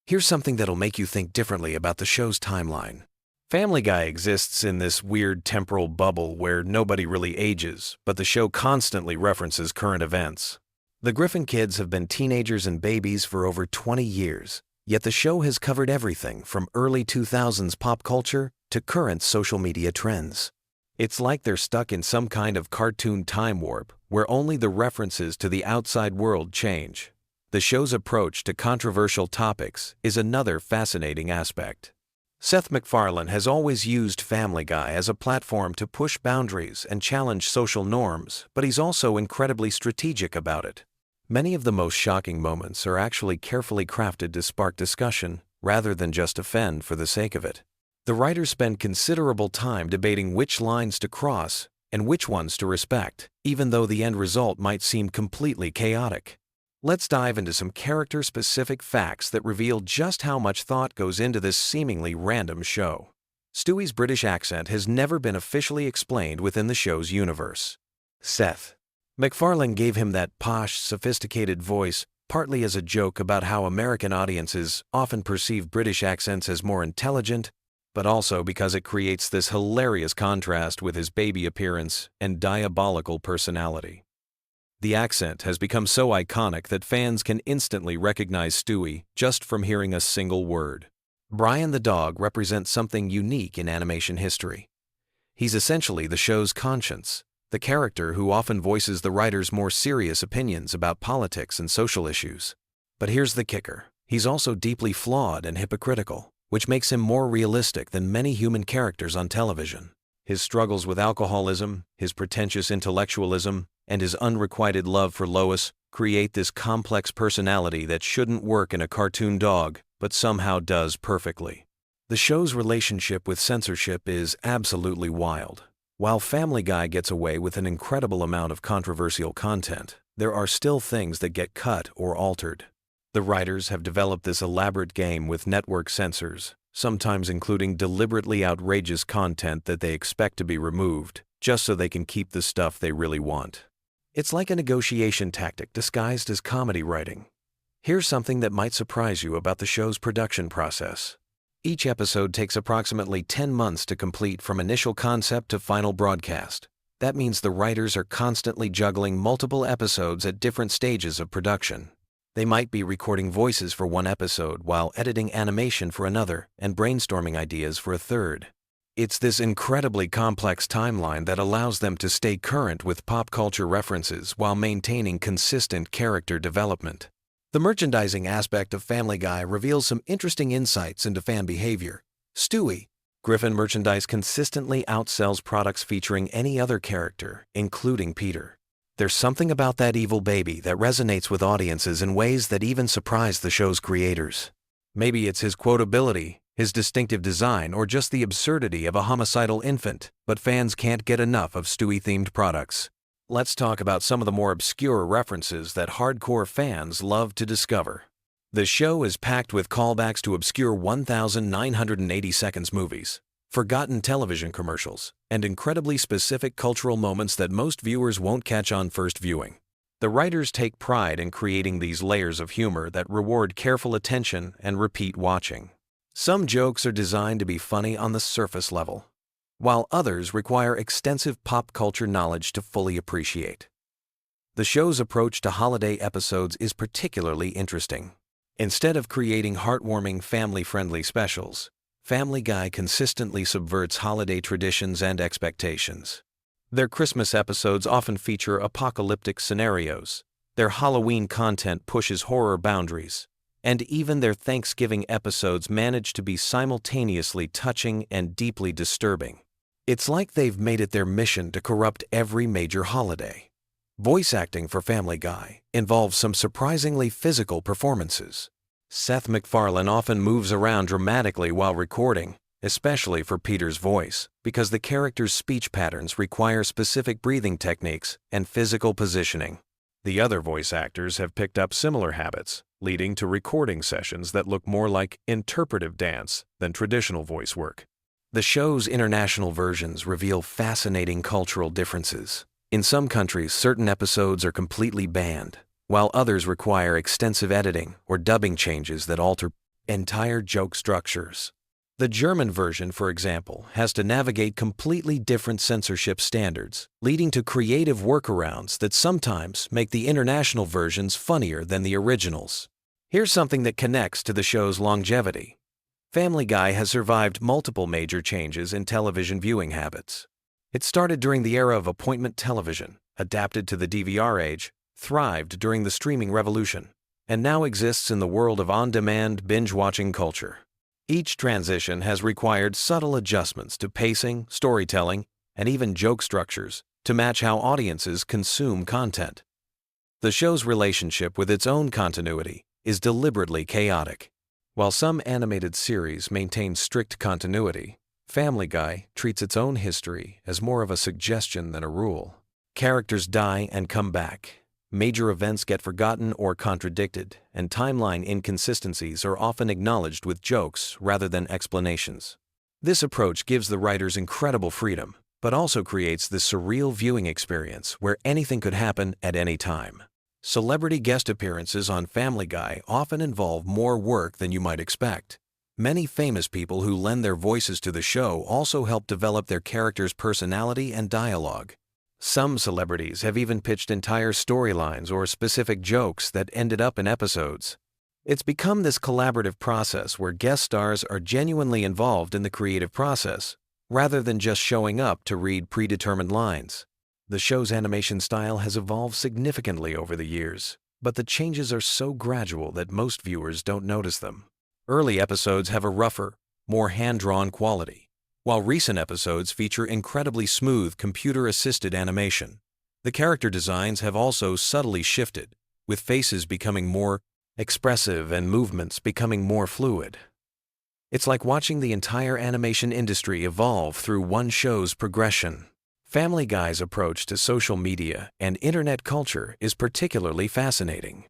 Here's something that'll make you think differently about the show's timeline. Family Guy exists in this weird temporal bubble where nobody really ages, but the show constantly references current events. The Griffin kids have been teenagers and babies for over 20 years, yet the show has covered everything from early 2000s pop culture to current social media trends. It's like they're stuck in some kind of cartoon time warp where only the references to the outside world change. The show's approach to controversial topics is another fascinating aspect. Seth MacFarlane has always used Family Guy as a platform to push boundaries and challenge social norms, but he's also incredibly strategic about it. Many of the most shocking moments are actually carefully crafted to spark discussion, rather than just offend for the sake of it. The writers spend considerable time debating which lines to cross and which ones to respect, even though the end result might seem completely chaotic. Let's dive into some character-specific facts that reveal just how much thought goes into this seemingly random show. Stewie's British accent has never been officially explained within the show's universe. Seth MacFarlane gave him that posh, sophisticated voice partly as a joke about how American audiences often perceive British accents as more intelligent, but also because it creates this hilarious contrast with his baby appearance and diabolical personality. The accent has become so iconic that fans can instantly recognize Stewie just from hearing a single word. Brian the dog represents something unique in animation history. He's essentially the show's conscience, the character who often voices the writer's more serious opinions about politics and social issues. But here's the kicker. He's also deeply flawed and hypocritical, which makes him more realistic than many human characters on television. His struggles with alcoholism, his pretentious intellectualism, and his unrequited love for Lois create this complex personality that shouldn't work in a cartoon dog, but somehow does perfectly. The show's relationship with censorship is absolutely wild. While Family Guy gets away with an incredible amount of controversial content, there are still things that get cut or altered. The writers have developed this elaborate game with network censors, sometimes including deliberately outrageous content that they expect to be removed, just so they can keep the stuff they really want. It's like a negotiation tactic disguised as comedy writing. Here's something that might surprise you about the show's production process. Each episode takes approximately 10 months to complete from initial concept to final broadcast. That means the writers are constantly juggling multiple episodes at different stages of production. They might be recording voices for one episode while editing animation for another and brainstorming ideas for a third. It's this incredibly complex timeline that allows them to stay current with pop culture references while maintaining consistent character development. The merchandising aspect of Family Guy reveals some interesting insights into fan behavior. Stewie, Griffin merchandise consistently outsells products featuring any other character, including Peter. There's something about that evil baby that resonates with audiences in ways that even surprise the show's creators. Maybe it's his quotability, his distinctive design, or just the absurdity of a homicidal infant, but fans can't get enough of Stewie-themed products. Let's talk about some of the more obscure references that hardcore fans love to discover. The show is packed with callbacks to obscure 1980 seconds movies, forgotten television commercials, and incredibly specific cultural moments that most viewers won't catch on first viewing. The writers take pride in creating these layers of humor that reward careful attention and repeat watching. Some jokes are designed to be funny on the surface level, while others require extensive pop culture knowledge to fully appreciate. The show's approach to holiday episodes is particularly interesting. Instead of creating heartwarming, family-friendly specials, Family Guy consistently subverts holiday traditions and expectations. Their Christmas episodes often feature apocalyptic scenarios, their Halloween content pushes horror boundaries, and even their Thanksgiving episodes manage to be simultaneously touching and deeply disturbing. It's like they've made it their mission to corrupt every major holiday. Voice acting for Family Guy involves some surprisingly physical performances. Seth MacFarlane often moves around dramatically while recording, especially for Peter's voice, because the character's speech patterns require specific breathing techniques and physical positioning. The other voice actors have picked up similar habits, leading to recording sessions that look more like interpretive dance than traditional voice work. The show's international versions reveal fascinating cultural differences. In some countries, certain episodes are completely banned, while others require extensive editing or dubbing changes that alter entire joke structures. The German version, for example, has to navigate completely different censorship standards, leading to creative workarounds that sometimes make the international versions funnier than the originals. Here's something that connects to the show's longevity. Family Guy has survived multiple major changes in television viewing habits. It started during the era of appointment television, adapted to the DVR age, thrived during the streaming revolution, and now exists in the world of on-demand binge-watching culture. Each transition has required subtle adjustments to pacing, storytelling, and even joke structures to match how audiences consume content. The show's relationship with its own continuity is deliberately chaotic. While some animated series maintain strict continuity, Family Guy treats its own history as more of a suggestion than a rule. Characters die and come back. Major events get forgotten or contradicted, and timeline inconsistencies are often acknowledged with jokes rather than explanations. This approach gives the writers incredible freedom, but also creates this surreal viewing experience where anything could happen at any time. Celebrity guest appearances on Family Guy often involve more work than you might expect. Many famous people who lend their voices to the show also help develop their characters' personality and dialogue. Some celebrities have even pitched entire storylines or specific jokes that ended up in episodes. It's become this collaborative process where guest stars are genuinely involved in the creative process, rather than just showing up to read predetermined lines. The show's animation style has evolved significantly over the years, but the changes are so gradual that most viewers don't notice them. Early episodes have a rougher, more hand-drawn quality, while recent episodes feature incredibly smooth computer-assisted animation. The character designs have also subtly shifted, with faces becoming more expressive and movements becoming more fluid. It's like watching the entire animation industry evolve through one show's progression. Family Guy's approach to social media and internet culture is particularly fascinating.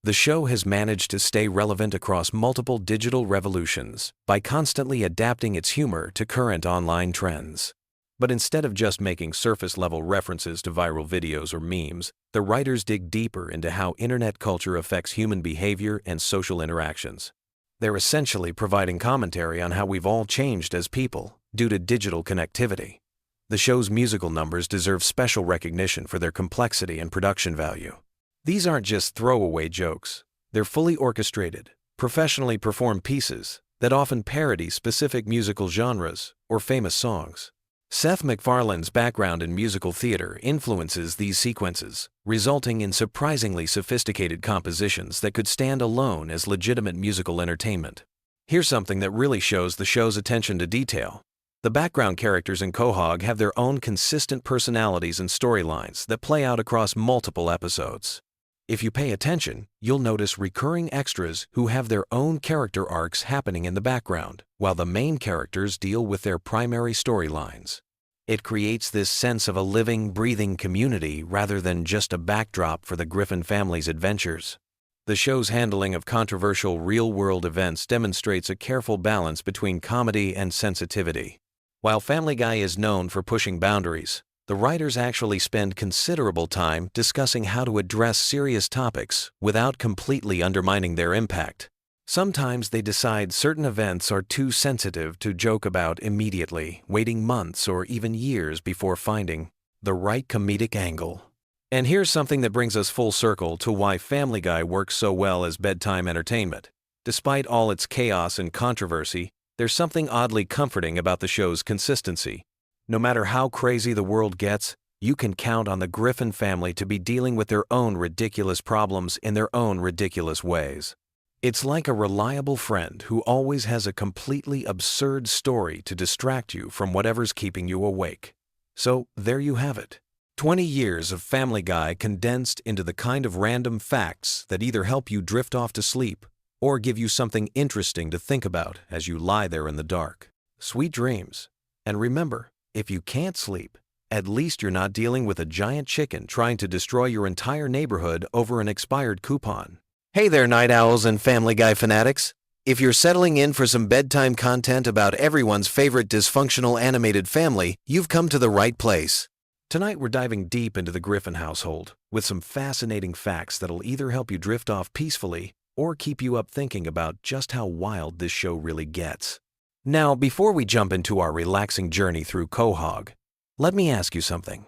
The show has managed to stay relevant across multiple digital revolutions by constantly adapting its humor to current online trends. But instead of just making surface-level references to viral videos or memes, the writers dig deeper into how internet culture affects human behavior and social interactions. They're essentially providing commentary on how we've all changed as people due to digital connectivity. The show's musical numbers deserve special recognition for their complexity and production value. These aren't just throwaway jokes. They're fully orchestrated, professionally performed pieces that often parody specific musical genres or famous songs. Seth MacFarlane's background in musical theater influences these sequences, resulting in surprisingly sophisticated compositions that could stand alone as legitimate musical entertainment. Here's something that really shows the show's attention to detail. The background characters in Quahog have their own consistent personalities and storylines that play out across multiple episodes. If you pay attention, you'll notice recurring extras who have their own character arcs happening in the background, while the main characters deal with their primary storylines. It creates this sense of a living, breathing community rather than just a backdrop for the Griffin family's adventures. The show's handling of controversial real-world events demonstrates a careful balance between comedy and sensitivity. While Family Guy is known for pushing boundaries, the writers actually spend considerable time discussing how to address serious topics without completely undermining their impact. Sometimes they decide certain events are too sensitive to joke about immediately, waiting months or even years before finding the right comedic angle. And here's something that brings us full circle to why Family Guy works so well as bedtime entertainment. Despite all its chaos and controversy, there's something oddly comforting about the show's consistency. No matter how crazy the world gets, you can count on the Griffin family to be dealing with their own ridiculous problems in their own ridiculous ways. It's like a reliable friend who always has a completely absurd story to distract you from whatever's keeping you awake. So there you have it. 20 years of Family Guy condensed into the kind of random facts that either help you drift off to sleep or give you something interesting to think about as you lie there in the dark. Sweet dreams. And remember, if you can't sleep, at least you're not dealing with a giant chicken trying to destroy your entire neighborhood over an expired coupon. Hey there, night owls and Family Guy fanatics. If you're settling in for some bedtime content about everyone's favorite dysfunctional animated family, you've come to the right place. Tonight we're diving deep into the Griffin household with some fascinating facts that'll either help you drift off peacefully or keep you up thinking about just how wild this show really gets. Now, before we jump into our relaxing journey through Quahog, let me ask you something.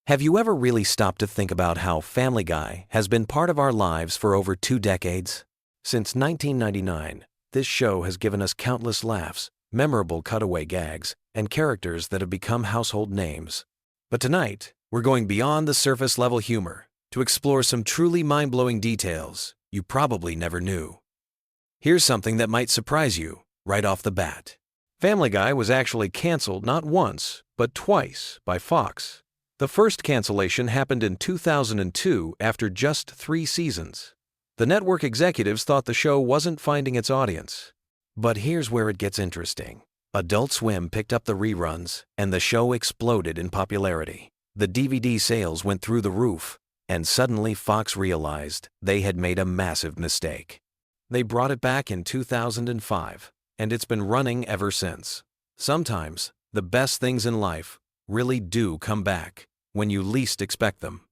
Have you ever really stopped to think about how Family Guy has been part of our lives for over 2 decades? Since 1999, this show has given us countless laughs, memorable cutaway gags, and characters that have become household names. But tonight, we're going beyond the surface-level humor to explore some truly mind-blowing details you probably never knew. Here's something that might surprise you right off the bat. Family Guy was actually canceled not once, but twice by Fox. The first cancellation happened in 2002 after just 3 seasons. The network executives thought the show wasn't finding its audience. But here's where it gets interesting. Adult Swim picked up the reruns, and the show exploded in popularity. The DVD sales went through the roof, and suddenly Fox realized they had made a massive mistake. They brought it back in 2005, and it's been running ever since. Sometimes, the best things in life really do come back when you least expect them.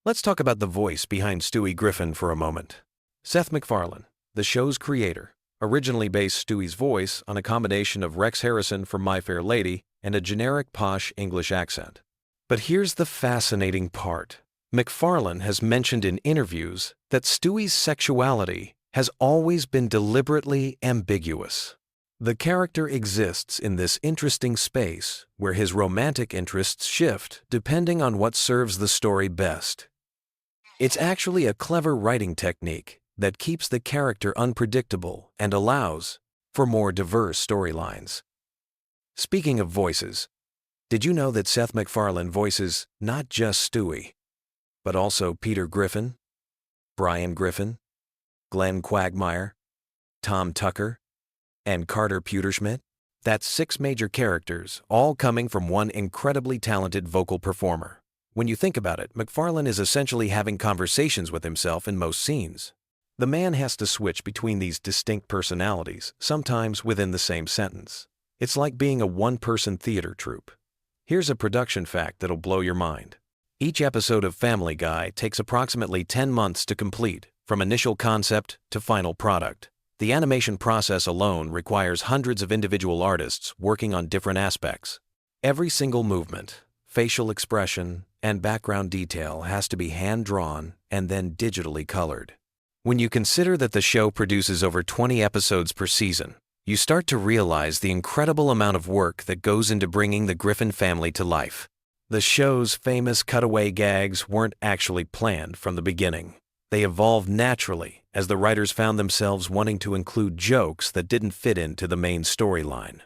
Let's talk about the voice behind Stewie Griffin for a moment. Seth MacFarlane, the show's creator, originally based Stewie's voice on a combination of Rex Harrison from My Fair Lady and a generic posh English accent. But here's the fascinating part. MacFarlane has mentioned in interviews that Stewie's sexuality has always been deliberately ambiguous. The character exists in this interesting space where his romantic interests shift depending on what serves the story best. It's actually a clever writing technique that keeps the character unpredictable and allows for more diverse storylines. Speaking of voices, did you know that Seth MacFarlane voices not just Stewie, but also Peter Griffin, Brian Griffin, Glenn Quagmire, Tom Tucker, and Carter Pewterschmidt? That's 6 major characters, all coming from one incredibly talented vocal performer. When you think about it, MacFarlane is essentially having conversations with himself in most scenes. The man has to switch between these distinct personalities, sometimes within the same sentence. It's like being a one-person theater troupe. Here's a production fact that'll blow your mind. Each episode of Family Guy takes approximately 10 months to complete, from initial concept to final product. The animation process alone requires hundreds of individual artists working on different aspects. Every single movement, facial expression, and background detail has to be hand-drawn and then digitally colored. When you consider that the show produces over 20 episodes per season, you start to realize the incredible amount of work that goes into bringing the Griffin family to life. The show's famous cutaway gags weren't actually planned from the beginning. They evolved naturally as the writers found themselves wanting to include jokes that didn't fit into the main storyline.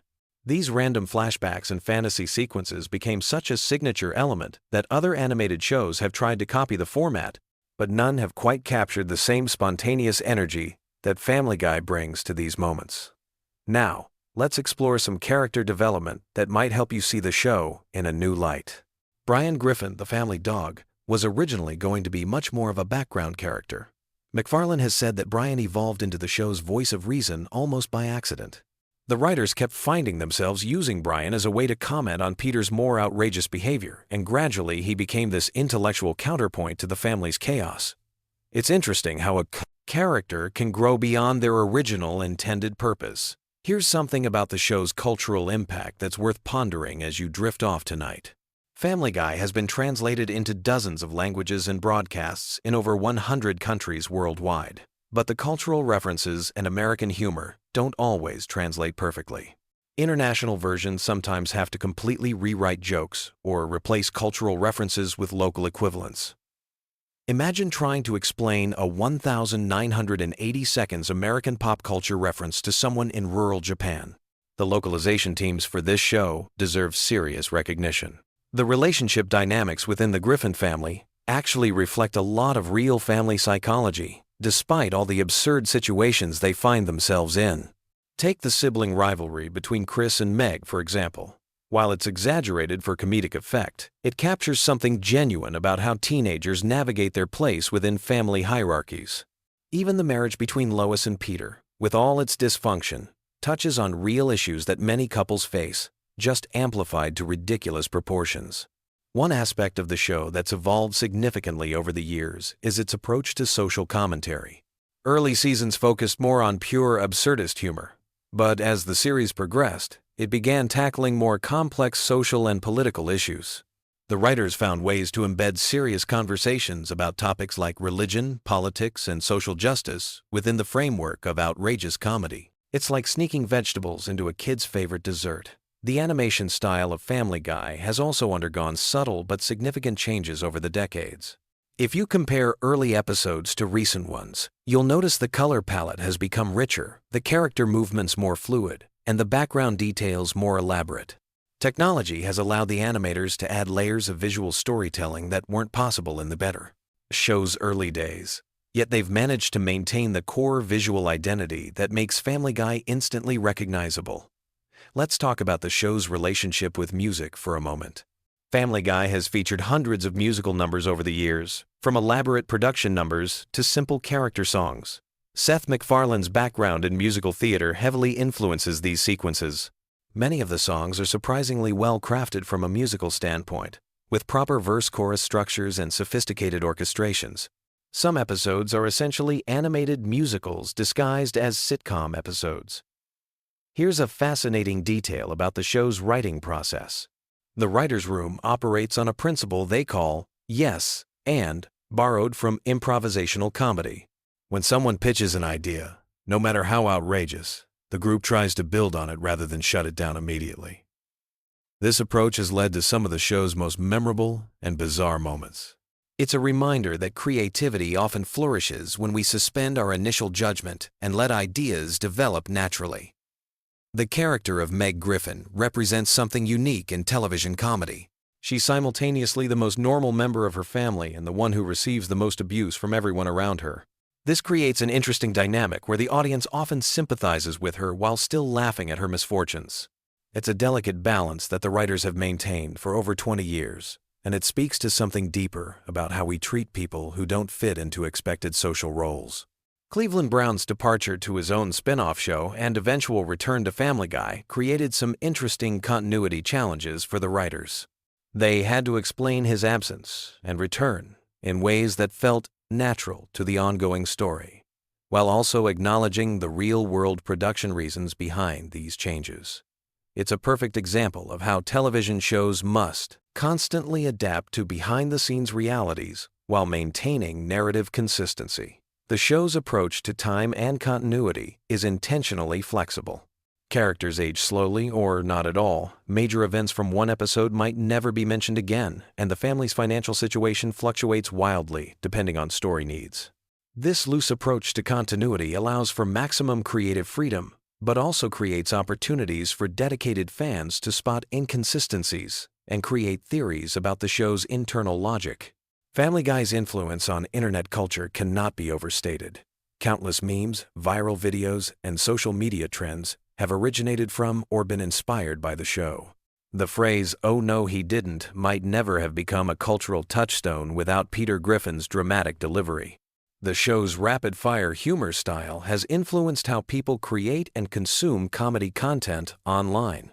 These random flashbacks and fantasy sequences became such a signature element that other animated shows have tried to copy the format, but none have quite captured the same spontaneous energy that Family Guy brings to these moments. Now, let's explore some character development that might help you see the show in a new light. Brian Griffin, the family dog, was originally going to be much more of a background character. MacFarlane has said that Brian evolved into the show's voice of reason almost by accident. The writers kept finding themselves using Brian as a way to comment on Peter's more outrageous behavior, and gradually he became this intellectual counterpoint to the family's chaos. It's interesting how a character can grow beyond their original intended purpose. Here's something about the show's cultural impact that's worth pondering as you drift off tonight. Family Guy has been translated into dozens of languages and broadcasts in over 100 countries worldwide. But the cultural references and American humor don't always translate perfectly. International versions sometimes have to completely rewrite jokes or replace cultural references with local equivalents. Imagine trying to explain a 1,980 seconds American pop culture reference to someone in rural Japan. The localization teams for this show deserve serious recognition. The relationship dynamics within the Griffin family actually reflect a lot of real family psychology. despite all the absurd situations they find themselves in. Take the sibling rivalry between Chris and Meg, for example. While it's exaggerated for comedic effect, it captures something genuine about how teenagers navigate their place within family hierarchies. Even the marriage between Lois and Peter, with all its dysfunction, touches on real issues that many couples face, just amplified to ridiculous proportions. One aspect of the show that's evolved significantly over the years is its approach to social commentary. Early seasons focused more on pure absurdist humor, but as the series progressed, it began tackling more complex social and political issues. The writers found ways to embed serious conversations about topics like religion, politics, and social justice within the framework of outrageous comedy. It's like sneaking vegetables into a kid's favorite dessert. The animation style of Family Guy has also undergone subtle but significant changes over the decades. If you compare early episodes to recent ones, you'll notice the color palette has become richer, the character movements more fluid, and the background details more elaborate. Technology has allowed the animators to add layers of visual storytelling that weren't possible in the better show's early days. Yet they've managed to maintain the core visual identity that makes Family Guy instantly recognizable. Let's talk about the show's relationship with music for a moment. Family Guy has featured hundreds of musical numbers over the years, from elaborate production numbers to simple character songs. Seth MacFarlane's background in musical theater heavily influences these sequences. Many of the songs are surprisingly well crafted from a musical standpoint, with proper verse-chorus structures and sophisticated orchestrations. Some episodes are essentially animated musicals disguised as sitcom episodes. Here's a fascinating detail about the show's writing process. The writer's room operates on a principle they call yes and, borrowed from improvisational comedy. When someone pitches an idea, no matter how outrageous, the group tries to build on it rather than shut it down immediately. This approach has led to some of the show's most memorable and bizarre moments. It's a reminder that creativity often flourishes when we suspend our initial judgment and let ideas develop naturally. The character of Meg Griffin represents something unique in television comedy. She's simultaneously the most normal member of her family and the one who receives the most abuse from everyone around her. This creates an interesting dynamic where the audience often sympathizes with her while still laughing at her misfortunes. It's a delicate balance that the writers have maintained for over 20 years, and it speaks to something deeper about how we treat people who don't fit into expected social roles. Cleveland Brown's departure to his own spin-off show and eventual return to Family Guy created some interesting continuity challenges for the writers. They had to explain his absence and return in ways that felt natural to the ongoing story, while also acknowledging the real-world production reasons behind these changes. It's a perfect example of how television shows must constantly adapt to behind-the-scenes realities while maintaining narrative consistency. The show's approach to time and continuity is intentionally flexible. Characters age slowly or not at all, major events from one episode might never be mentioned again, and the family's financial situation fluctuates wildly depending on story needs. This loose approach to continuity allows for maximum creative freedom, but also creates opportunities for dedicated fans to spot inconsistencies and create theories about the show's internal logic. Family Guy's influence on internet culture cannot be overstated. Countless memes, viral videos, and social media trends have originated from or been inspired by the show. The phrase, "oh no he didn't," might never have become a cultural touchstone without Peter Griffin's dramatic delivery. The show's rapid-fire humor style has influenced how people create and consume comedy content online.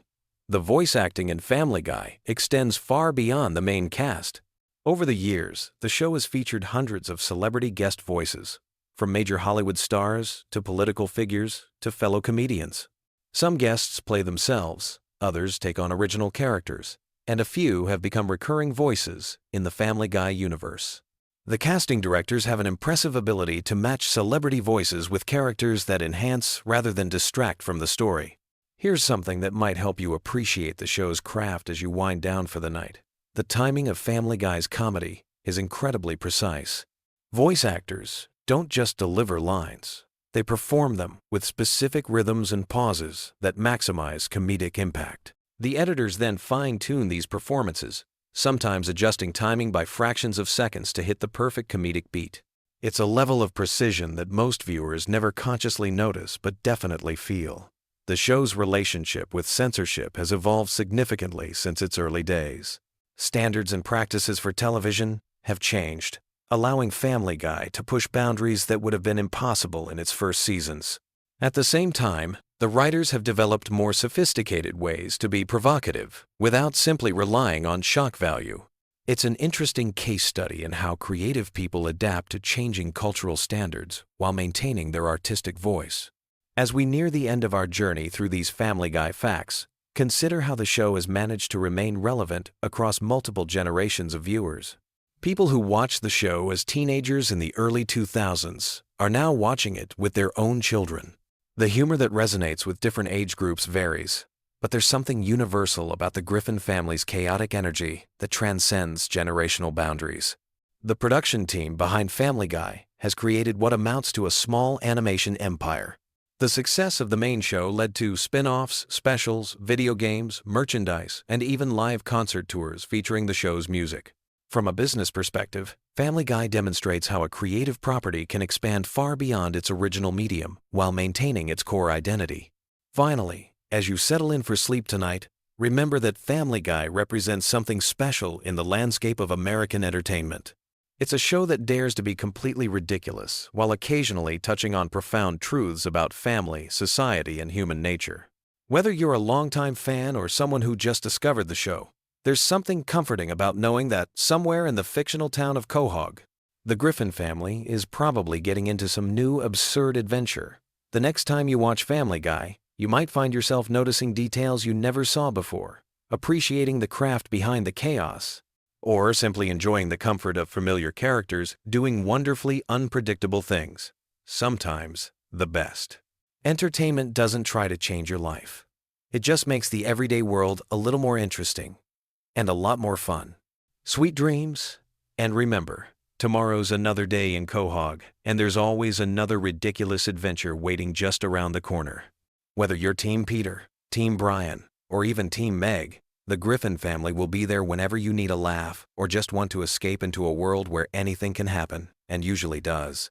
The voice acting in Family Guy extends far beyond the main cast. Over the years, the show has featured hundreds of celebrity guest voices, from major Hollywood stars to political figures to fellow comedians. Some guests play themselves, others take on original characters, and a few have become recurring voices in the Family Guy universe. The casting directors have an impressive ability to match celebrity voices with characters that enhance rather than distract from the story. Here's something that might help you appreciate the show's craft as you wind down for the night. The timing of Family Guy's comedy is incredibly precise. Voice actors don't just deliver lines. They perform them with specific rhythms and pauses that maximize comedic impact. The editors then fine-tune these performances, sometimes adjusting timing by fractions of seconds to hit the perfect comedic beat. It's a level of precision that most viewers never consciously notice but definitely feel. The show's relationship with censorship has evolved significantly since its early days. Standards and practices for television have changed, allowing Family Guy to push boundaries that would have been impossible in its first seasons. At the same time, the writers have developed more sophisticated ways to be provocative without simply relying on shock value. It's an interesting case study in how creative people adapt to changing cultural standards while maintaining their artistic voice. As we near the end of our journey through these Family Guy facts, consider how the show has managed to remain relevant across multiple generations of viewers. People who watched the show as teenagers in the early 2000s are now watching it with their own children. The humor that resonates with different age groups varies, but there's something universal about the Griffin family's chaotic energy that transcends generational boundaries. The production team behind Family Guy has created what amounts to a small animation empire. The success of the main show led to spin-offs, specials, video games, merchandise, and even live concert tours featuring the show's music. From a business perspective, Family Guy demonstrates how a creative property can expand far beyond its original medium while maintaining its core identity. Finally, as you settle in for sleep tonight, remember that Family Guy represents something special in the landscape of American entertainment. It's a show that dares to be completely ridiculous while occasionally touching on profound truths about family, society, and human nature. Whether you're a longtime fan or someone who just discovered the show, there's something comforting about knowing that somewhere in the fictional town of Quahog, the Griffin family is probably getting into some new absurd adventure. The next time you watch Family Guy, you might find yourself noticing details you never saw before, appreciating the craft behind the chaos, or simply enjoying the comfort of familiar characters doing wonderfully unpredictable things. Sometimes the best. Entertainment doesn't try to change your life. It just makes the everyday world a little more interesting and a lot more fun. Sweet dreams, and remember, tomorrow's another day in Quahog, and there's always another ridiculous adventure waiting just around the corner. Whether you're Team Peter, Team Brian, or even Team Meg, the Griffin family will be there whenever you need a laugh or just want to escape into a world where anything can happen, and usually does.